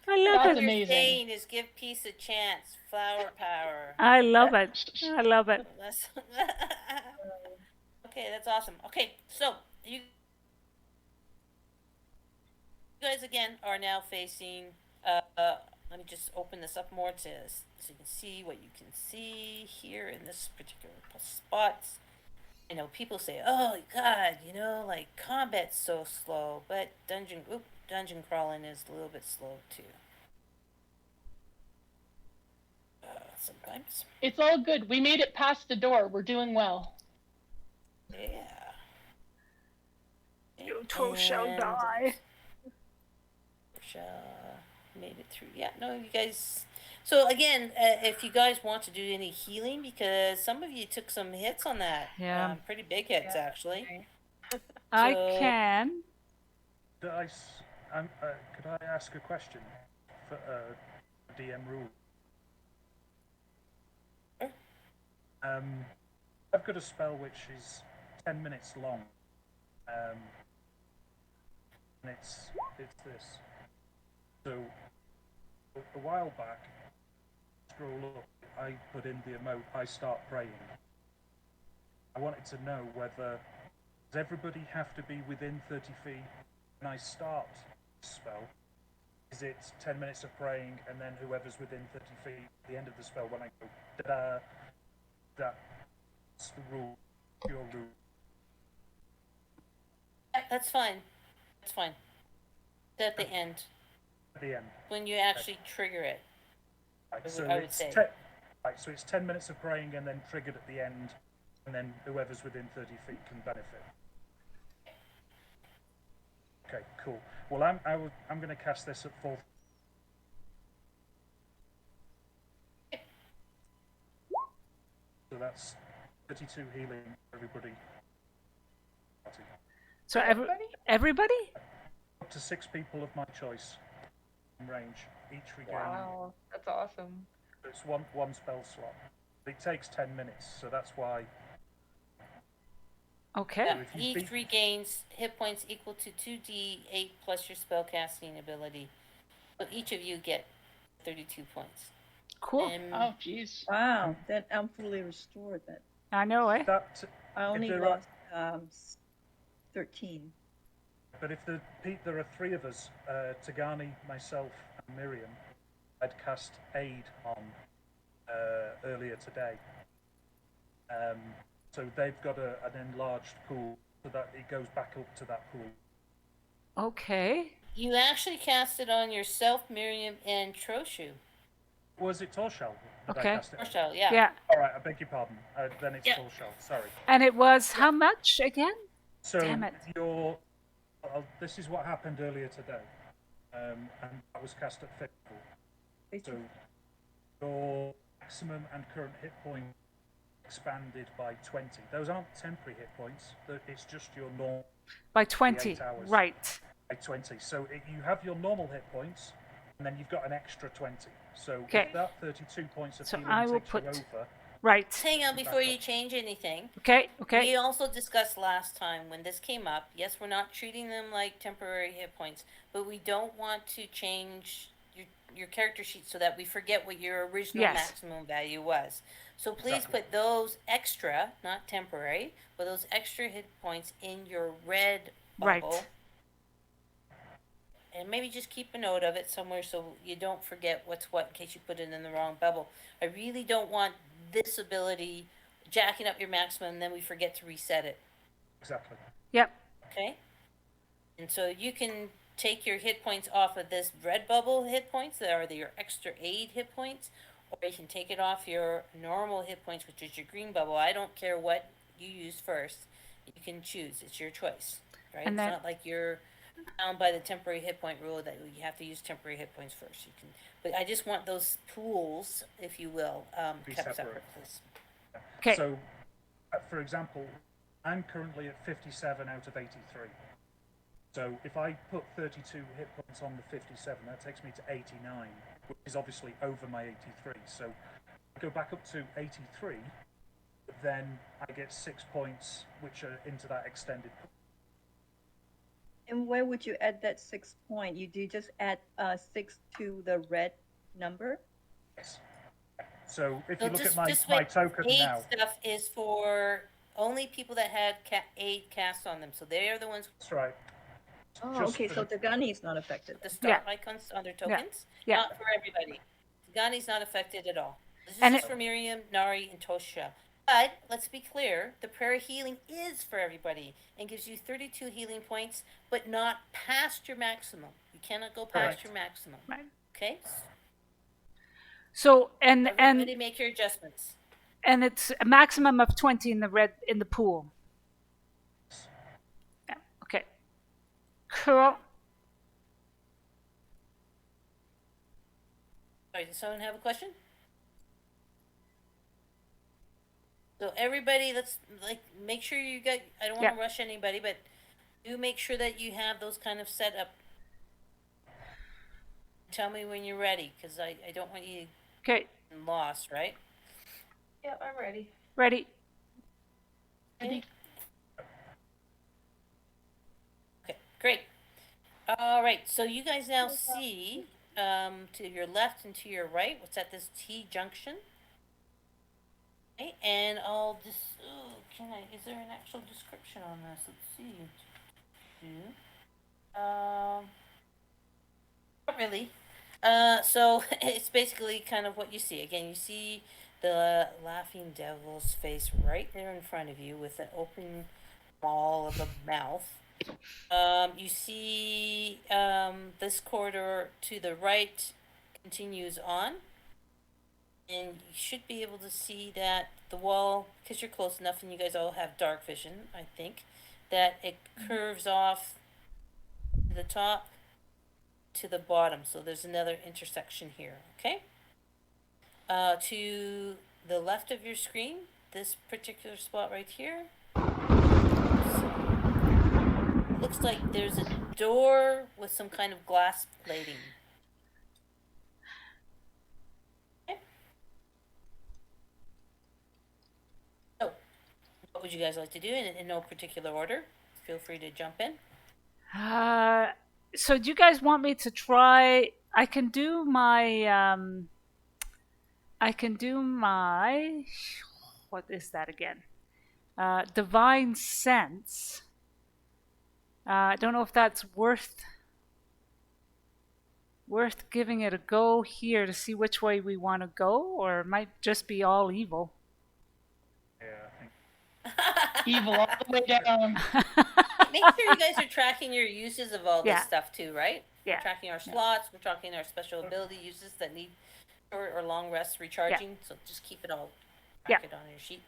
I love That's all it. you're amazing. saying is give peace a chance. Flower power. I love it. I love it. That's okay, that's awesome. Okay, so you guys again are now facing. Let me just open this up more so you can see what you can see here in this particular spot. I know people say, "Oh God, like combat's so slow," but dungeon crawling is a little bit slow too. Sometimes. It's all good. We made it past the door. We're doing well. Yeah. You too shall And die. made it through. Yeah, no, you guys. So again, if you guys want to do any healing, because some of you took some hits on that. Yeah. Pretty big hits, actually. Okay. I So- can. Could I ask a question for DM rule? Sure. I've got a spell which is 10 minutes long. And it's this. So a while back, scroll up, I put in the emote, I start praying. I wanted to know whether does everybody have to be within 30 feet when I start the spell? Is it 10 minutes of praying and then whoever's within 30 feet at the end of the spell when I go da-da, that's the rule, your rule. Yeah, that's fine. That's fine. It's at the end, At the end. when you actually trigger it. Right, I so would it's say. right, so it's 10 minutes of praying and then triggered at the end, and then whoever's within 30 feet can benefit. Okay, cool. Well, I'm going to cast this at full. So that's 32 healing for everybody. So everybody? Up to 6 people of my choice in range, each regaining. Wow, that's awesome. It's one spell slot. It takes 10 minutes, so that's why. Okay. Yeah, if you each beat- regains hit points equal to 2d8 plus your spellcasting ability. So each of you get 32 points. Cool. And Oh, jeez. Wow, then I'm fully restored then. I know, eh? That, I only there are- lost 13. but if there are three of us, Tagani, myself, and Miriam, I'd cast aid on earlier today. So they've got an enlarged pool, so that it goes back up to that pool. Okay. you actually cast it on yourself, Miriam, and Troshu. Was it Torshal that Okay. I cast it on? Torshal, yeah. Yeah. All right, I beg your pardon. Then it's Yeah. Torshal. Sorry. And it was how much again? So Damn it. this is what happened earlier today, and that was cast at 50. So your maximum and current hit point expanded by 20. Those aren't temporary hit points. It's just your normal By 20. 8 hours. Right. by 20. So you have your normal hit points, and then you've got an extra 20. So Okay. if that 32 points of So healing I will takes put- you over, Right. Hang on before you change anything. Okay. We Okay. also discussed last time when this came up, yes, we're not treating them like temporary hit points, but we don't want to change your character sheet so that we forget what your original Yes. maximum value was. So please Exactly. put those extra, not temporary, but those extra hit points in your red Right. bubble. And maybe just keep a note of it somewhere so you don't forget what's what in case you put it in the wrong bubble. I really don't want this ability jacking up your maximum and then we forget to reset it. exactly. Yep. Okay? And so you can take your hit points off of this red bubble hit points that are your extra aid hit points, or you can take it off your normal hit points, which is your green bubble. I don't care what you use first. You can choose. It's your choice. Right? And It's then- not like you're bound by the temporary hit point rule that you have to use temporary hit points first. You can, but I just want those pools, if you will, Be kept separate. separate, please. Okay. So, for example, I'm currently at 57 out of 83. So if I put 32 hit points on the 57, that takes me to 89, which is obviously over my 83. So I go back up to 83, then I get 6 points, which are into that extended pool. And where would you add that 6 point? You do just add 6 to the red number? Yes. So if So you look just, at just my wait. token Aid now, stuff is for only people that had aid cast on them. So they are the ones that's right. Oh, Just okay, for so the- Tagani is not affected. with the star Yeah. icons on their tokens. Yeah. Not for everybody. Gani's not affected at all. This is And just it- for Miriam, Nari, and Tosha. But let's be clear, the prayer healing is for everybody and gives you 32 healing points, but not past your maximum. You cannot go past Correct. your maximum. Right. Okay? So and Everybody make your adjustments. and it's a maximum of 20 in the pool. Yeah. Okay. Cool. Sorry, does someone have a question? So everybody, let's make sure you got. I don't want to Yeah. rush anybody, but do make sure that you have those kind of set up. Tell me when you're ready, because I don't want you Okay. lost, right? Yep, I'm ready. Ready? Okay, great. All right, so you guys now see to your left and to your right what's at this T junction. Okay, and I'll just, is there an actual description on this? Let's see. Not really. So it's basically kind of what you see. Again, you see the laughing devil's face right there in front of you with an open maw of a mouth. You see this corridor to the right continues on. And you should be able to see that the wall, because you're close enough and you guys all have dark vision, I think, that it curves off to the top to the bottom. So there's another intersection here, okay? To the left of your screen, this particular spot right here, looks like there's a door with some kind of glass plating. Okay. So, what would you guys like to do in no particular order? Feel free to jump in. So do you guys want me to try I can do my what is that again? Divine sense. I don't know if that's worth giving it a go here to see which way we want to go, or it might just be all evil. Yeah, I think. Evil all the way down. Make sure you guys are tracking your uses of all this Yeah. stuff too, right? Yeah. We're tracking our slots. We're tracking our special ability uses that need short or long rest recharging. So just keep it all. Track it on your sheet.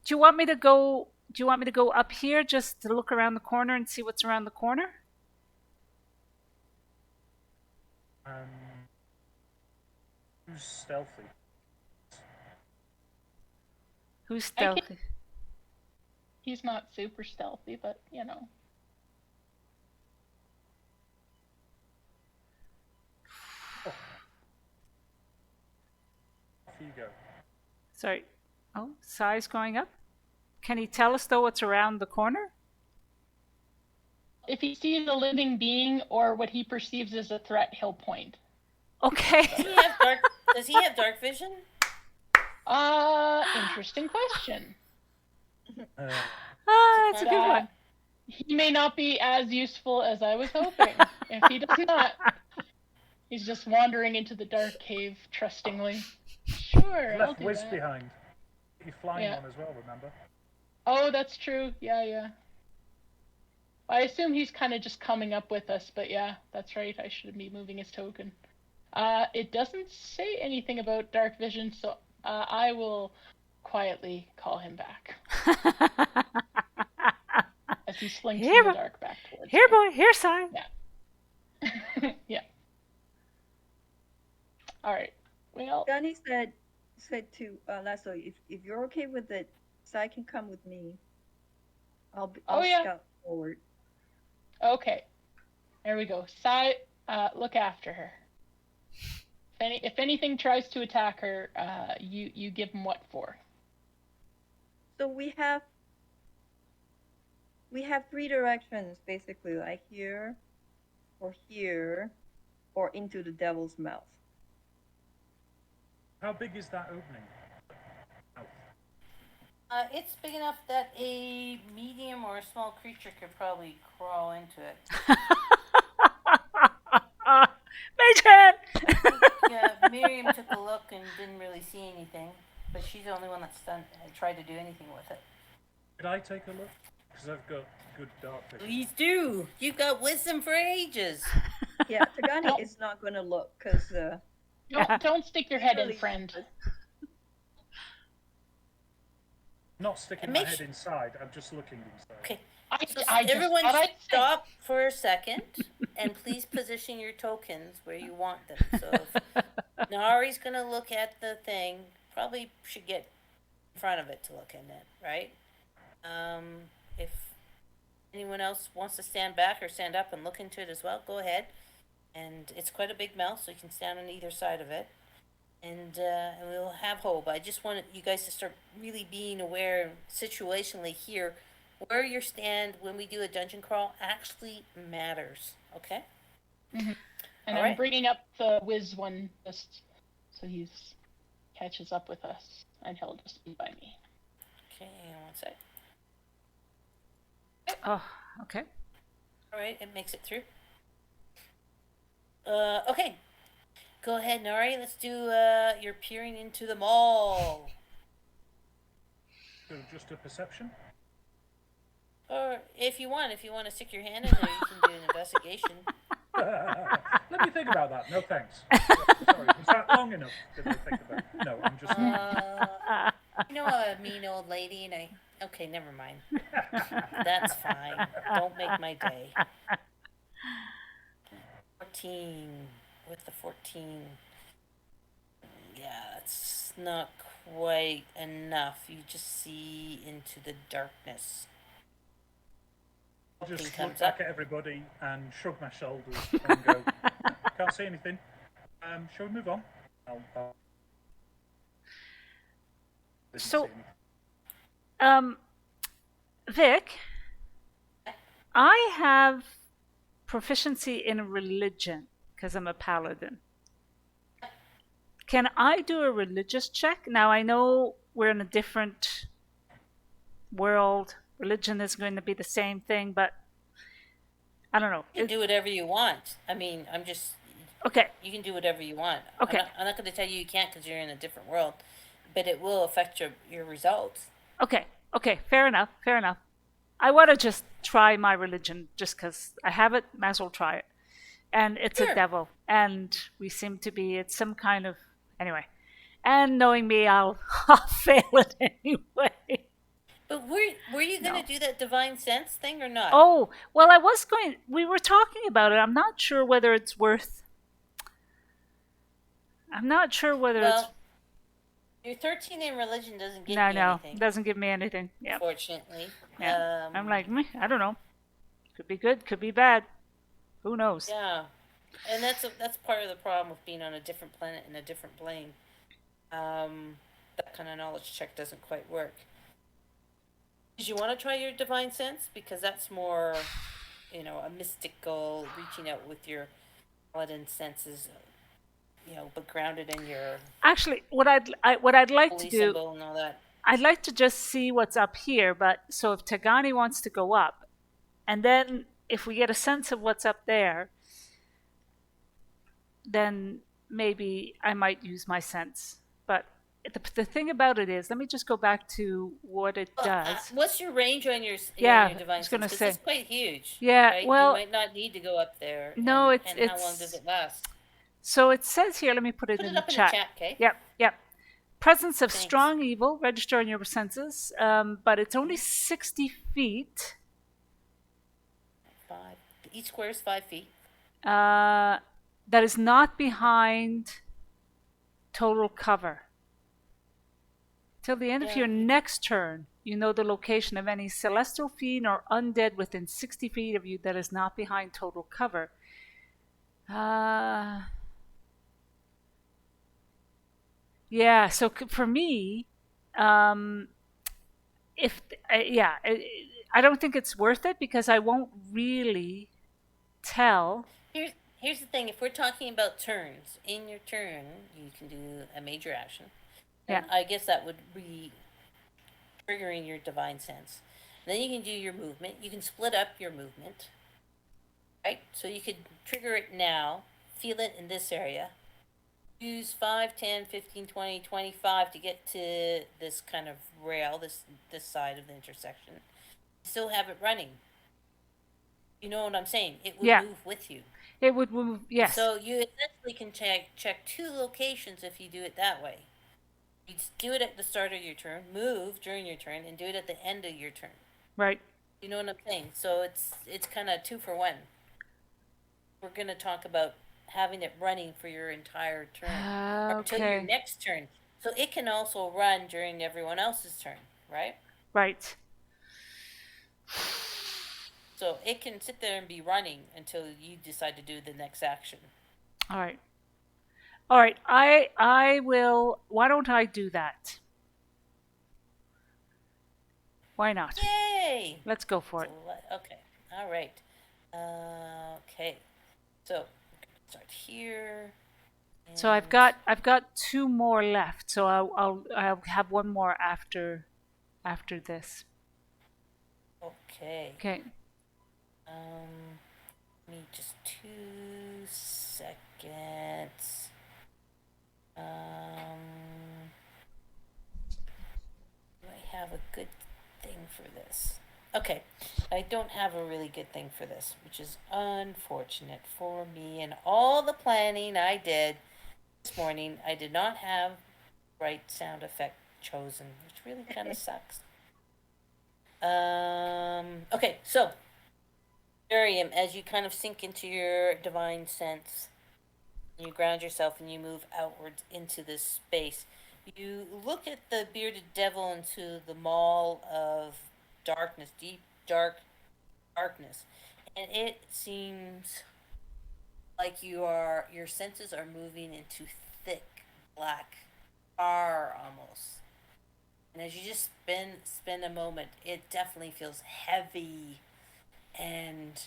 Do you want me to go? Do you want me to go up here just to look around the corner and see what's around the corner? Who's stealthy? Who's I can- stealthy? He's not super stealthy, but you know. Off you go. Sorry. Oh, size going up. Can he tell us though what's around the corner? If he sees a living being or what he perceives as a threat, he'll point. Okay. Does he have dark vision? Interesting question. That's a good one. He may not be as useful as I was hoping. If he does not, he's just wandering into the dark cave trustingly. Sure, I'll Left do Wiz that. behind. You're flying Yeah. one as well, remember? Oh, that's true. Yeah. I assume he's kind of just coming up with us, but yeah, that's right. I should be moving his token. It doesn't say anything about dark vision, so I will quietly call him back as he slinks in the dark back towards Here, me. boy. Here, sign. Yeah. Yeah. All right. Well, Johnny said to Lasso, if you're okay with it, Sai can come with me. I'll yeah. scout forward. okay. There we go. Sai, look after her. If anything tries to attack her, you give him what for? So we have three directions basically, like here, or into the devil's mouth. How big is that opening? It's big enough that a medium or a small creature could probably crawl into it. Matron! Yeah, Miriam took a look and didn't really see anything, but she's the only one that's tried to do anything with it. Could I take a look? Because I've got good dark vision. Please do. You've got wisdom for ages. Yeah, Tagani is not going to look because. Don't stick your head in, friend. Not sticking my head inside. I'm just looking inside. Okay. So everyone stop for a second and please position your tokens where you want them. So if Nari's going to look at the thing, probably should get in front of it to look in it, right? If anyone else wants to stand back or stand up and look into it as well, go ahead. And it's quite a big mouth, so you can stand on either side of it. And we'll have hope. I just want you guys to start really being aware situationally here. Where you stand when we do a dungeon crawl actually matters, okay? Mm-hmm. And All I'm right. bringing up the whiz one just so he catches up with us, and he'll just be by me. Okay, hang on one sec. Oh, okay. All right, it makes it through. Okay. Go ahead, Nari. Let's do your peering into the mall. So just a perception? Or if you want to stick your hand in there, you can do an investigation. Let me think about that. No thanks. Sorry, was that long enough? Did I think about it? No, I'm just. You know, a mean old lady, and okay, never mind. That's fine. Don't make my day. 14 with the 14. Yeah, it's not quite enough. You just see into the darkness. I'll just Something look comes back at everybody and shrug my shoulders and go, can't see anything. Shall we move on? Didn't So- see anything. Vic, I have proficiency in religion because I'm a paladin. Can I do a religious check? Now I know we're in a different world. Religion is going to be the same thing, but I don't know. You can do whatever you want. I mean, I'm just. Okay. You can do whatever you want. Okay. I'm not going to tell you can't because you're in a different world, but it will affect your results. Okay. Okay. Fair enough. Fair enough. I want to just try my religion just because I have it. Might as well try it. And it's Sure. a devil, and we seem to be. It's some kind of anyway. And knowing me, I'll fail it anyway. But were you going to do that divine sense thing or not? Oh, well, I was going. We were talking about it. I'm not sure whether it's worth. I'm not sure whether Well, your 13 in religion doesn't it's. give No, you no, anything. doesn't give me anything. Yeah. Unfortunately. Yeah. I'm like, meh, I don't know. Could be good, could be bad. Who knows? Yeah, and that's part of the problem with being on a different planet in a different plane. That kind of knowledge check doesn't quite work. Did you want to try your divine sense because that's more, a mystical reaching out with your paladin senses, but grounded in your Actually, what I'd like holy to do, symbol and all that. I'd like to just see what's up here. But so if Tagani wants to go up, and then if we get a sense of what's up there, then maybe I might use my sense. But the thing about it is, let me just go back to what it does. What's your range on your Yeah, your I divine was sense? gonna 'Cause say. it's quite huge. Yeah, right? well- you might not need to go up there. No, and it's- how long does it last? So it says here, let me put it Put in it the up in chat. the chat, okay? Yep, yep. Presence of Thanks. strong evil, register on your senses, but it's only 60 feet. 5. Each square is 5 feet. That is not behind total cover. Till the end of Yeah. your next turn, you know the location of any celestial fiend or undead within 60 feet of you that is not behind total cover. Yeah, so for me, if yeah, I don't think it's worth it because I won't really tell. Here's the thing. If we're talking about turns, in your turn, you can do a major action. And Yeah. I guess that would be triggering your divine sense. Then you can do your movement. You can split up your movement. Right? So you could trigger it now, feel it in this area. Use 5, 10, 15, 20, 25 to get to this kind of rail, this side of the intersection. Still have it running. You know what I'm saying? It would Yeah. move with you. It would move, yes. So you essentially can check 2 locations if you do it that way. You do it at the start of your turn, move during your turn, and do it at the end of your turn. Right. You know what I'm saying? So it's kind of 2 for 1. We're going to talk about having it running for your entire turn or until your Okay. next turn. So it can also run during everyone else's turn, right? Right. So it can sit there and be running until you decide to do the next action. All right. All right. I will. Why don't I do that? Why not? Yay! Let's go for it. Okay. All right. Okay. So start here. So I've got 2 more left. So I'll have 1 more after this. Okay. Okay. Give me just 2 seconds. Do I have a good thing for this? Okay, I don't have a really good thing for this, which is unfortunate for me and all the planning I did this morning. I did not have the right sound effect chosen, which really kind of sucks. Okay, so Miriam, as you kind of sink into your divine sense, you ground yourself and you move outwards into this space. You look at the bearded devil into the maw of darkness, deep, dark darkness, and it seems like your senses are moving into thick, black tar almost. And as you just spend a moment, it definitely feels heavy, and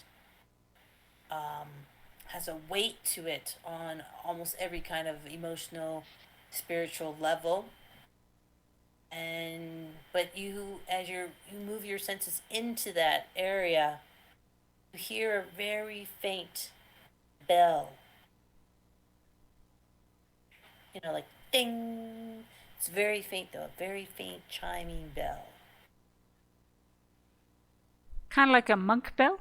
has a weight to it on almost every kind of emotional, spiritual level. And but as you move your senses into that area, you hear a very faint bell. Like ding. It's very faint though, a very faint chiming bell. Kind of like a monk bell.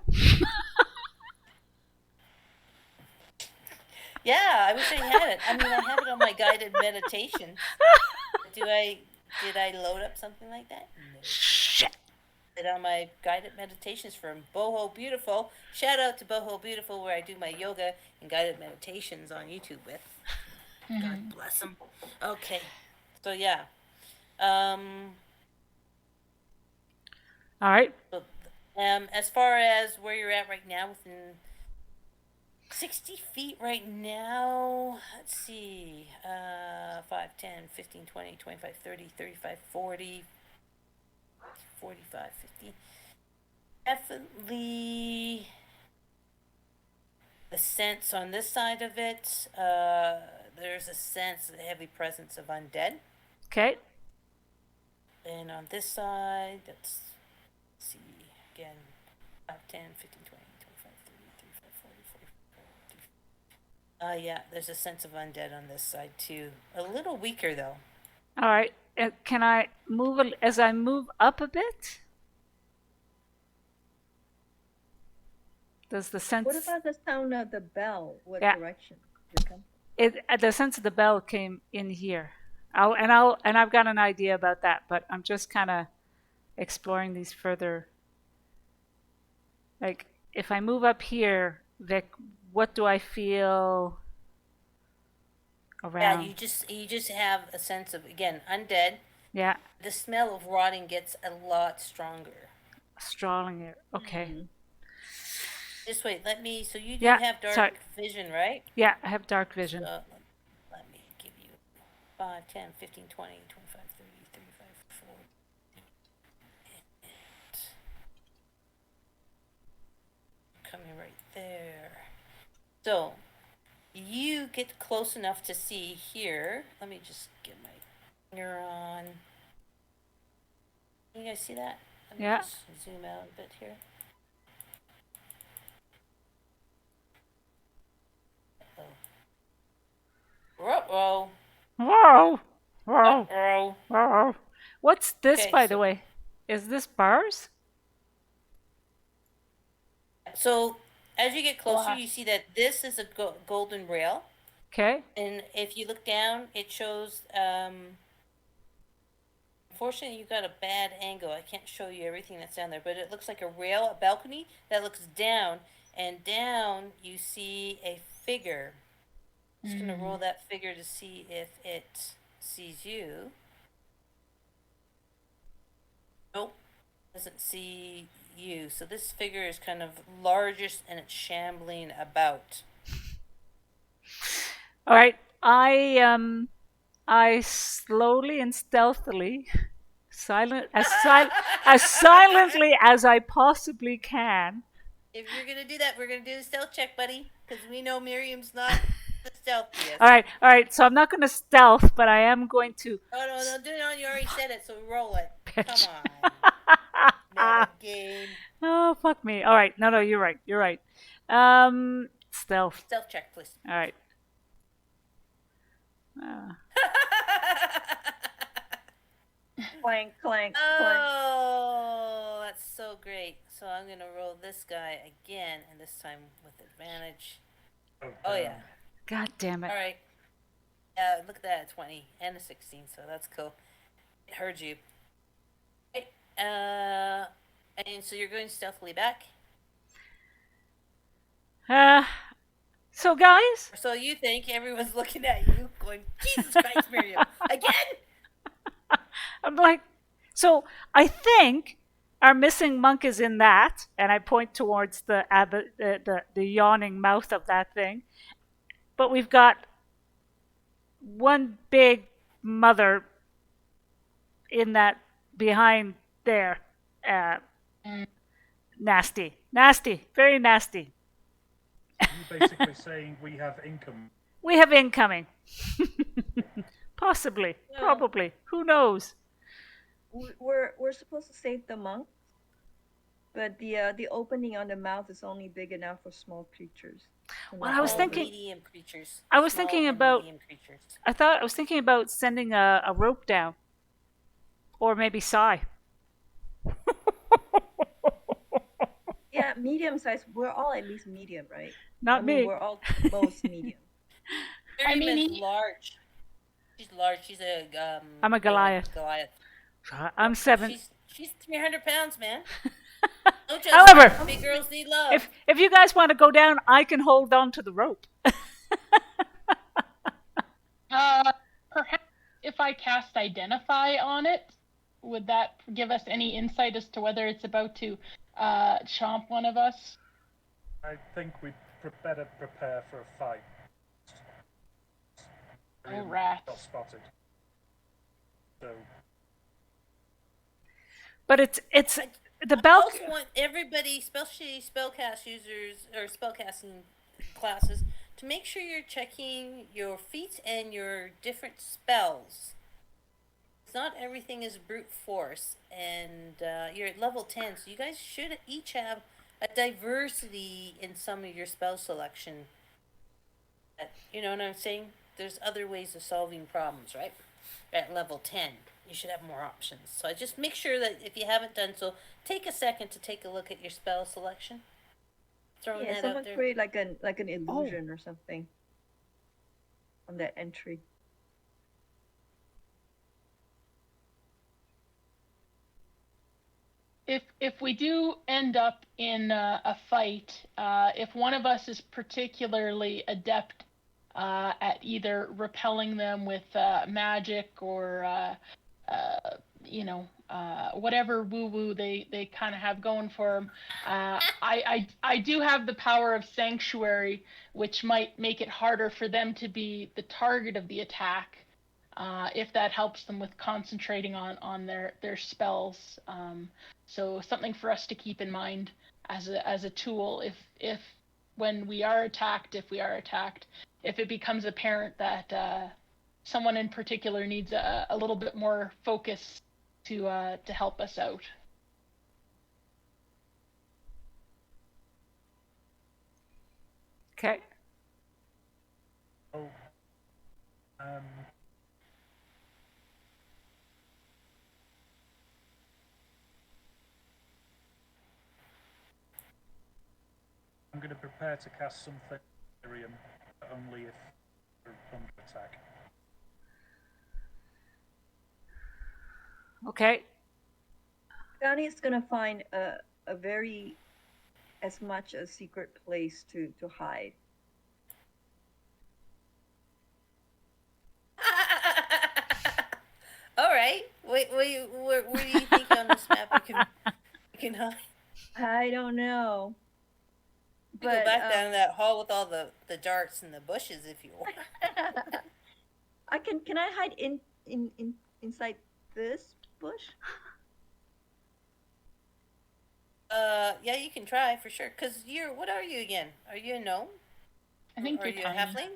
Yeah, I wish I had it. I mean, I have it on my guided meditations. Did I load up something like that? No. Shit. It on my guided meditations from Boho Beautiful. Shout out to Boho Beautiful, where I do my yoga and guided meditations on YouTube with. God bless them. Okay, so yeah. All right. So, as far as where you're at right now, within 60 feet right now, let's see, 5, 10, 15, 20, 25, 30, 35, 40, 45, 50. Definitely the sense on this side of it, there's a sense of the heavy presence of undead. Okay. And on this side, let's see, again, 5, 10, 15, 20, 25, 30, 35, 40, 45, 50. Yeah, there's a sense of undead on this side too. A little weaker though. All right. Can I move as I move up a bit? Does the sense? What about the sound of the bell? What Yeah. direction did it come? The sense of the bell came in here. I've got an idea about that, but I'm just kind of exploring these further. Like, if I move up here, Vic, what do I feel around? Yeah, you just have a sense of, again, undead. Yeah. The smell of rotting gets a lot stronger. Strolling it. Okay. Mm-hmm. Just wait, so you do Yeah, have dark sorry. vision, right? Yeah, I have dark vision. So, let me give you 5, 10, 15, 20, 25, 30, 35, 40. Coming right there. So, you get close enough to see here. Let me just get my finger on. Can you guys see that? Let me Yeah. just zoom out a bit here. Uh-oh. Whoa! Whoa! Uh-oh. Whoa! What's this, Okay, by the so- way? Is this bars? So, as you get closer, Wow. you see that this is a golden rail. Okay. And if you look down, it shows, unfortunately, you've got a bad angle. I can't show you everything that's down there, but it looks like a rail, a balcony that looks down. And down, you see a figure. I'm just going to roll that figure to see if it sees you. Nope, doesn't see you. So this figure is kind of largest and it's shambling about. All right. I slowly and stealthily, as silently as I possibly can. If you're gonna do that, we're gonna do the stealth check, buddy, because we know Miriam's not the stealthiest. All right. So I'm not going to stealth, but I am going to. Oh no, do it on. You already said it, so roll it. Bitch. Come on. Not a game. Oh, fuck me. All right. No, you're right. You're right. Stealth. Stealth check, please. All right. Clank, clank, clank. Oh, that's so great. So I'm gonna roll this guy again, and this time with advantage. Oh yeah. God damn it. All right. Look at that, a 20 and a 16, so that's cool. It heard you. Okay. And so you're going stealthily back. So guys, So you think everyone's looking at you, going, "Jesus Christ, Miriam, again?" I'm like, so I think our missing monk is in that, and I point towards the yawning mouth of that thing. But we've got one big mother in that behind there. Nasty, nasty, very nasty. You basically saying we have income. We have incoming. Possibly, No. probably. Who knows? We're supposed to save the monk, but the opening on the mouth is only big enough for small creatures. So Well, not I was all thinking- medium creatures. I was Small thinking and about- medium creatures. I was thinking about sending a rope down, or maybe Psy. Yeah, medium size. We're all at least medium, right? Not I mean, me. we're all most medium. Miriam mean, is large. She's large. She's a I'm a Goliath. Goliath. I'm 7. She's 300 pounds, man. Don't judge However- her. Big girls need love. If you guys want to go down, I can hold on to the rope. Perhaps if I cast Identify on it, would that give us any insight as to whether it's about to chomp one of us? I think we better prepare for a fight. Oh, rats. Got spotted. So But it's the I belt. also want everybody, especially spellcast users or spellcasting classes, to make sure you're checking your feats and your different spells. It's not everything is brute force, and you're at level 10, so you guys should each have a diversity in some of your spell selection. You know what I'm saying? There's other ways of solving problems, right? At level 10, you should have more options. So I just make sure that if you haven't done so, take a second to take a look at your spell selection. Throwing Yeah, that someone out there. create like an illusion or something on that entry. If we do end up in a fight, if one of us is particularly adept at either repelling them with magic or whatever woo-woo they kind of have going for them, I do have the power of Sanctuary, which might make it harder for them to be the target of the attack, if that helps them with concentrating on their spells. So something for us to keep in mind as a tool if when we are attacked, if it becomes apparent that someone in particular needs a little bit more focus to help us out. Okay. Oh, I'm going to prepare to cast something, Miriam, but only if we're under attack. Okay. Donnie's gonna find a very as much a secret place to hide. All right. Wait, where do you think on this map you can hide? I don't know. You go back down that hall with all the darts and the bushes if you want. Can I hide inside this bush? Yeah, you can try for sure. Cause what are you again? Are you a gnome? I think Are you're you a tiny. halfling?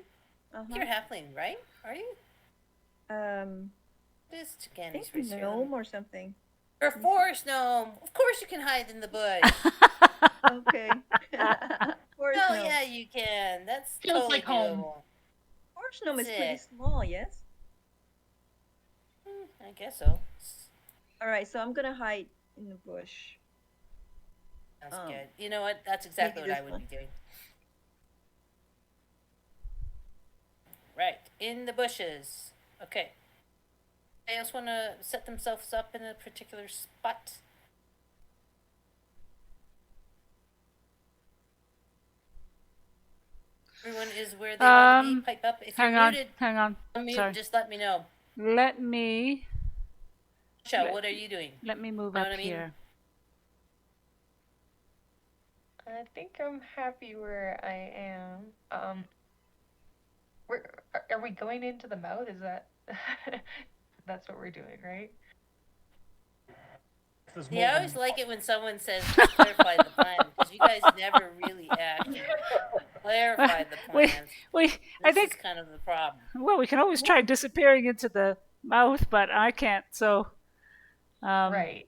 Uh-huh. You're a halfling, right? Are you? What is I Candy's think ratio? gnome or something. You're a forest gnome. Of course you can hide in the bush. Okay. Forest Oh gnome. yeah, you can. That's Feels totally like home. doable. Forest gnome is That's pretty it. small, yes. I guess so. All right, so I'm gonna hide in the bush. That's good. You know what? That's exactly maybe what I this would one. be doing. Right, in the bushes. Okay. They else want to set themselves up in a particular spot? Everyone is where they want to be. Pipe up. If Hang you're on. muted, Hang on. unmute, Sorry. just let me know. Let me Michelle, what are you doing? move Know up what I mean? here. I think I'm happy where I am. Are we going into the mouth? Is that that's what we're doing, right? there's Yeah, I more always than like it when someone says just clarify the plan because you guys never really actually clarified the we plans. I This is think kind of the problem. well we can always try disappearing into the mouth, but I can't. So Right.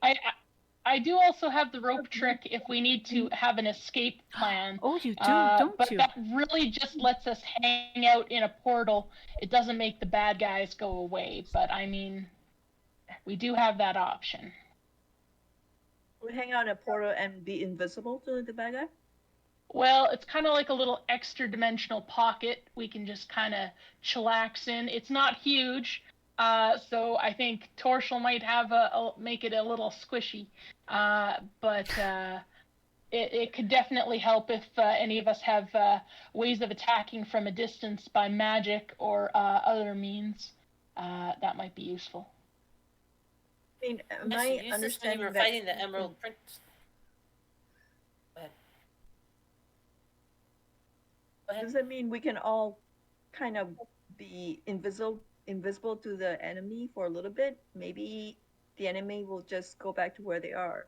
I do also have the rope trick if we need to have an escape plan. oh, you do, don't But you? that really just lets us hang out in a portal. It doesn't make the bad guys go away. But I mean, we do have that option. We hang out in a portal and be invisible to the bad guy? Well, it's kind of like a little extra dimensional pocket we can just kind of chillax in. It's not huge, so I think Torshal might have make it a little squishy, but it could definitely help if any of us have ways of attacking from a distance by magic or other means. That might be useful. I mean, Yes, my you used this when you understanding were that fighting the Emerald Prince. Go ahead. Go ahead. does that mean we can all kind of be invisible to the enemy for a little bit? Maybe the enemy will just go back to where they are,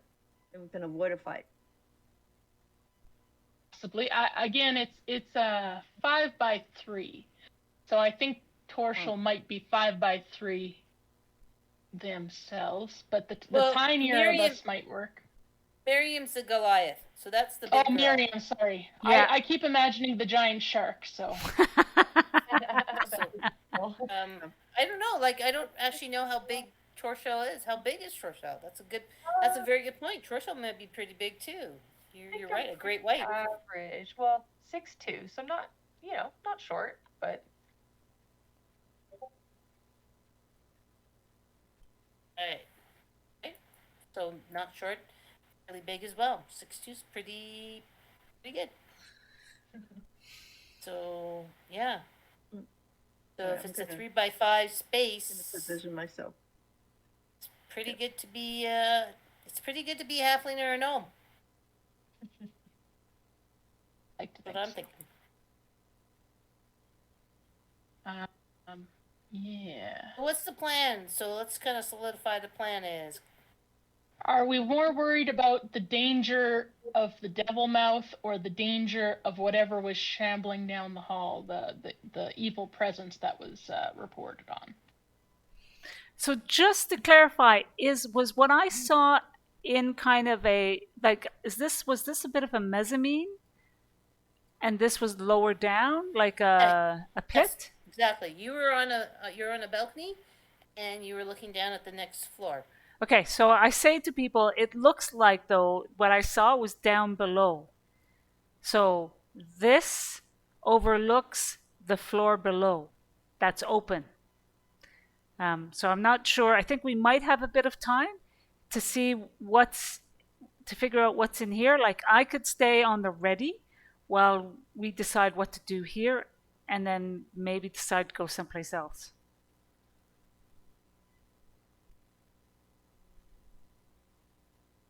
and we can avoid a fight. Possibly. Again, it's 5x3, so I think Torshal might be 5x3 themselves, but the Well, tinier Miriam- of us might work. Miriam's the Goliath, so that's the big Oh, girl. Miriam, sorry. Yeah. I keep imagining the giant shark, so. I don't know. Like, I don't actually know how big Torshell is. How big is Torshell? That's a very good point. Torshell might be pretty big too. You're right. A great white. Average. Well, 6'2", so not not short, but Right. So not short, really big as well. 6'2" is pretty good. So yeah. So Yeah, if I'm it's a gonna- 3x5 I'm gonna space, position myself. it's pretty good to be. It's pretty good to be halfling or a gnome. Like to That's think what I'm so. thinking. Yeah. What's the plan? So let's kind of solidify the plan is. Are we more worried about the danger of the devil mouth or the danger of whatever was shambling down the hall, the evil presence that was reported on? So just to clarify, was what I saw in kind of a like was this a bit of a mezzanine, and this was lower down like a pit? Yes, exactly. You're on a balcony, and you were looking down at the next floor. Okay, so I say to people, it looks like though what I saw was down below. So this overlooks the floor below. That's open. So I'm not sure. I think we might have a bit of time to see to figure out what's in here. Like I could stay on the ready while we decide what to do here, and then maybe decide to go someplace else.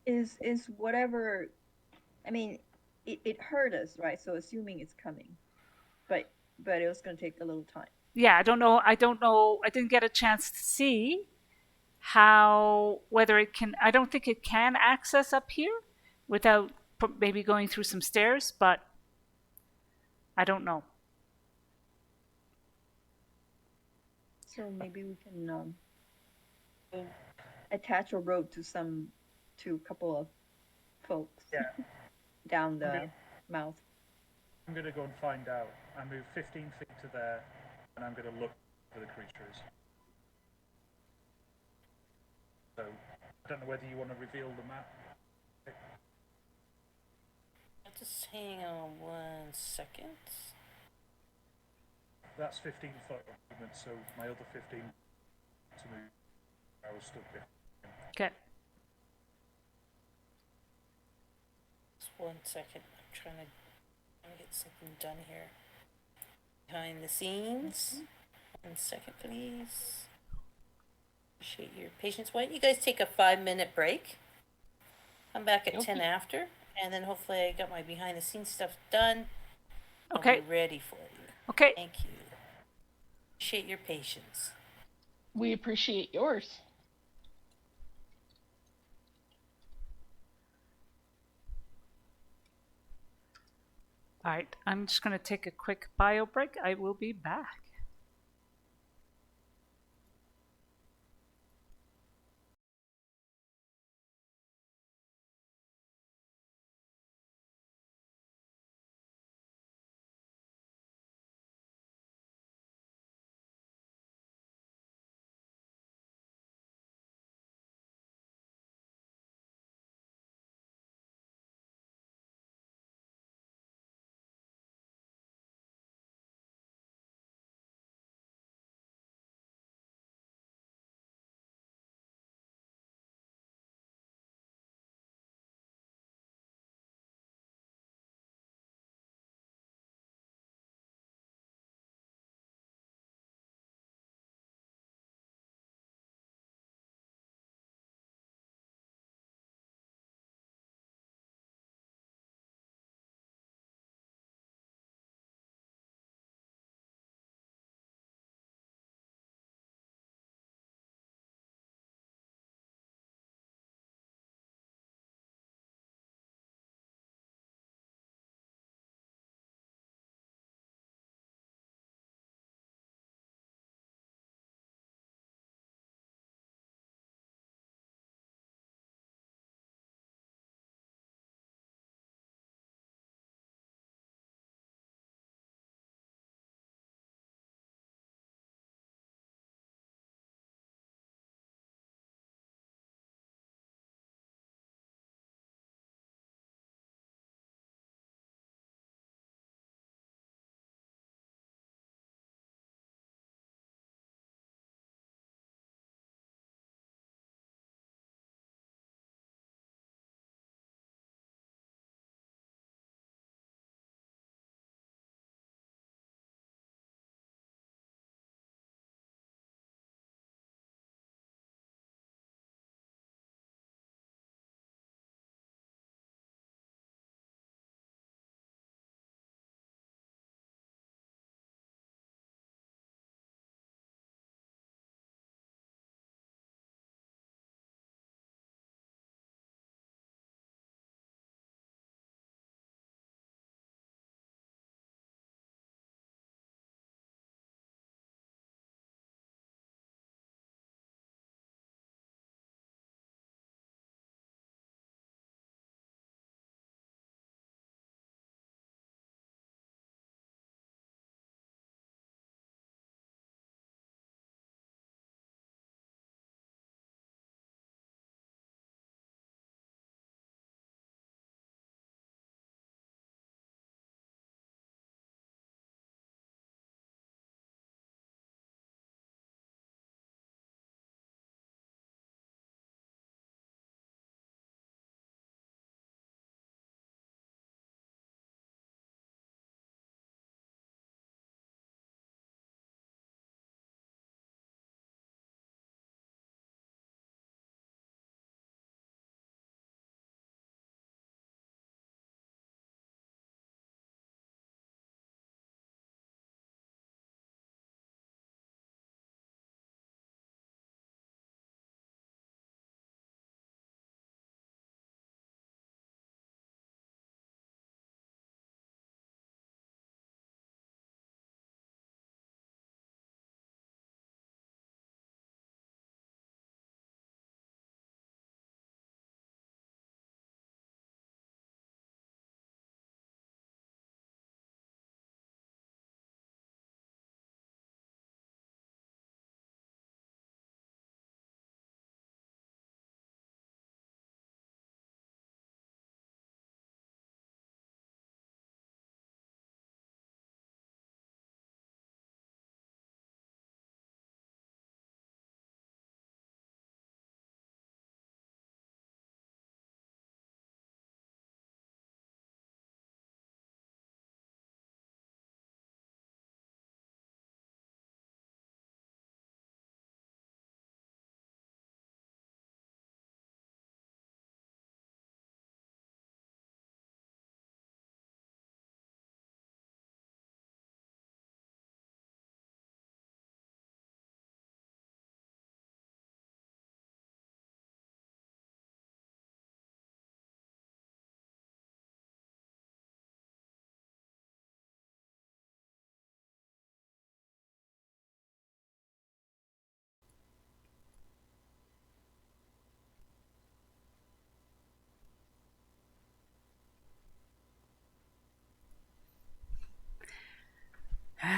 Is whatever, I mean, it hurt us, right? So assuming it's coming, but it was gonna take a little time. Yeah, I don't know. I didn't get a chance to see whether it can. I don't think it can access up here without maybe going through some stairs, but I don't know. So maybe we can attach a rope to a couple of folks Yeah. down the Okay. mouth. I'm going to go and find out. I move 15 feet to there, and I'm going to look for the creatures. So, I don't know whether you want to reveal the map. Just hang on 1 second. That's 15 foot of movement, so my other 15 to move. I was stuck there. Okay. Just 1 second. I'm trying to get something done here. Behind the scenes. 1 second, please. Appreciate your patience. Why don't you guys take a 5-minute break? Come back at 10 after, and then hopefully I got my behind the scenes stuff done. Okay. I'll be ready for you. Okay. Thank you. Appreciate your patience. We appreciate yours. All right, I'm just going to take a quick bio break. I will be back.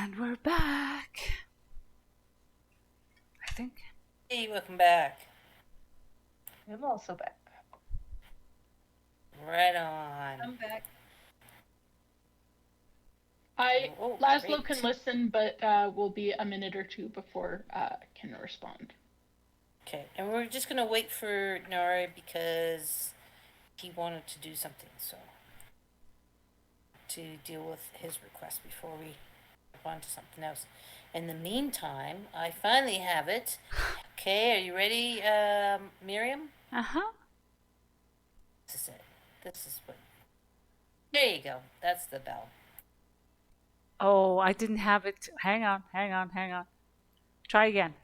And we're back. I think. Hey, welcome back. I'm also back. Right on. I'm back. Laszlo great. can listen, but will be a minute or two before can respond. Okay, and we're just gonna wait for Nari because he wanted to do something, so to deal with his request before we move on to something else. In the meantime, I finally have it. Okay, are you ready, Miriam? Uh-huh. This is it. This is what. There you go. That's the bell. Oh, I didn't have it. Hang on. Try again.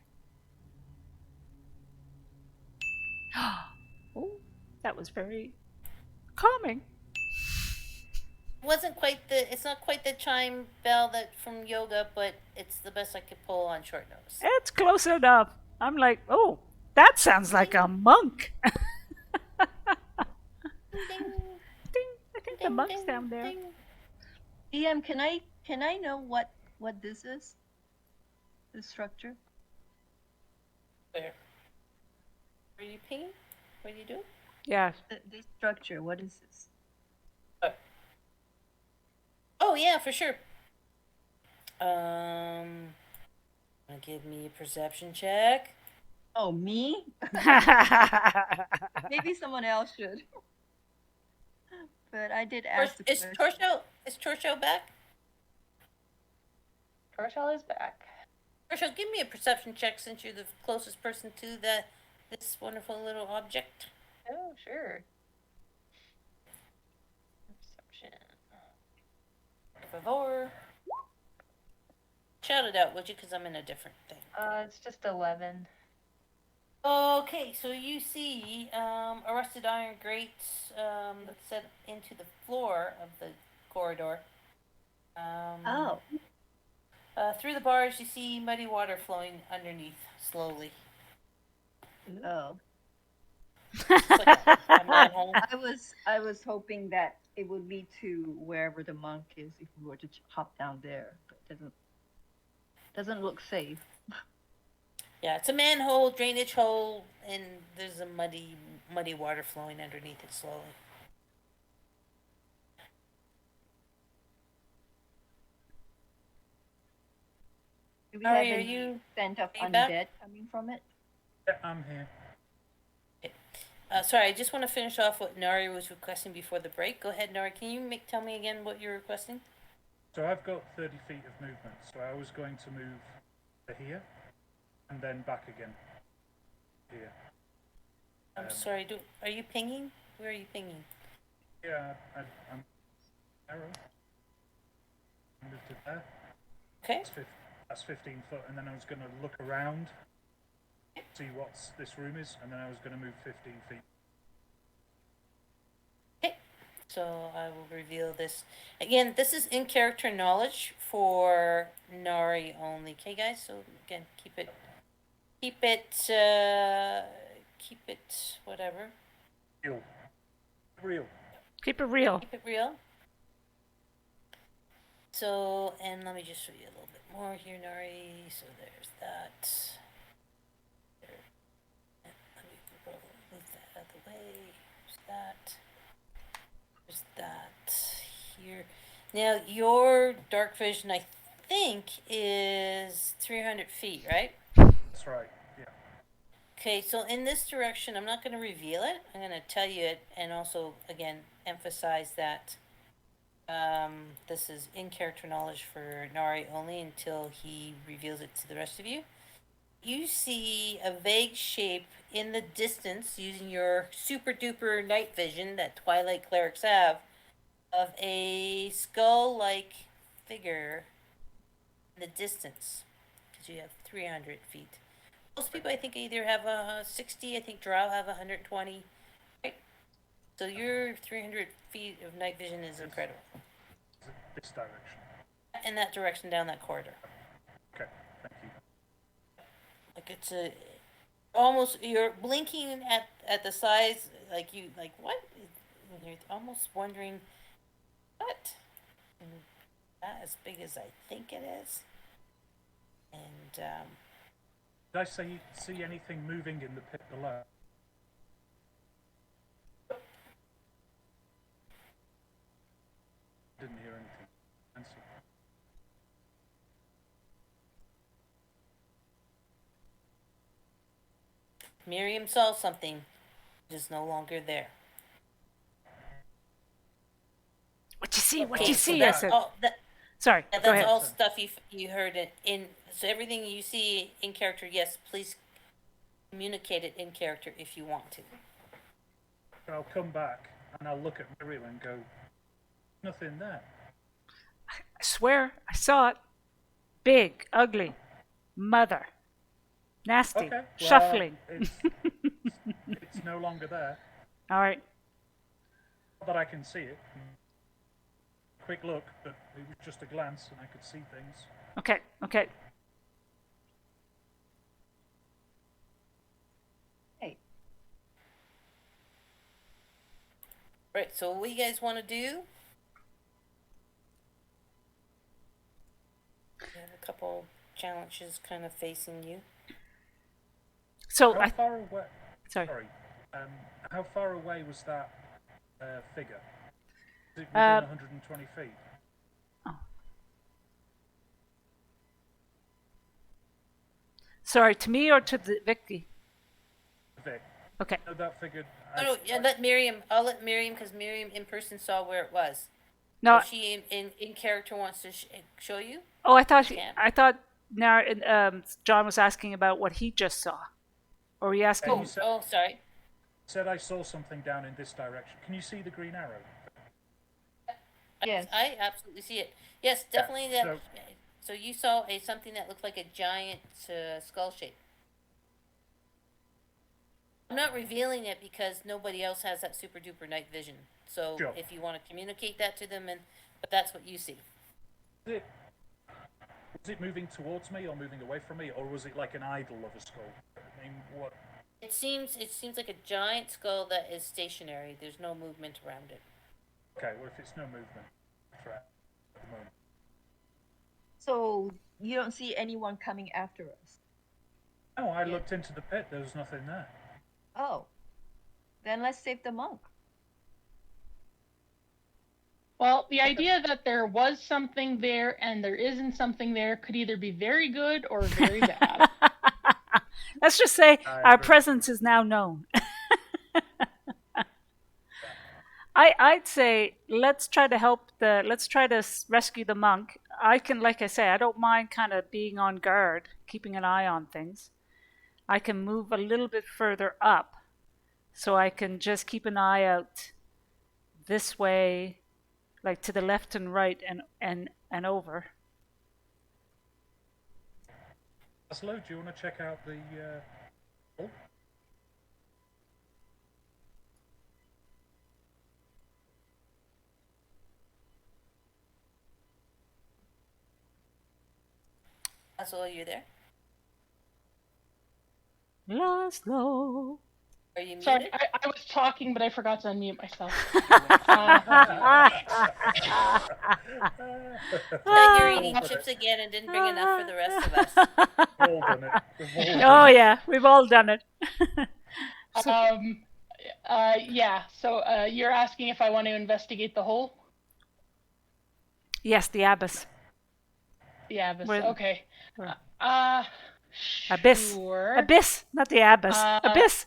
Oh, that was very calming. Wasn't quite the. It's not quite the chime bell that from yoga, but it's the best I could pull on short notice. It's close enough. I'm like, oh, that sounds like a monk. Ding, Ding. I think the ding, monk's ding, down there. ding. DM, can I know what this is? The structure? Where? Are you pinging? What do you do? Yeah. This structure, what is this? Oh yeah, for sure. Give me a perception check. Oh, me? Maybe someone else should. But I did ask the Is question. Torcho back? Torshal is back. Torcho, give me a perception check since you're the closest person to this wonderful little object. Oh, sure. Perception. Por favor. Shout it out, would you? Because I'm in a different thing. It's just 11. Okay, so you see a rusted iron grate that's set into the floor of the corridor. Oh. Through the bars, you see muddy water flowing underneath slowly. Oh. It's like a manhole. I was hoping that it would lead to wherever the monk is if we were to hop down there, but it doesn't look safe. Yeah, it's a manhole, drainage hole, and there's a muddy water flowing underneath it slowly. Do we Ari, have are any you- scent of are you back? undead coming from it? Yeah, I'm here. Sorry, I just want to finish off what Nari was requesting before the break. Go ahead, Nari. Can you tell me again what you're requesting? So I've got 30 feet of movement, so I was going to move to here and then back again. Here. I'm sorry, are you pinging? Where are you pinging? Yeah, I'm arrow. Moved it there. Okay. That's 15 foot, and then I was going to look around, see what this room is, and then I was going to move 15 feet. Okay, so I will reveal this. Again, this is in character knowledge for Nari only. Okay, guys. So again, keep it whatever. Real. Keep it real. Keep it real. So, and let me just show you a little bit more here, Nari. So there's that. There. And let me move that out of the way. There's that. There's that here. Now, your dark vision, I think, is 300 feet, right? That's right. Yeah. Okay, so in this direction, I'm not going to reveal it. I'm going to tell you it and also, again, emphasize that this is in character knowledge for Nari only until he reveals it to the rest of you. You see a vague shape in the distance using your super duper night vision that Twilight clerics have of a skull like figure in the distance because you have 300 feet. Most people, I think, either have 60. I think Drow have 120. Right? So your 300 feet of night vision is incredible. This direction. In that direction, down that corridor. Okay, thank you. Like it's almost you're blinking at the size like what? You're almost wondering what. not as big as I think it is. And Did I see anything moving in the pit below? Didn't hear anything. Fancy. Miriam saw something. It is no longer there. What you see? What Okay, you so see? I that's said. all. Sorry. Yeah, Go that's ahead. all stuff you heard it in. So everything you see in character, yes, please communicate it in character if you want to. I'll come back and I'll look at Miriam and go, nothing there. I swear, I saw it. Big, ugly, mother, nasty, Okay, well, shuffling. it's no longer there. All right. Not that I can see it. Quick look, but it was just a glance and I could see things. Okay. Okay. Hey, Right, so what you guys want to do? You have a couple challenges kind of facing you. So How I. far away? Sorry. Sorry. How far away was that figure? Is it within 120 feet? Sorry, to me or to the Vicky? Vic. Okay. No, that figure. No, yeah, let Miriam. I'll let Miriam because Miriam in person saw where it was. No. If she in character wants to show you. Oh, I thought Can. I thought John was asking about what he just saw, or were you asking? You said, Sorry. said I saw something down in this direction. Can you see the green arrow? Yes. I absolutely see it. Yes, definitely. Yeah, That. So you saw something that looked like a giant skull shape. I'm not revealing it because nobody else has that super duper night vision. So Sure. if you want to communicate that to them, but that's what you see. Was it moving towards me or moving away from me, or was it like an idol of a skull? I mean, what? It seems like a giant skull that is stationary. There's no movement around it. Okay, well, if it's no movement, at the moment. so you don't see anyone coming after us? No, I looked into the pit. There was nothing there. Oh, then let's save the monk. Well, the idea that there was something there and there isn't something there could either be very good or very bad. Let's just say I our agree. presence is now known. I'd say let's try to rescue the monk. I can, like I say, I don't mind kind of being on guard, keeping an eye on things. I can move a little bit further up, so I can just keep an eye out this way, like to the left and right and over. Laszlo, do you want to check out the? Oh, Laszlo, you're there? Laszlo. Are you muted? Sorry, I was talking, but I forgot to unmute myself. That you're eating chips again and didn't bring enough for the rest of us. we've all done it. We've all Oh done it. yeah, we've all done it. Yeah. So you're asking if I want to investigate the hole? Yes, the abyss. The abyss. Where- Okay. where- Abyss. Sure. Abyss, not the abyss. Abyss.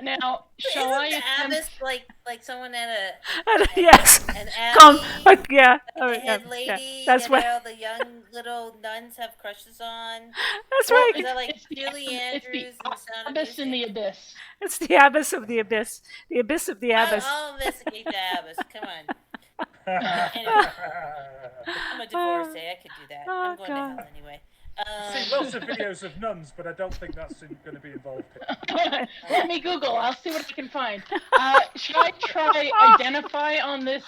Now, shall I Isn't the attempt? abbess like someone at Yes. an Come. abbey? Yeah. The Oh, head yeah. lady That's that what. all the young little nuns have crushes on. That's Well, right. Is that like It's the- Julie it's the Andrews and Sound of abyss in the Music? abyss. It's the abyss of the abyss. The abyss of the abyss. I'll investigate the abyss. Come on. Anyway, I'm a divorcee. I could do that. Oh, I'm going to God. hell anyway. I've seen lots of videos of nuns, but I don't think that's going to be involved here. Let me Google. I'll see what I can find. Should I try identify on this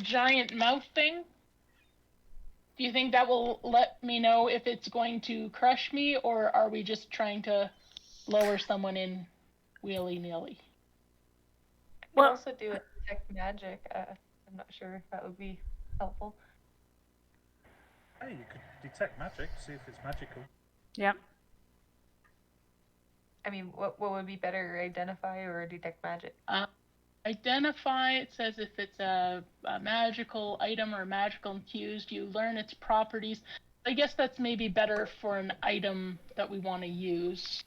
giant mouth thing? Do you think that will let me know if it's going to crush me, or are we just trying to lower someone in willy-nilly? Well, Well- also do it detect magic. I'm not sure if that would be helpful. Hey, you could detect magic, see if it's magical. Yep. I mean, what would be better, identify or detect magic? Identify, it says if it's a magical item or magical infused, you learn its properties. I guess that's maybe better for an item that we want to use.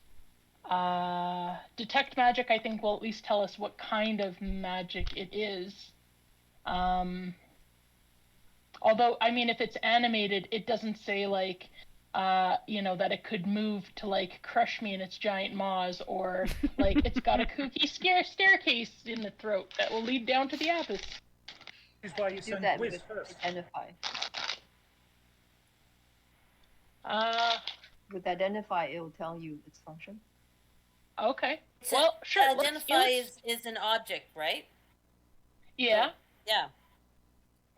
Detect magic, I think, will at least tell us what kind of magic it is. Although, I mean, if it's animated, it doesn't say, like, that it could move to, like, crush me in its giant maws, or, like, it's got a kooky staircase in the throat that will lead down to the abyss. This is why you Do send that Wiz with first. identify. With identify, it will tell you its function. Okay. So Well, sure. identify is an object, right? Yeah. Yeah.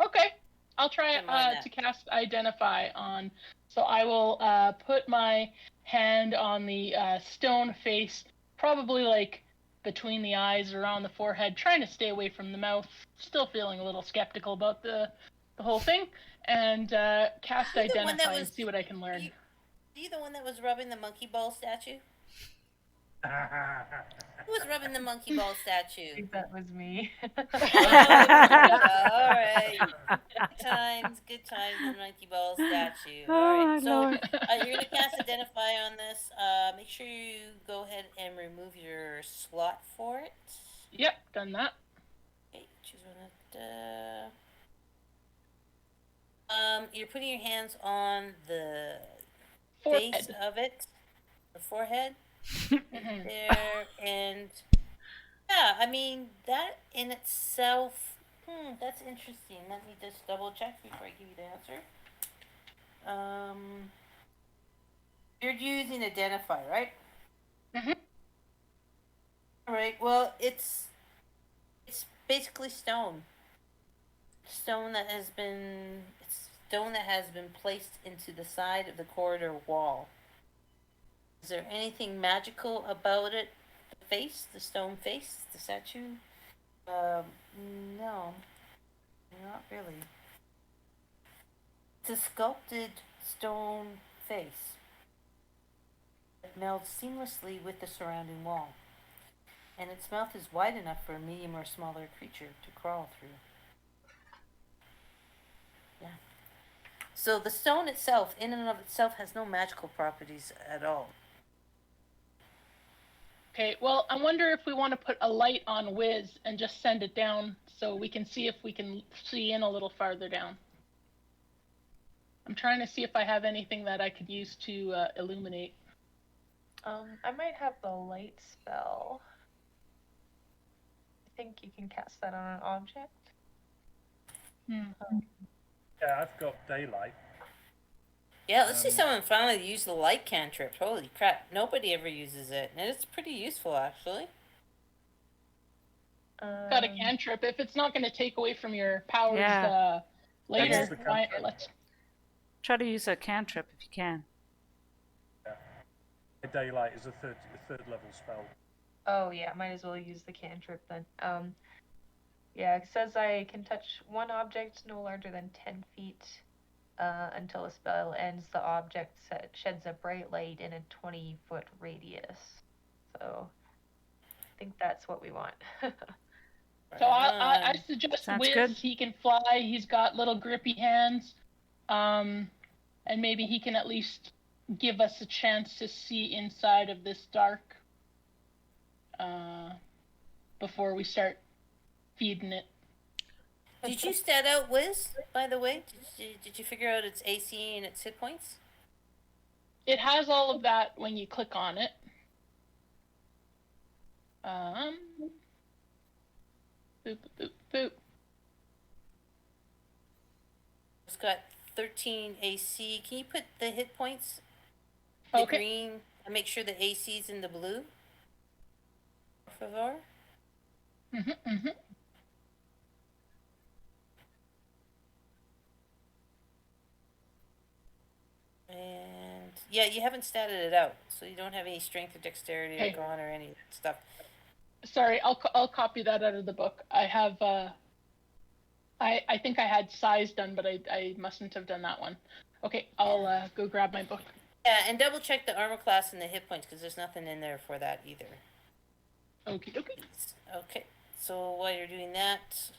Okay. I'll try Don't mind that. to cast Identify on. So I will put my hand on the stone face, probably like between the eyes, around the forehead, trying to stay away from the mouth. Still feeling a little skeptical about the whole thing, and cast You're the one that Identify and was- see what I can learn. You the one that was rubbing the monkey ball statue? Who was rubbing the monkey ball I statue? think that was me. All right. Good times, the monkey ball statue. All right. Oh, So Lord. you're gonna cast Identify on this. Make sure you go ahead and remove your slot for it. Yep, done that. Okay, choose one of you're putting your hands on the Forehead. base of it, the forehead. Mhm. There, and yeah, I mean that in itself, that's interesting. Let me just double check before I give you the answer. You're using Identify, right? Mhm. All right. Well, it's basically stone. Stone that has been placed into the side of the corridor wall. Is there anything magical about it? The face, the stone face, the statue? No, not really. It's a sculpted stone face that melds seamlessly with the surrounding wall, and its mouth is wide enough for a medium or smaller creature to crawl through. Yeah. So the stone itself, in and of itself, has no magical properties at all. Okay, well, I wonder if we want to put a light on Wiz and just send it down so we can see if we can see in a little farther down. I'm trying to see if I have anything that I could use to illuminate. I might have the light spell. I think you can cast that on an object. Yeah, I've got daylight. Yeah, let's see someone finally use the light cantrip. Holy crap, nobody ever uses it, and it's pretty useful actually. Got a cantrip. If it's not going to take away from your powers Yeah. later, Use the cantrip. let's. Try to use a cantrip if you can. Daylight is a third level spell. Oh yeah, might as well use the cantrip then. Yeah, it says I can touch one object no larger than 10 feet until the spell ends. The object sheds a bright light in a 20-foot radius. So I think that's what we want. So I suggest Sounds Wiz. good. He can fly. He's got little grippy hands, and maybe he can at least give us a chance to see inside of this dark before we start feeding it. Did you stat out Wiz, by the way? Did you figure out its AC and its hit points? It has all of that when you click on it. Boop, boop, boop. It's got 13 AC. Can you put the hit points? The Okay. green, and make sure the AC's in the blue. Por favor. Mm-hmm. And yeah, you haven't statted it out, so you don't have any strength or dexterity Okay. or con or any stuff. Sorry, I'll copy that out of the book. I have I think I had size done, but I mustn't have done that one. Okay, I'll go grab my book. Yeah, and double check the armor class and the hit points because there's nothing in there for that either. Okie dokie. Okay, so while you're doing that,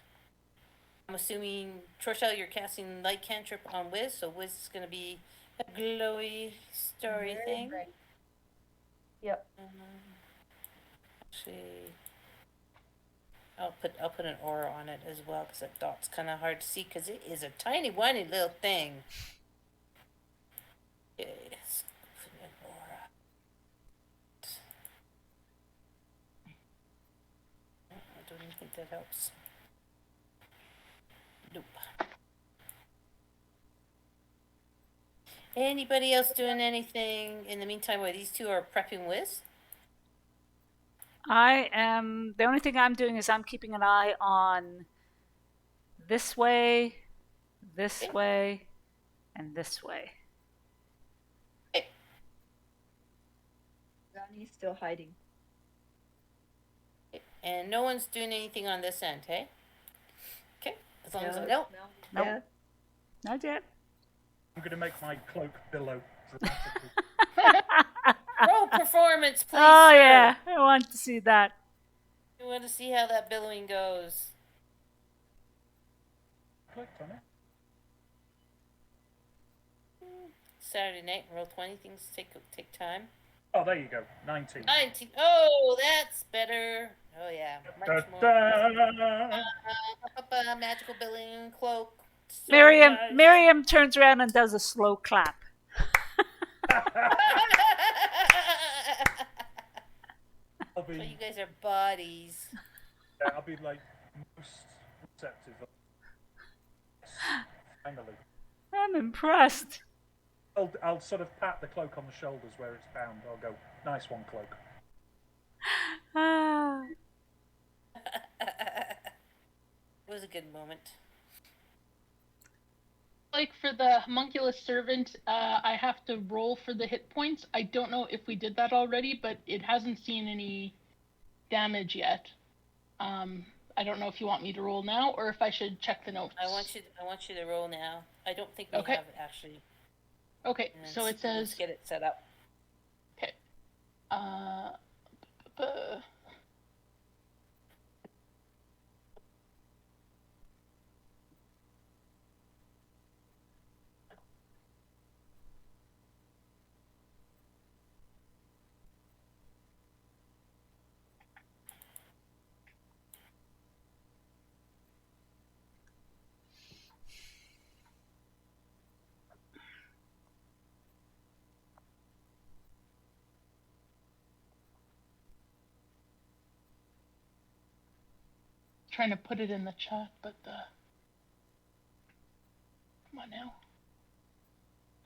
I'm assuming, Torshell, you're casting light cantrip on Wiz, so Wiz is going to be a glowy, starry Very thing. bright. Yep. Actually, I'll put an aura on it as well because that dot's kind of hard to see because it is a tiny, whiny little thing. Okay, let's put an aura. I don't even think that helps. Nope. Anybody else doing anything in the meantime while these two are prepping Wiz? I am. The only thing I'm doing is I'm keeping an eye on this way, this Okay. way, and this way. Ghani's still hiding. And no one's doing anything on this end, hey? Okay, as long as I No, don't. Nope. Yeah. Not yet. I'm going to make my cloak billow dramatically. Roll performance, please. Oh sir. yeah, I want to see that. We want to see how that billowing goes. Clicked on it. Saturday night, roll 20. Things take time. Oh, there you go. 19. 19. Oh, that's better. Oh yeah, much more. Da-da! Magical billowing cloak. So Miriam, nice. Miriam turns around and does a slow clap. I'll So be, you guys are bodies. yeah, I'll be like most receptive. Finally. I'm impressed. I'll sort of pat the cloak on the shoulders where it's bound. I'll go, nice one, cloak. Ah. It was a good moment. Like for the homunculus servant, I have to roll for the hit points. I don't know if we did that already, but it hasn't seen any damage yet. I don't know if you want me to roll now or if I should check the notes. I want you to roll now. I don't think we Okay. have it actually. Okay, And so it let's says. get it set up. Okay. Trying to put it in the chat, but come on now.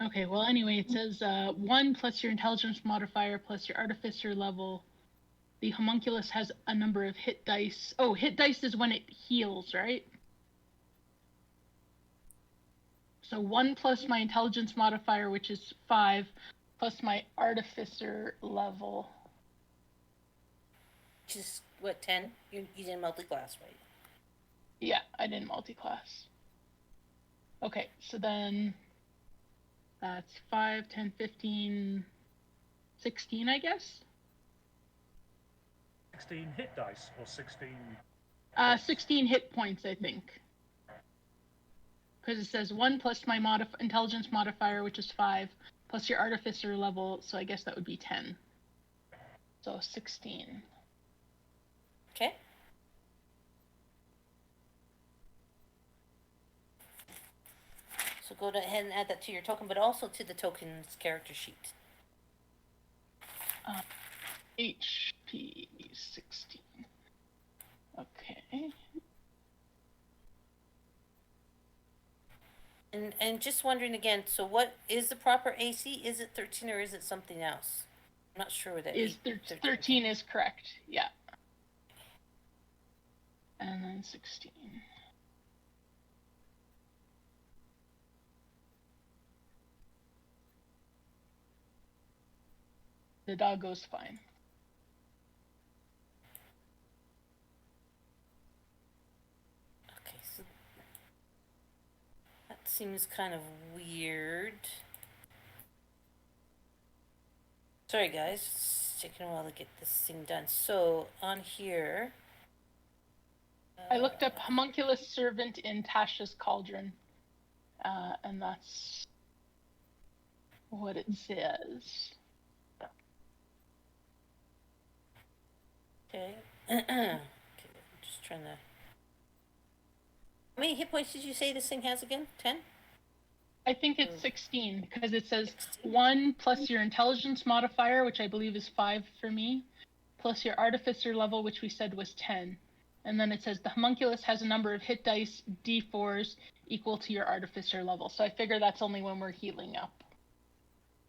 Okay, well anyway, it says 1 plus your intelligence modifier plus your artificer level. The homunculus has a number of hit dice. Oh, hit dice is when it heals, right? So 1 plus my intelligence modifier, which is 5, plus my artificer level. Which is what, 10? You did multi-class, right? Yeah, I didn't multi-class. Okay, so then that's 5, 10, 15, 16, I guess? 16 hit dice or 16. 16 hit points, I think. Because it says 1 plus my intelligence modifier, which is 5, plus your artificer level, so I guess that would be 10. So 16. Okay. So go ahead and add that to your token, but also to the token's character sheet. HP 16. Okay. And just wondering again, so what is the proper AC? Is it 13 or is it something else? I'm not sure what that Is 13 is correct, yeah. And then 16. The dog goes fine. Okay, so that's seems kind of weird. Sorry guys, it's taking a while to get this thing done. So on here, I looked up homunculus servant in Tasha's cauldron, and that's what it says. Okay. Okay, I'm just trying to. How many hit points did you say this thing has again? 10? I think it's 16 because it says 1 plus your intelligence modifier, which I believe is 5 for me, plus your artificer level, which we said was 10. And then it says the homunculus has a number of hit dice, d4s, equal to your artificer level. So I figure that's only when we're healing up.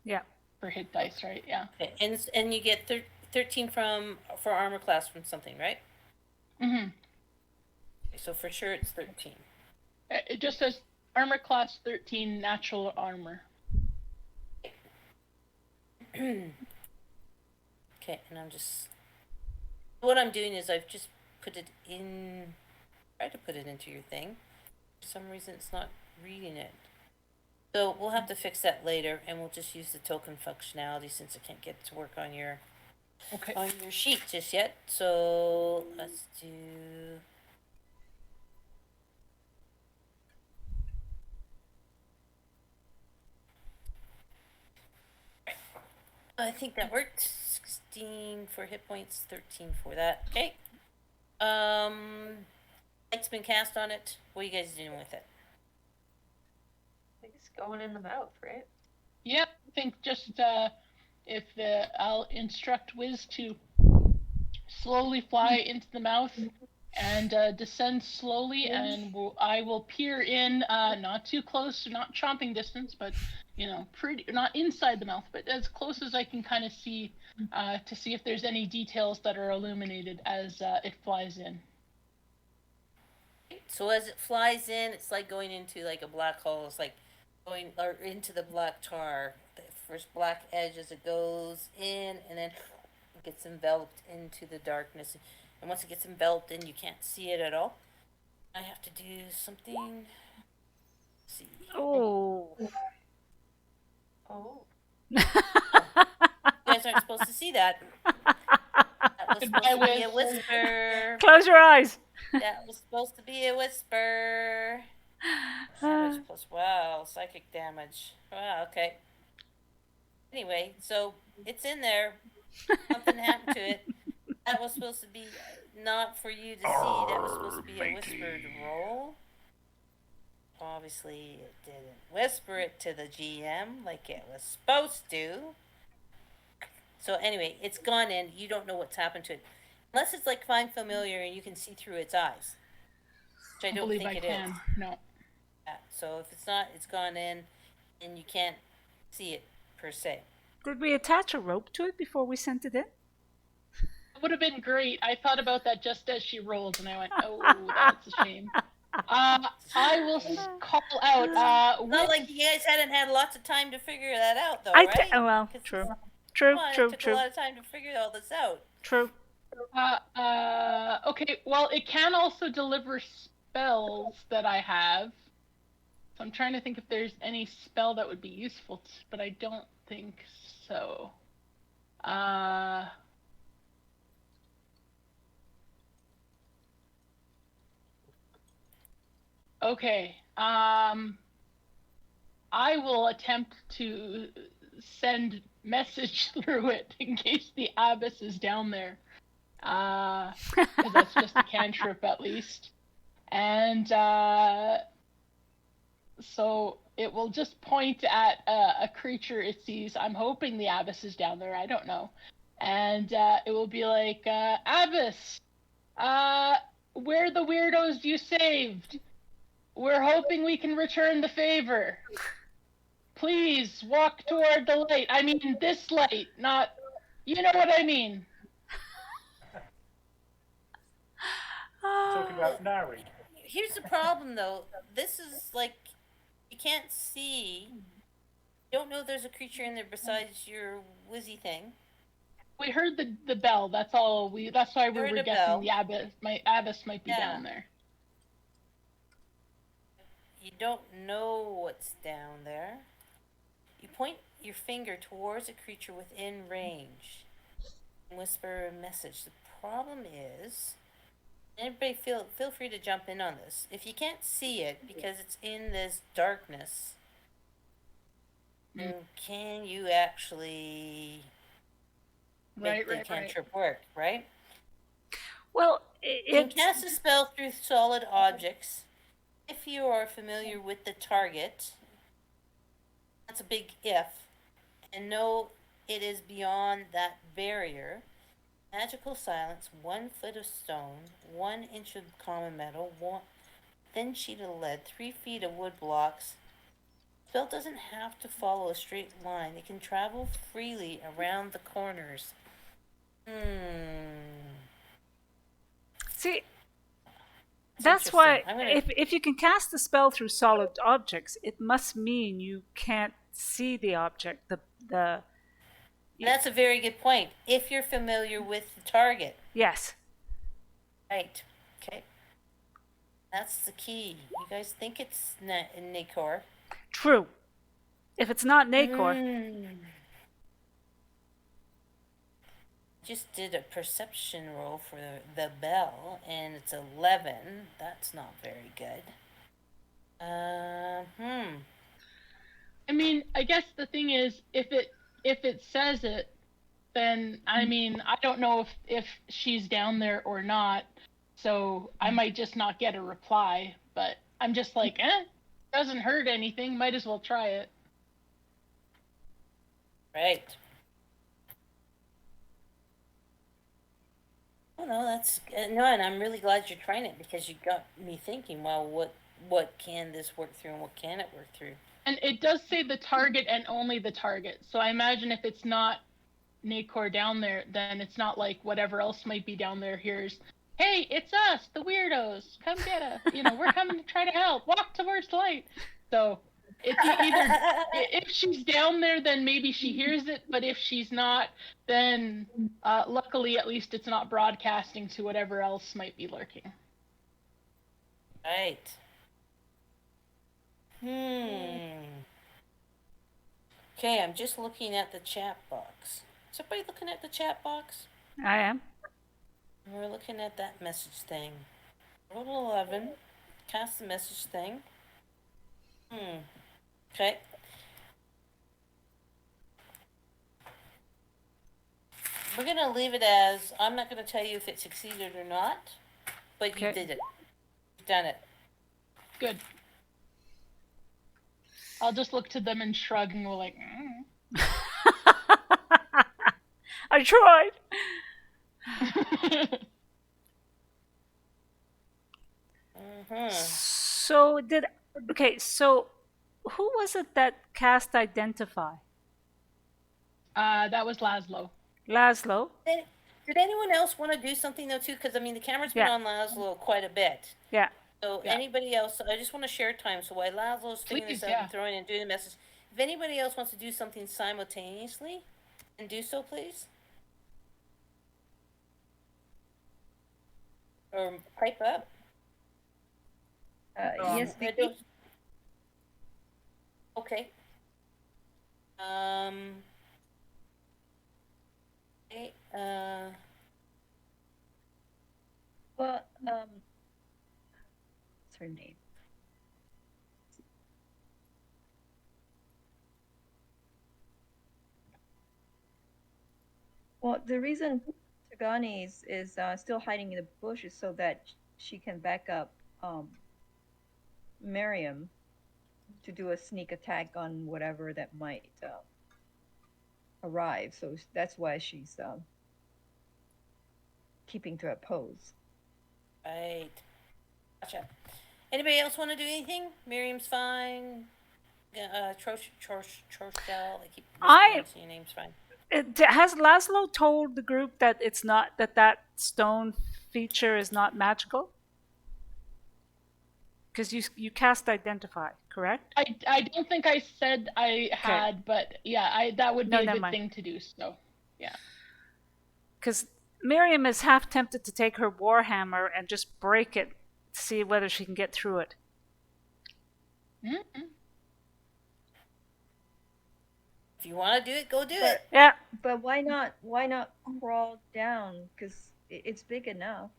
Yeah. For hit dice, right? Yeah. Okay. And you get 13 for armor class from something, right? Mm-hmm. Okay, so for sure it's 13. It just says armor class 13, natural armor. Okay, and I'm just. What I'm doing is I've just put it in. Tried to put it into your thing. For some reason, it's not reading it. So we'll have to fix that later, and we'll just use the token functionality since I can't get to work on your sheet just yet. So let's do. I think that worked. 16 for hit points, 13 for that. Okay. Light's been cast on it. What are you guys doing with it? I think it's going in the mouth, right? Yep. I think just I'll instruct Wiz to slowly fly into the mouth and descend slowly, and I will peer in, not too close, not chomping distance, but pretty not inside the mouth, but as close as I can kind of see, to see if there's any details that are illuminated as it flies in. So as it flies in, it's like going into like a black hole. It's like going into the black tar. The first black edge as it goes in, and then it gets enveloped into the darkness. And once it gets enveloped in, you can't see it at all. I have to do something. Let's see. Oh. Oh. You guys aren't supposed to see that. That was supposed to be a whisper. Close your eyes. That was supposed to be a whisper. Damage plus, wow, psychic damage. Wow, okay. Anyway, so it's in there. Something happened to it. That was supposed to be not for you to see. That was supposed to be a whispered roll. Obviously, it didn't whisper it to the GM like it was supposed to. So anyway, it's gone in. You don't know what's happened to it. Unless it's like Find Familiar and you can see through its eyes. Which I don't believe think I it can. is. No. Yeah, so if it's not, it's gone in and you can't see it per se. Did we attach a rope to it before we sent it in? It would have been great. I thought about that just as she rolled, and I went, "Oh, that's a shame." I will call out. Not like you guys hadn't had lots of time to figure that out, though, Well, right? true. It took a lot of time to figure all this out. True. Okay, well, it can also deliver spells that I have. So I'm trying to think if there's any spell that would be useful, but I don't think so. Okay. I will attempt to send message through it in case the abyss is down there. Because that's just a cantrip at least. And so it will just point at a creature it sees. I'm hoping the abyss is down there. I don't know. And it will be like, Abyss, we're the weirdos you saved. We're hoping we can return the favor. Please walk toward the light. I mean, this light, not... You know what I mean. Talking about Nari. Here's the problem, though. This is like... You can't see... You don't know there's a creature in there besides your whizzy thing. We heard the bell. That's all. That's why we were guessing bell. the abyss. My abyss might be Yeah. down there. You don't know what's down there. You point your finger towards a creature within range and whisper a message. The problem is, everybody feel free to jump in on this. If you can't see it because it's in this darkness, then can you actually make the cantrip work, right? Well, You can cast a spell through solid objects. If you are familiar with the target, that's a big if, and know it is beyond that barrier. Magical silence, 1 foot of stone, 1 inch of common metal, 1 thin sheet of lead, 3 feet of wood blocks. Spell doesn't have to follow a straight line. It can travel freely around the corners. See, that's why if you can cast the spell through solid objects, it must mean you can't see the object. That's a very good point. If you're familiar with the target. Yes. Right. Okay. That's the key. You guys think it's Nacor? True. If it's not Nacor. Just did a perception roll for the bell, and it's 11. That's not very good. I mean, I guess the thing is, if it says it, then I mean, I don't know if she's down there or not, so I might just not get a reply. But I'm just like, doesn't hurt anything. Might as well try it. Right. Oh no, that's no, and I'm really glad you're trying it because you got me thinking. Well, what can this work through, and what can it work through? And it does say the target and only the target. So I imagine if it's not Nacor down there, then it's not like whatever else might be down there hears, hey, it's us, the weirdos. Come get us. We're coming to try to help. Walk towards light. So it's either if she's down there, then maybe she hears it. But if she's not, then luckily at least it's not broadcasting to whatever else might be lurking. Right. Okay, I'm just looking at the chat box. Is everybody looking at the chat box? I am. We're looking at that message thing. Roll 11. Cast the message thing. Okay. We're going to leave it as, I'm not going to tell you if it succeeded or not, but you did it. You've done it. Good. I'll just look to them and shrug and go like, I tried. So who was it that cast Identify? That was Laszlo. Laszlo? Did anyone else want to do something though too? Because I mean the camera's been on Laszlo quite a bit. Yeah. So anybody else, I just want to share time. So while Laszlo's figuring this out and throwing and doing the message, if anybody else wants to do something simultaneously, then do so please. Or pipe up. Yes, Vicky. Okay. Okay. Well, what's her name? Well, the reason Tagani is still hiding in the bushes so that she can back up Miriam to do a sneak attack on whatever that might arrive. So that's why she's keeping to a pose. Right. Gotcha. Anybody else want to do anything? Miriam's fine. Troshel. I keep mispronouncing your name's fine. Has Laszlo told the group that it's not that stone feature is not magical? Because you cast Identify, correct? I don't think I said I had, but yeah, that would be a good thing to do. So, yeah. Because Miriam is half tempted to take her warhammer and just break it, to see whether she can get through it. Mm-hmm. If you want to do it, go do But it. Yeah. but why not crawl down? Because it's big enough.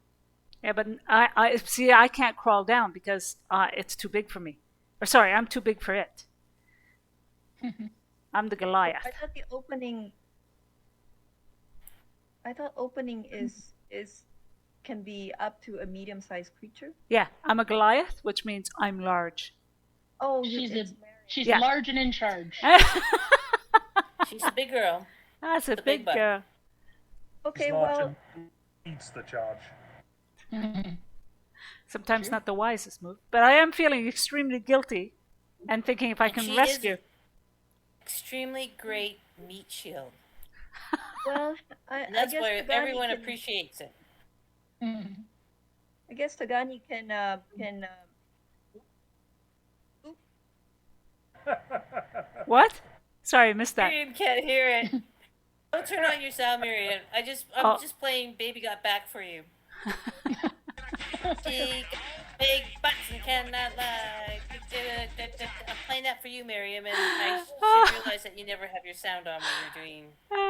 Yeah, but I see. I can't crawl down because it's too big for me. Or sorry, I'm too big for it. I'm the Goliath. I thought the opening. I thought opening is can be up to a medium-sized creature. Yeah, I'm a Goliath, which means I'm large. Oh, She's Yeah. large and in charge. She's a big girl. That's a The big big butt. girl. Okay, He's large well, and leads the charge. Sometimes Sure. not the wisest move, but I am feeling extremely guilty and thinking if I And can she rescue. is extremely great meat shield. well, And I that's guess why Tagani everyone can, appreciates it. I guess Tagani can What? Sorry, I missed that. Miriam can't hear it. Don't turn on your sound, Miriam. I'm Oh. just playing Baby Got Back for you. She got big butts and cannot lie. I'm playing that for you, Miriam, and I should realize that you never have your sound on when you're doing.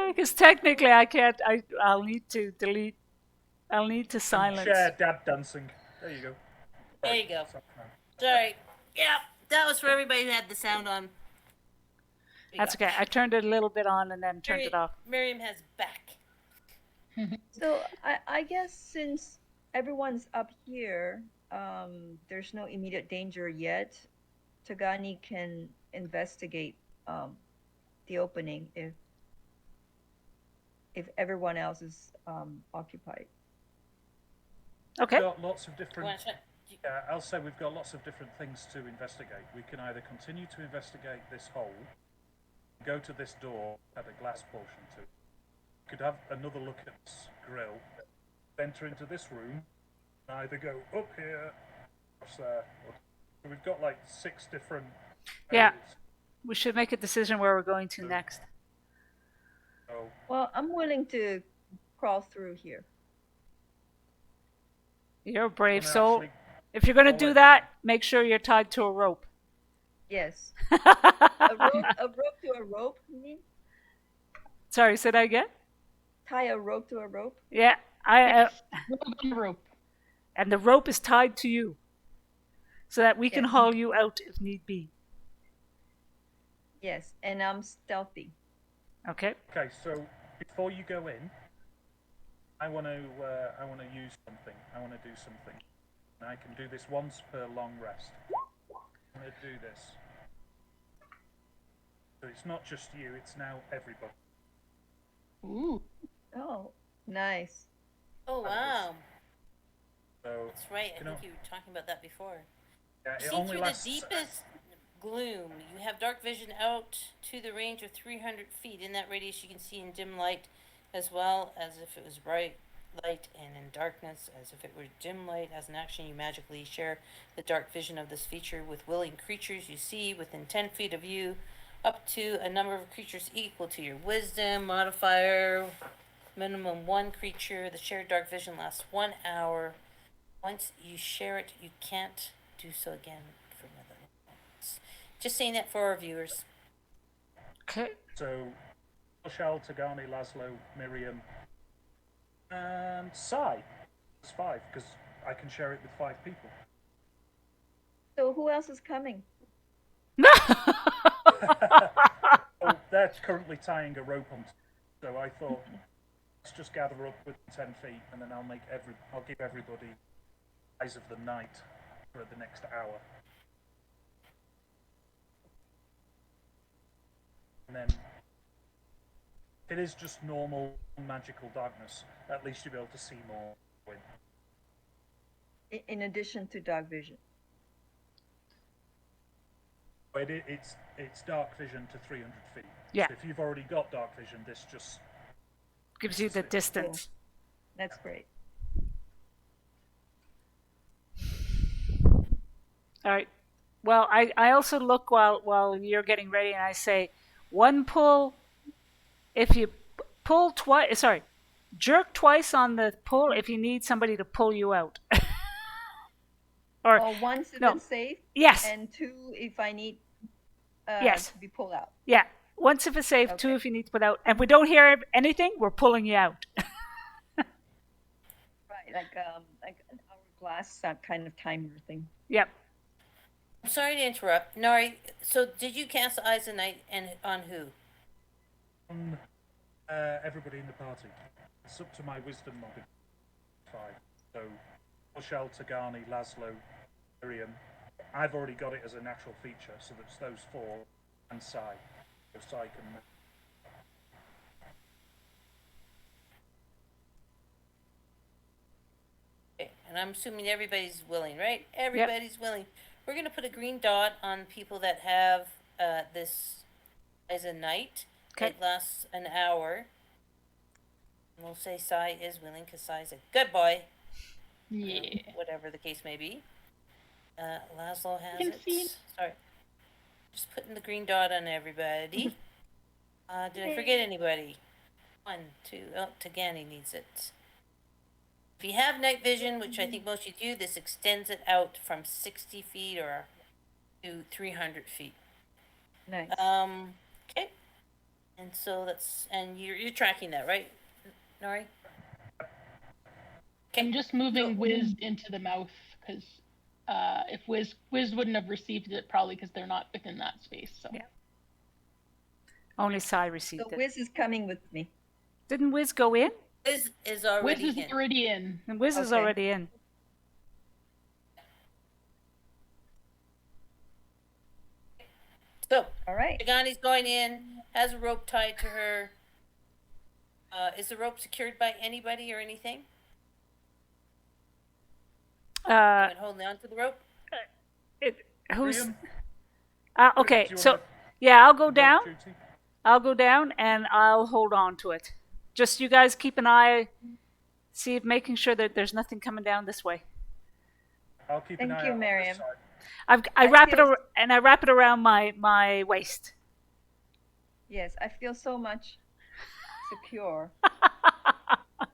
Because technically I can't. I'll need to delete. I'll need to silence. Share dad dancing. There you go. There you go. Sorry. Yeah, that was for everybody that had the sound on. That's okay. I turned it a little bit on and then turned it off. Miriam has back. So I guess since everyone's up here, there's no immediate danger yet. Tagani can investigate the opening if everyone else is occupied. Okay. We've got lots of different. Wanna try- Yeah, I'll say we've got lots of different things to investigate. We can either continue to investigate this hole, go to this door, add a glass portion to it. We could have another look at this grill, enter into this room, and either go up here, across there. So we've got like 6 different Yeah. areas. We should make a decision where we're going to next. So Well, I'm willing to crawl through here. You're a brave wanna soul. actually- If you're going to do Alright. that, make sure you're tied to a rope. Yes, a rope to a rope. You mean Sorry, say that again? tie a rope to a rope? Yeah. Rope. And the rope is tied to you so that we can Yes. haul you out if need be. Yes, and I'm stealthy. Okay. Okay, so before you go in, I want to use something. I want to do something. And I can do this once per long rest. I'm going to do this. So it's not just you; it's now everybody. Ooh. Oh, nice. Oh, wow. So That's right. I You know- think you were talking about that before. yeah, it See only through lasts. the deepest gloom. You have dark vision out to the range of 300 feet. In that radius, you can see in dim light as well as if it was bright light, and in darkness as if it were dim light. As an action, you magically share the dark vision of this feature with willing creatures you see within 10 feet of you, up to a number of creatures equal to your wisdom modifier. Minimum 1 creature. The shared dark vision lasts 1 hour. Once you share it, you can't do so again for another once. Just saying that for our viewers. Okay. So, Shal, Tagani, Laszlo, Miriam, and Sai. It's 5 because I can share it with 5 people. So who else is coming? Oh, they're currently tying a rope on. So I thought, let's just gather up with 10 feet, and then I'll give everybody Eyes of the Night for the next hour. And then, if it is just normal magical darkness, at least you'll be able to see more. In addition to dark vision. But it's dark vision to 300 feet. Yeah. So if you've already got dark vision, this just Gives you the distance. That's great. All right. Well, I also look while you're getting ready, and I say, 1 pull. If you pull twice, jerk twice on the pull if you need somebody to pull you out. Or Or once if no. it's safe, yes, and 2 if I need yes, to be pulled out. yeah. Once if it's safe, 2 Okay. if you need to put out. And we don't hear anything, we're pulling you out. Right, like an hourglass, that kind of timer thing. Yep. I'm sorry to interrupt. Nari, so did you cast Eyes of Night and on who? On everybody in the party. It's up to my wisdom modifier. So, Michelle, Tagani, Laszlo, Miriam. I've already got it as a natural feature, so that's those 4 and Sai. So Sai can. Okay, and I'm assuming everybody's willing, right? Everybody's willing. We're going to put a green dot on people that have this as a night. Okay. It lasts an hour. And we'll say Sai is willing because Sai's a good boy. Yeah. Whatever the case may be. Laszlo has Can see. it. Sorry. Just putting the green dot on everybody. Did I forget anybody? 1, 2. Oh, Tagani needs it. If you have night vision, which I think most of you do, this extends it out from 60 feet or to 300 feet. Nice. Okay. And so and you're tracking that, right, Nori? I'm just moving Wiz into the mouth because if Wiz wouldn't have received it probably because they're not within that space. So Yeah. Only Sai received So it. Wiz is coming with me. Didn't Wiz go in? Wiz is Wiz already is in. already in. And Wiz is Okay. already in. So All right. Tagani's going in, has a rope tied to her. Is the rope secured by anybody or anything? Anyone holding on to the rope? Who's? Miriam, Okay, do you so wanna yeah, I'll go rope down. duty? I'll go down and I'll hold on to it. Just you guys keep an eye, see if making sure that there's nothing coming down this way. I'll keep an Thank eye you, out on this Miriam. side. I I wrap it feel- and I wrap it around my waist. Yes, I feel so much secure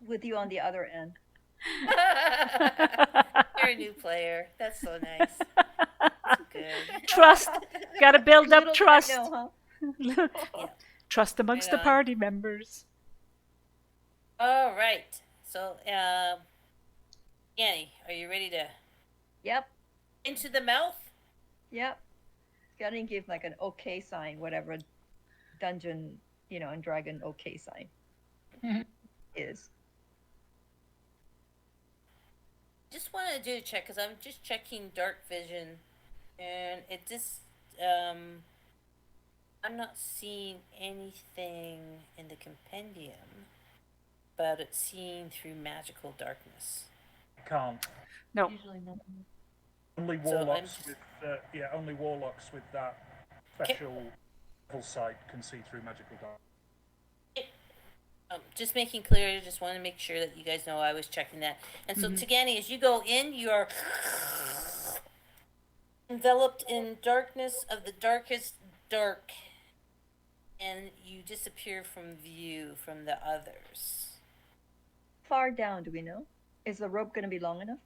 with you on the other end. You're a new player. That's so nice. That's good. Trust. Got to build up Little did I trust. know, huh? Trust amongst Right the on. party members. All right. So, Yanni, are you ready to Yep. into the mouth? Yep. Gotta give like an okay sign, whatever dungeon, and dragon okay sign Mhm. is. Just wanted to do a check because I'm just checking dark vision, and it just I'm not seeing anything in the compendium about it seeing through magical darkness. Can't. No. Usually not. Only So I'm warlocks just- with only warlocks with that special level sight can see through magical dark. Just making clear, just want to make sure that you guys know I was checking that. And so, Tagani, as you go in, you are enveloped in darkness of the darkest dark, and you disappear from view from the others. Far down, do we know? Is the rope gonna be long enough?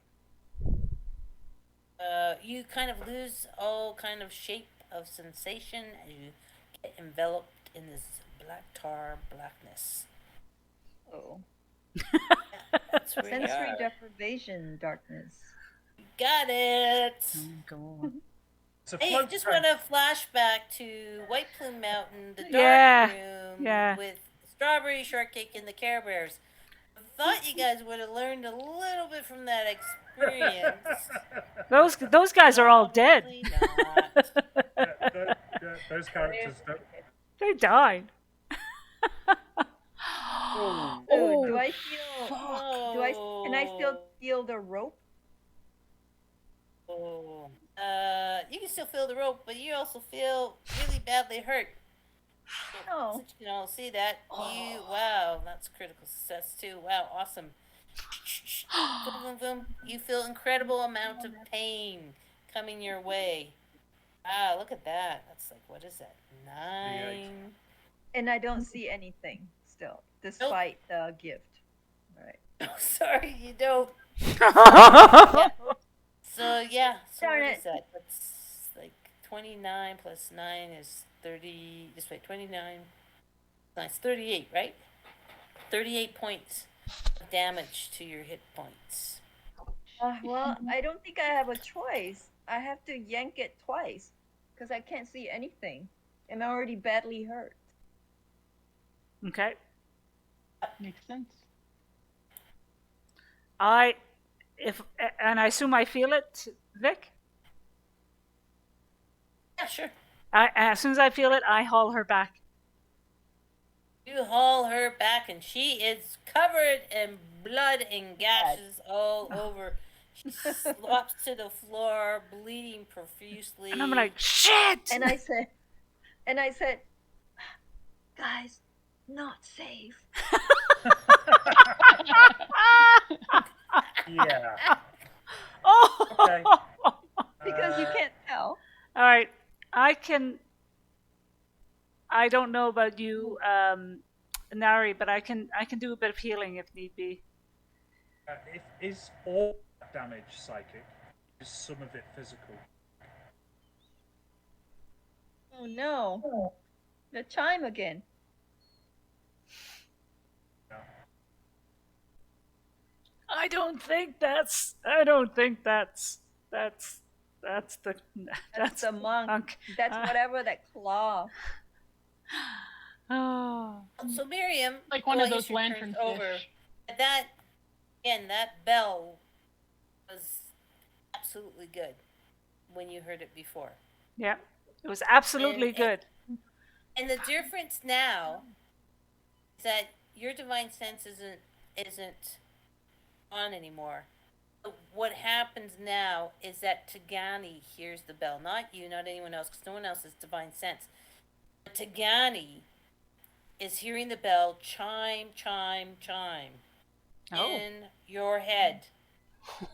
You kind of lose all kind of shape of sensation as you get enveloped in this black tar blackness. Oh. That's where you Sensory are. deprivation darkness. Got it. It's a Hey, float just tank. want to flashback to White Plume Mountain, the dark Yeah, room yeah. with strawberry shortcake and the Care Bears. I thought you guys would have learned a little bit from that experience. Those guys are all dead. Probably not. Those characters don't. They died. Oh, Oh, do I feel? Oh. Can I still feel the rope? Oh. You can still feel the rope, but you also feel really badly hurt. Oh. Since you can all see that, wow, that's critical success too. Wow, awesome. Boom, boom, boom. You feel incredible amount of pain coming your way. Wow, look at that. That's like, what is that? 9. And I don't see anything still, despite the gift. All right. Oh, sorry, you don't. So yeah, so Darn what it. is that? That's like 29 plus 9 is 30. This way, 29. That's 38, right? 38 points of damage to your hit points. Well, I don't think I have a choice. I have to yank it twice because I can't see anything. I'm already badly hurt. Okay. Makes sense. And I assume I feel it, Vic. Yeah, sure. As soon as I feel it, I haul her back. You haul her back, and she is covered in blood and gashes all over. She slops to the floor, bleeding profusely. And I'm like, shit! And I said, guys, not safe. Yeah. Oh! Okay. Because you can't tell. All right. I don't know about you, Nari, but I can do a bit of healing if need be. Is all damage psychic? Is some of it physical? Oh no. The chime again. No. I don't think that's the That's the monk. That's whatever that claw. Oh. So Miriam, Like one well, of I those guess your turn's lantern over. fish. That again, that bell was absolutely good when you heard it before. Yeah. It was absolutely And- good. And the difference now is that your divine sense isn't on anymore. So what happens now is that Tagani hears the bell, not you, not anyone else, because no one else has divine sense. But Tagani is hearing the bell chime, chime, chime Oh. in your head.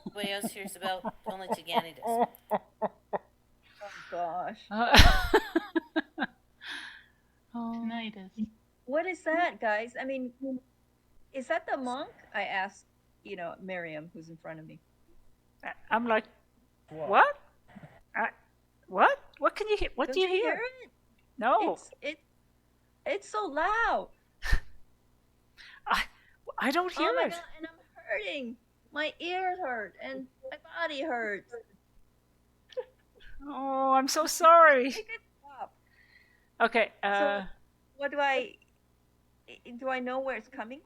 Nobody else hears the bell, only Tagani does. Oh gosh. Oh. Tonight is. What is that, guys? I mean, is that the monk? I asked, Miriam, who's in front of me. I'm like, what? What? What can you hear? What Don't do you you hear? it? No. It's so loud. I don't hear Oh my it. god, and I'm hurting. My ears hurt and my body hurts. Oh, I'm so sorry. Make it stop. Okay. So what do I know where it's coming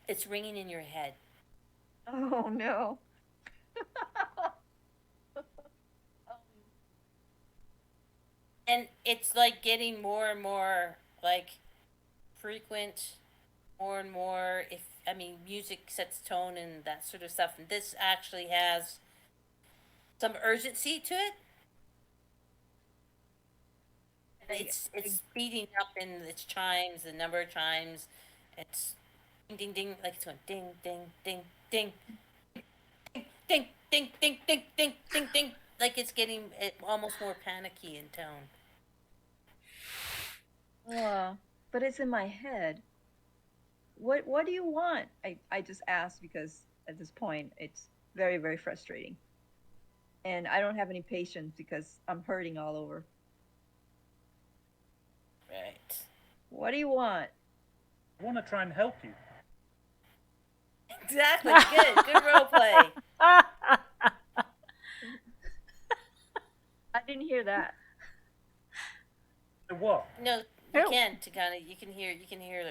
It's ringing in your head. from? Oh no. And it's like getting more and more like frequent, more and more. Music sets tone and that sort of stuff, and this actually has some urgency to it. It's speeding up in its chimes, the number of chimes. It's ding ding ding, like it's going ding ding ding ding ding ding ding ding ding ding ding ding, like it's getting almost more panicky in tone. But it's in my head. What do you want? I just asked because at this point it's very, very frustrating. And I don't have any patience because I'm hurting all over. Right. What do you want? I want to try and help you. Exactly. Good role play. I didn't hear that. What? No, you can Tagana. You can hear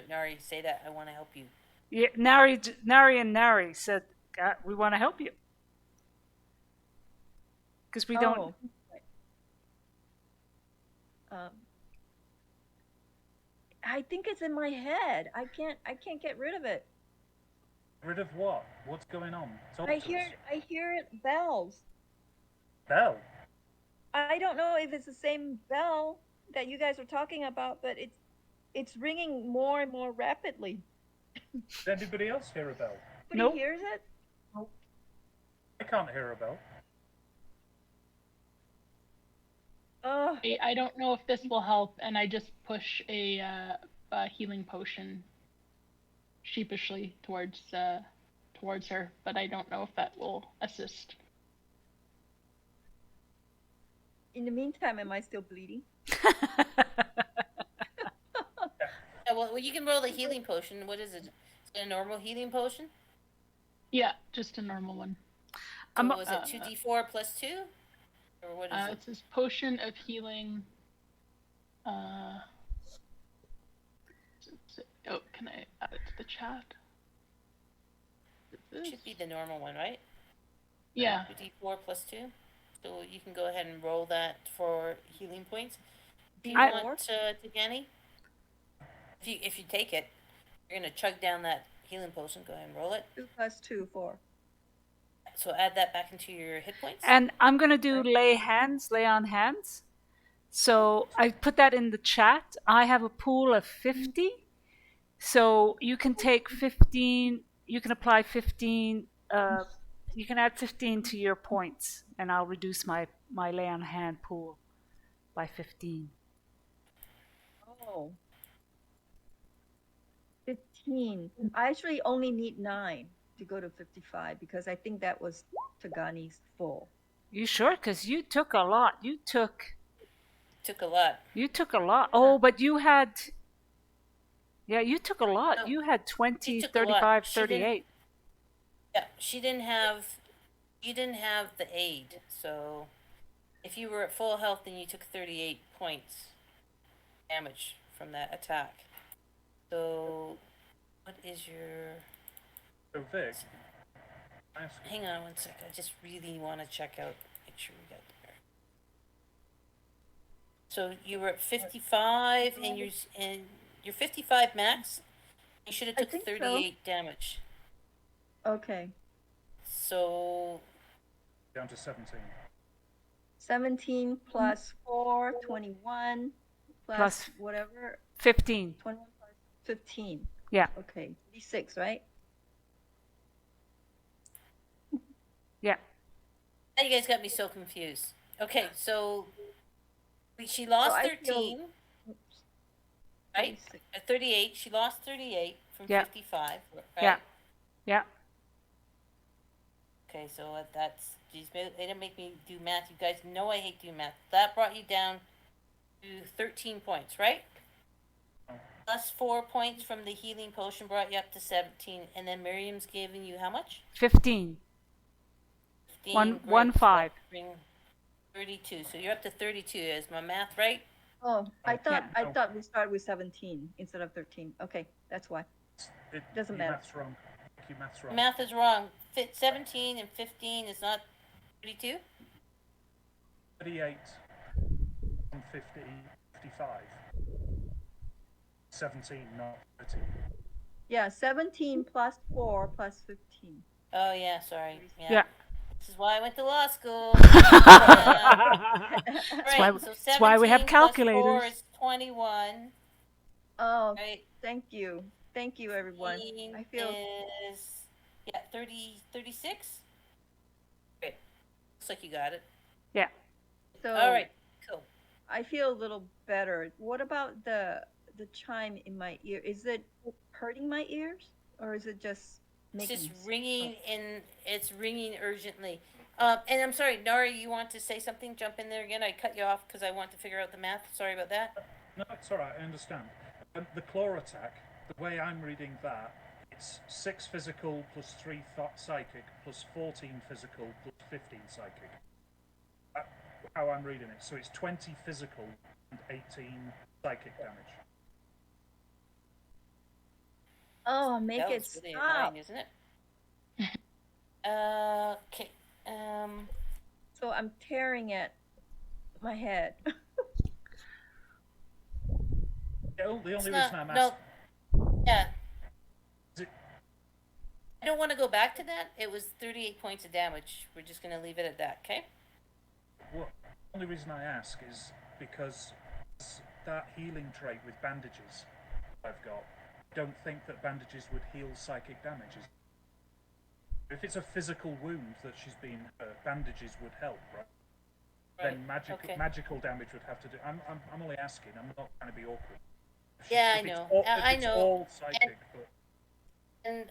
Nari say that. I want to help you. Yeah, Nari and Nari said, we want to help you. Because we don't. I think it's in my head. I can't get rid of it. Rid of what? What's going on? I hear bells. Bell? I don't know if it's the same bell that you guys are talking about, but it's ringing more and more rapidly. Does anybody else hear a bell? Nobody hears it? I can't hear a bell. I don't know if this will help, and I just push a healing potion sheepishly towards towards her, but I don't know if that will assist. In the meantime, am I still bleeding? Yeah, well, you can roll the healing potion. What is it? Is it a normal healing potion? Yeah, just a normal one. So was it 2d4 plus 2? Or what is it? It says potion of healing. Oh, can I add it to the chat? Should be the normal one, right? Yeah. 2d4 plus 2. So you can go ahead and roll that for healing points. Do you I- want Tagani? If you take it, you're gonna chug down that healing potion. Go ahead and roll it. 2 plus 2, 4. So add that back into your hit points. And I'm going to do lay on hands. So I put that in the chat. I have a pool of 50. So you can take 15, you can apply 15, you can add 15 to your points, and I'll reduce my lay on hand pool by 15. Oh. 15. I actually only need 9 to go to 55 because I think that was Tagani's full. You sure? Because you took a lot. You took Took a lot. a lot. Oh, but you had. Yeah, you took a lot. No, You had 20, you took a lot. 35, She didn't- 38. Yeah, you didn't have the aid, so if you were at full health, then you took 38 points damage from that attack. So, what is your... So Vic, ask Hang on one sec, I just really want to check out, make sure we got there. So you were at 55, and you're 55 max. You should have I took think so. 38 damage. Okay. So down to 17. 17 plus 4, 21 Plus whatever, 15. 21 plus 15. Yeah. Okay. 36, right? Yeah. now you guys got me so confused. Okay, so she lost I 13, feel- right? 36. At 38, she lost 38 from Yeah. 55, right? Yeah. Yeah. Okay, so that's, geez, they didn't make me do math. You guys know I hate doing math. That brought you down to 13 points, right? Plus 4 points from the healing potion brought you up to 17, and then Miriam's giving you how much? 15. 15. One- great. 1 5. Bring 32. So you're up to 32. Is my math right? Oh, I thought Yeah. I thought we started with 17 instead of 13. Okay, that's why. Doesn't Your matter. math's wrong. Your math's wrong. Math is wrong. 17 and 15 is not 32? 38 and 55. 17, not 13. Yeah, 17 plus 4 plus 15. Oh, yeah, sorry. Yeah. This is why I went to law school. That's why we have 17 plus 4 calculators. is 21, Oh, right? thank you. Thank you, everyone. 15 I feel is, 36? Great. Looks like you got it. Yeah. so. All right, cool. I feel a little better. What about the chime in my ear? Is it hurting my ears, or is it just It's making? just ringing it's ringing urgently. And I'm sorry, Nari, you want to say something? Jump in there again. I cut you off because I want to figure out the math. Sorry about that. No, it's all right. I understand. The claw attack, the way I'm reading that, it's 6 physical plus 3 psychic plus 14 physical plus 15 psychic. How I'm reading it. So it's 20 physical and 18 psychic damage. Oh, make That it was really stop. annoying, isn't it? Okay. So I'm tearing at my head. The only It's reason not, I'm no. asking. Yeah. Is it- I don't want to go back to that. It was 38 points of damage. We're just going to leave it at that, okay? Well, the only reason I ask is because that healing trait with bandages I've got, I don't think that bandages would heal psychic damages. If it's a physical wound that she's been hurt, bandages would help, right? Then magical damage would have to do. I'm only asking. I'm not trying to be awkward. Yeah, I If it's know. all- I if it's know. all psychic, but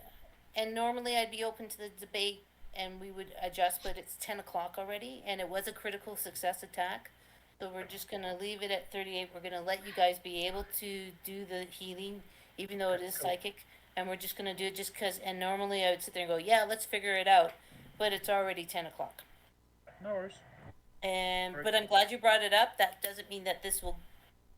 and normally I'd be open to the debate and we would adjust, but it's 10 o'clock already, and it was a critical success attack. So we're just going to leave it at 38. We're going to let you guys be able to do the healing, even though it is psychic. And we're just going to do it just because, and normally I would sit there and go, yeah, let's figure it out. But it's already 10 o'clock. No worries. But I'm glad you brought it up. That doesn't mean that this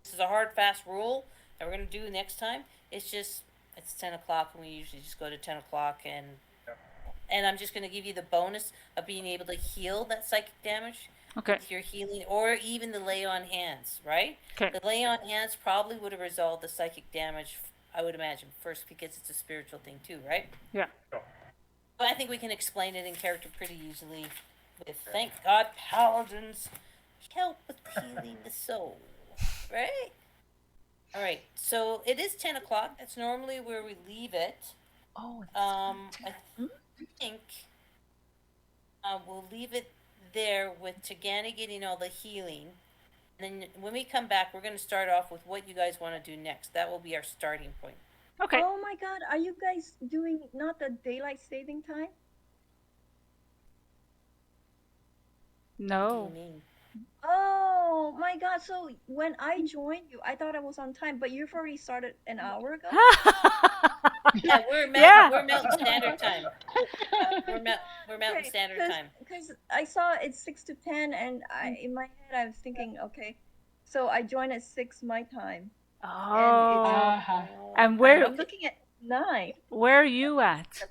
is a hard, fast rule that we're going to do next time. It's just, it's 10 o'clock, and we usually just go to 10 o'clock. And I'm just going to give you the bonus of being able to heal that psychic damage. Okay. With your healing, or even the lay on hands, right? Okay. The lay on hands probably would have resolved the psychic damage, I would imagine, first, because it's a spiritual thing too, right? Yeah. But I think we can explain it in character pretty easily with, thank God, paladins help with healing the soul, right? All right, so it is 10 o'clock. That's normally where we leave it. Oh. I think we'll leave it there with Tagani getting all the healing. And then when we come back, we're going to start off with what you guys want to do next. That will be our starting point. Okay. Oh my god, are you guys doing not the daylight saving time? What No. do you mean? Oh my god, so when I joined you, I thought I was on time, but you've already started an hour ago? Yeah, we're Yeah. Mountain Standard Time. We're Mountain Standard Time. Because I saw it's 6 to 10, and in my head I was thinking, okay, so I joined at 6 my time. Oh. Uh-huh. And where I'm looking at 9. where are you at?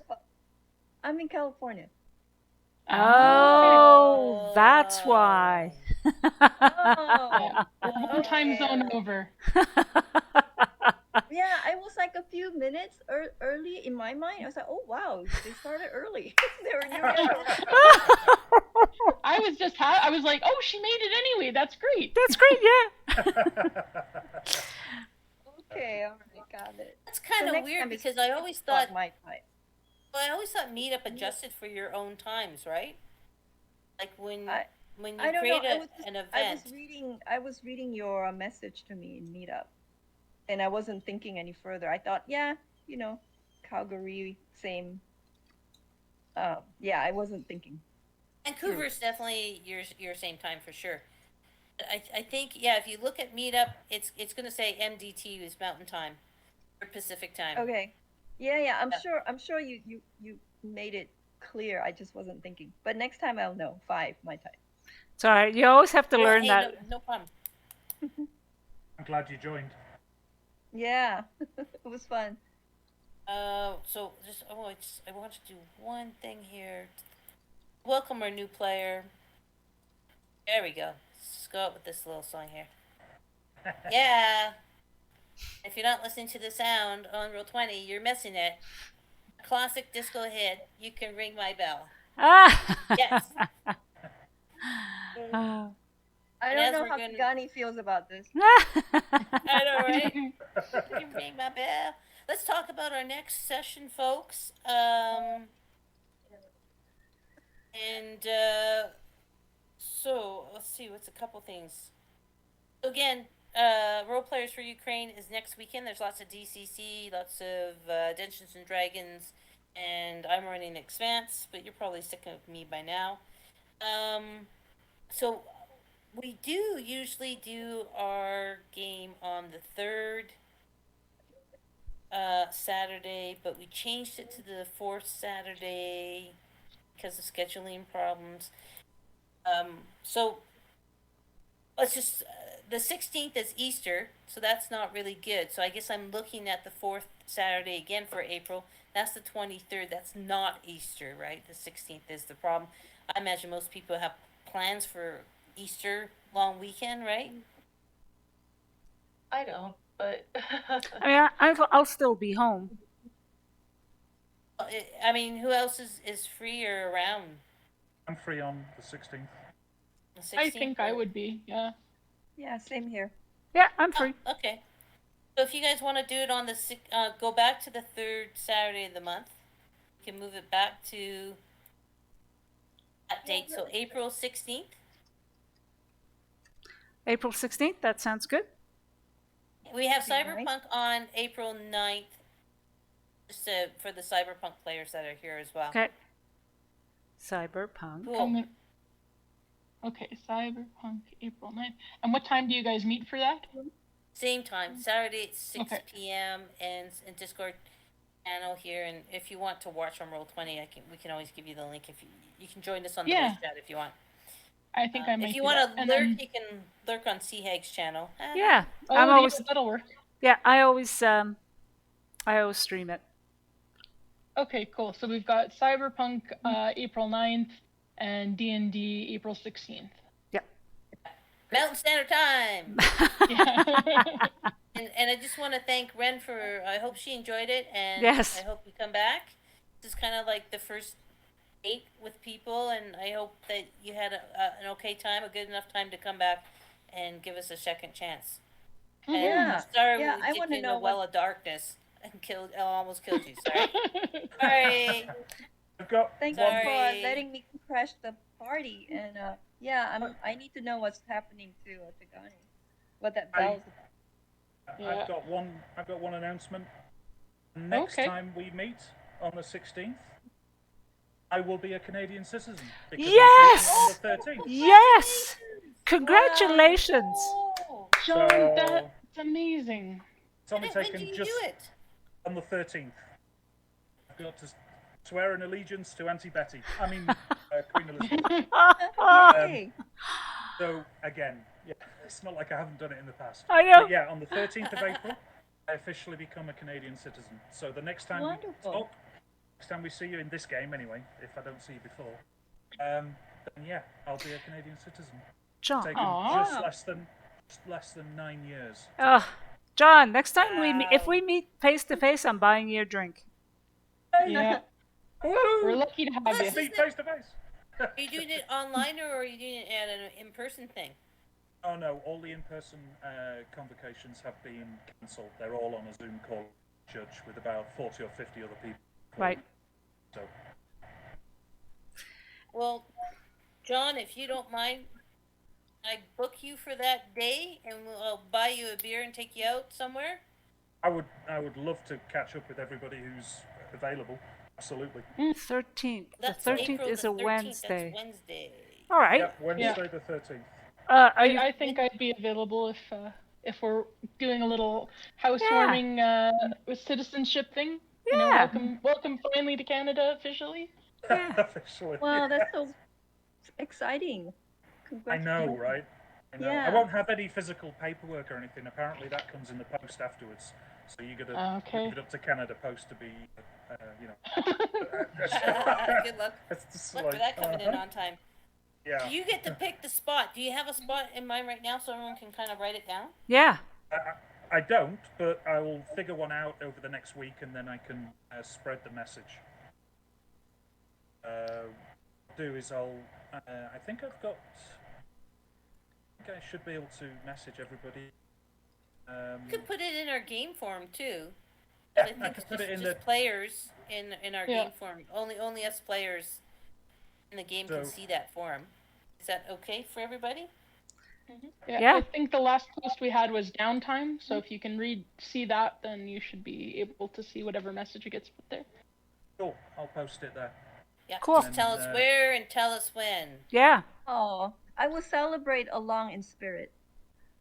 I'm in California. Oh, that's why. Oh, We're one time zone over. yeah, I was like a few minutes early in my mind. I was like, oh wow, they started early. They were near the I was just I was like, oh, she made it anyway. That's great. That's great, yeah. Okay, all right, got it. That's kind of next weird time it's because I always Not thought, my time. well, I always thought Meetup adjusted for your own times, right? Like when I you don't know. create I was an just- event. I was reading your message to me in Meetup, and I wasn't thinking any further. I thought, yeah, Calgary, same. Yeah, I wasn't thinking. Vancouver's definitely your same time for sure. I think, yeah, if you look at Meetup, it's going to say MDT is Mountain Time or Pacific Time. Okay. Yeah. I'm Yeah. sure you made it clear. I just wasn't thinking. But next time I'll know. 5 my time. It's all right. You always have to Well, learn hey, that. no problem. I'm glad you joined. Yeah, it was fun. So just I want to do one thing here. Welcome our new player. There we go. Let's go out with this little song here. Yeah. If you're not listening to the sound on Roll20, you're missing it. Classic disco hit. You can ring my bell. Ah. Yes. Ah. I And don't as know we're how gonna- Kagani feels about this. I know, right? You can ring my bell. Let's talk about our next session, folks. So let's see. What's a couple things? Again, Role Players for Ukraine is next weekend. There's lots of DCC, lots of Dungeons and Dragons, and I'm running Expanse, but you're probably sick of me by now. So we do usually do our game on the third Saturday, but we changed it to the fourth Saturday because of scheduling problems. So let's just the 16th is Easter, so that's not really good. So I guess I'm looking at the fourth Saturday again for April. That's the 23rd. That's not Easter, right? The 16th is the problem. I imagine most people have plans for Easter long weekend, right? I don't, but I mean, I'll still be home. I mean, who else is free or around? I'm free on the 16th. The 16th, I think I or- would be. Yeah. Yeah, same here. Yeah, I'm free. Oh, okay. So if you guys want to do it on the go back to the third Saturday of the month, you can move it back to that date. So April 16th. April 16th. That sounds good. We have Alright. Cyberpunk on April 9th. Just for the cyberpunk players that are here as well. Okay. Cyberpunk. Cool. Okay, Cyberpunk, April 9th. And what time do you guys meet for that? Same time, Saturday at 6 Okay. p.m. and in Discord channel here. And if you want to watch on Roll20, we can always give you the link. If you can join us on the voice chat if you want. I think I might. If you do want that. to And lurk, then- you can lurk on Hag's channel. Yeah. Oh, I'm yeah, always that'll work. I always stream it. Okay, cool. So we've got Cyberpunk April 9th and D&D April 16th. Mountain Standard Time. Yeah. And I just want to thank Ren for. I hope she enjoyed it, and Yes. I hope you come back. This is kind of like the first date with people, and I hope that you had an okay time, a good enough time to come back and give us a second chance. And Yeah. sorry, Yeah, we I dipped wanna in know a well of darkness and almost killed you. Sorry. Sorry. I've got Thank you Sorry. for letting me crash the party. And I need to know what's happening to Tagani. What that bell's about. Yeah. I've got one announcement. Next Okay. time we meet on the 16th, I will be a Canadian citizen. Because Yes! I'm taking it on the 13th. Yes! Congratulations! Oh, John, So- that's amazing. It's only when taken do you just do it? on the 13th. I've got to swear an allegiance to Auntie Betty. I mean, Queen Elizabeth. Hey, So, again, yeah, it's not like I haven't done it in the past. I know. But yeah, on the 13th of April, I officially become a Canadian citizen. So the next time we Wonderful. talk, next time we see you in this game anyway, if I don't see you before, then yeah, I'll be a Canadian citizen. John. Taken Aw. just less than 9 years. John, next time if Wow. we meet face to face, I'm buying you a drink. Yeah. We're lucky to have Let's you. meet face to face. Are you doing it online or are you doing it at an in-person thing? Oh no, all the in-person convocations have been cancelled. They're all on a Zoom call, judge, with about 40 or 50 other people. Right. So, Well, John, if you don't mind, I book you for that day, and I'll buy you a beer and take you out somewhere. I would love to catch up with everybody who's available. Absolutely. 13th. That's The 13th April is the a 13th, Wednesday. That's Wednesday. All right. Yep, Wednesday the 13th. Are you? I think I'd be available if we're doing a little housewarming with citizenship thing. You know, Yeah. welcome finally to Canada officially. Officially. wow, that's so exciting. I know, Congratulations. right? I know. I Yeah. won't have any physical paperwork or anything. Apparently, that comes in the post afterwards. So you gotta Okay. give it up to Canada Post to be, you know. Good luck. It's just Look for that coming in uh-huh. on time. Yeah. You get to pick the spot. Do you have a spot in mind right now so everyone can kind of write it down? Yeah. I don't, but I will figure one out over the next week, and then I can spread the message. What I'll do is I think I've got. I think I should be able to message everybody. You could put it in our game form too. Yeah, I think I it's could put just, it in just the. players in our Yeah. game form. Only us players in the game can So- see that form. Is that okay for everybody? Yeah. I think the last post we had was downtime, so if you can see that, then you should be able to see whatever message gets put there. Cool. I'll post it there. Yeah. Cool. Just tell us And, where and tell us when. Yeah. Oh, I will celebrate along in spirit.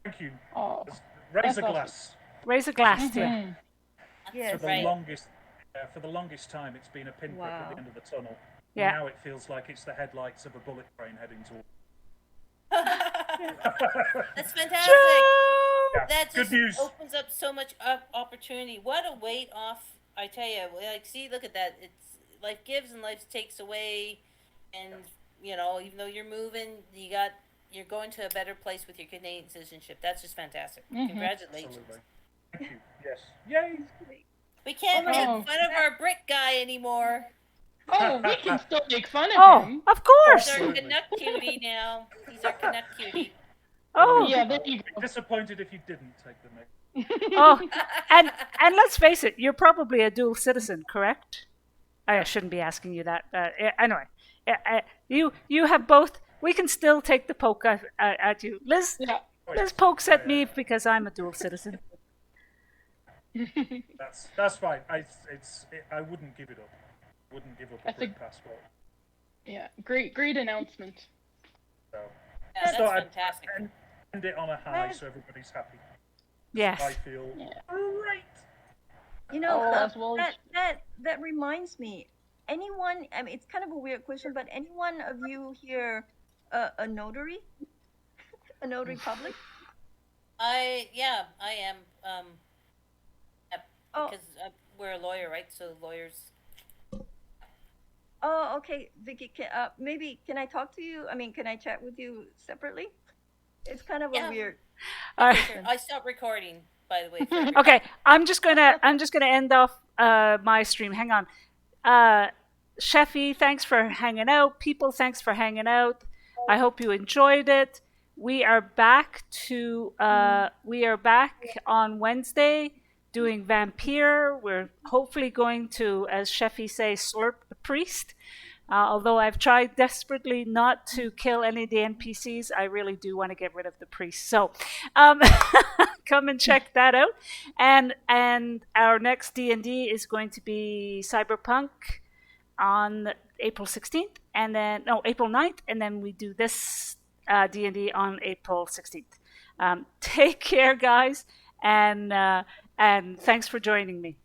Thank you. Oh, Raise That's a awesome. glass. Raise a glass to you. Mhm. Yes. For the Right. longest time, it's been a pinprick at Wow. the end of the tunnel. Yeah. Now it feels like it's the headlights of a bullet train heading towards. That's fantastic. Joe! Yeah, That good just news. opens up so much opportunity. What a weight off! I tell you, like, see, look at that. It's life gives and life takes away, and you know, even though you're moving, you're going to a better place with your Canadian citizenship. That's just fantastic. Mhm. Congratulations. Absolutely. Thank you. Yes. Yay. We can't Oh, make no. fun of our brick guy anymore. Oh, we can still make fun of Oh, him. of He's course. our Absolutely. Canuck cutie now. He's our Canuck cutie. Oh, Yeah, there you go. Disappointed if you didn't take the next. oh, and let's face it, you're probably a dual citizen, correct? I shouldn't be asking you that. Anyway, you have both. We can still take the poke at you. Liz Yeah. Oh, Liz yes. pokes at Yeah, me yeah. because I'm a dual citizen. That's fine. I wouldn't give it up. Wouldn't give up a That's a Brit passport. yeah, great announcement. So Yeah, just that's thought I'd fantastic. end it on a high so everybody's happy. I Yes. feel Yeah. great. You know, Oh, as well as that reminds me. Anyone? I mean, it's kind of a weird question, but anyone of you here a notary? A notary public? I am. Yeah, Oh, because we're a lawyer, right? So lawyers. oh, okay, Vicky. Maybe can I talk to you? I mean, can I chat with you separately? It's kind of a Yeah. weird. All right. Sure. I stopped recording, by the way. For everybody. Okay, I'm just gonna end off my stream. Hang on. Sheffy, thanks for hanging out. People, thanks for hanging out. I hope you enjoyed it. We are back on Wednesday doing Vampire. We're hopefully going to, as Sheffy say, slurp the priest. Although I've tried desperately not to kill any of the NPCs, I really do want to get rid of the priest. So come and check that out. And our next D&D is going to be Cyberpunk on April 16th, and then April 9th, and then we do this D&D on April 16th. Take care, guys, and thanks for joining me.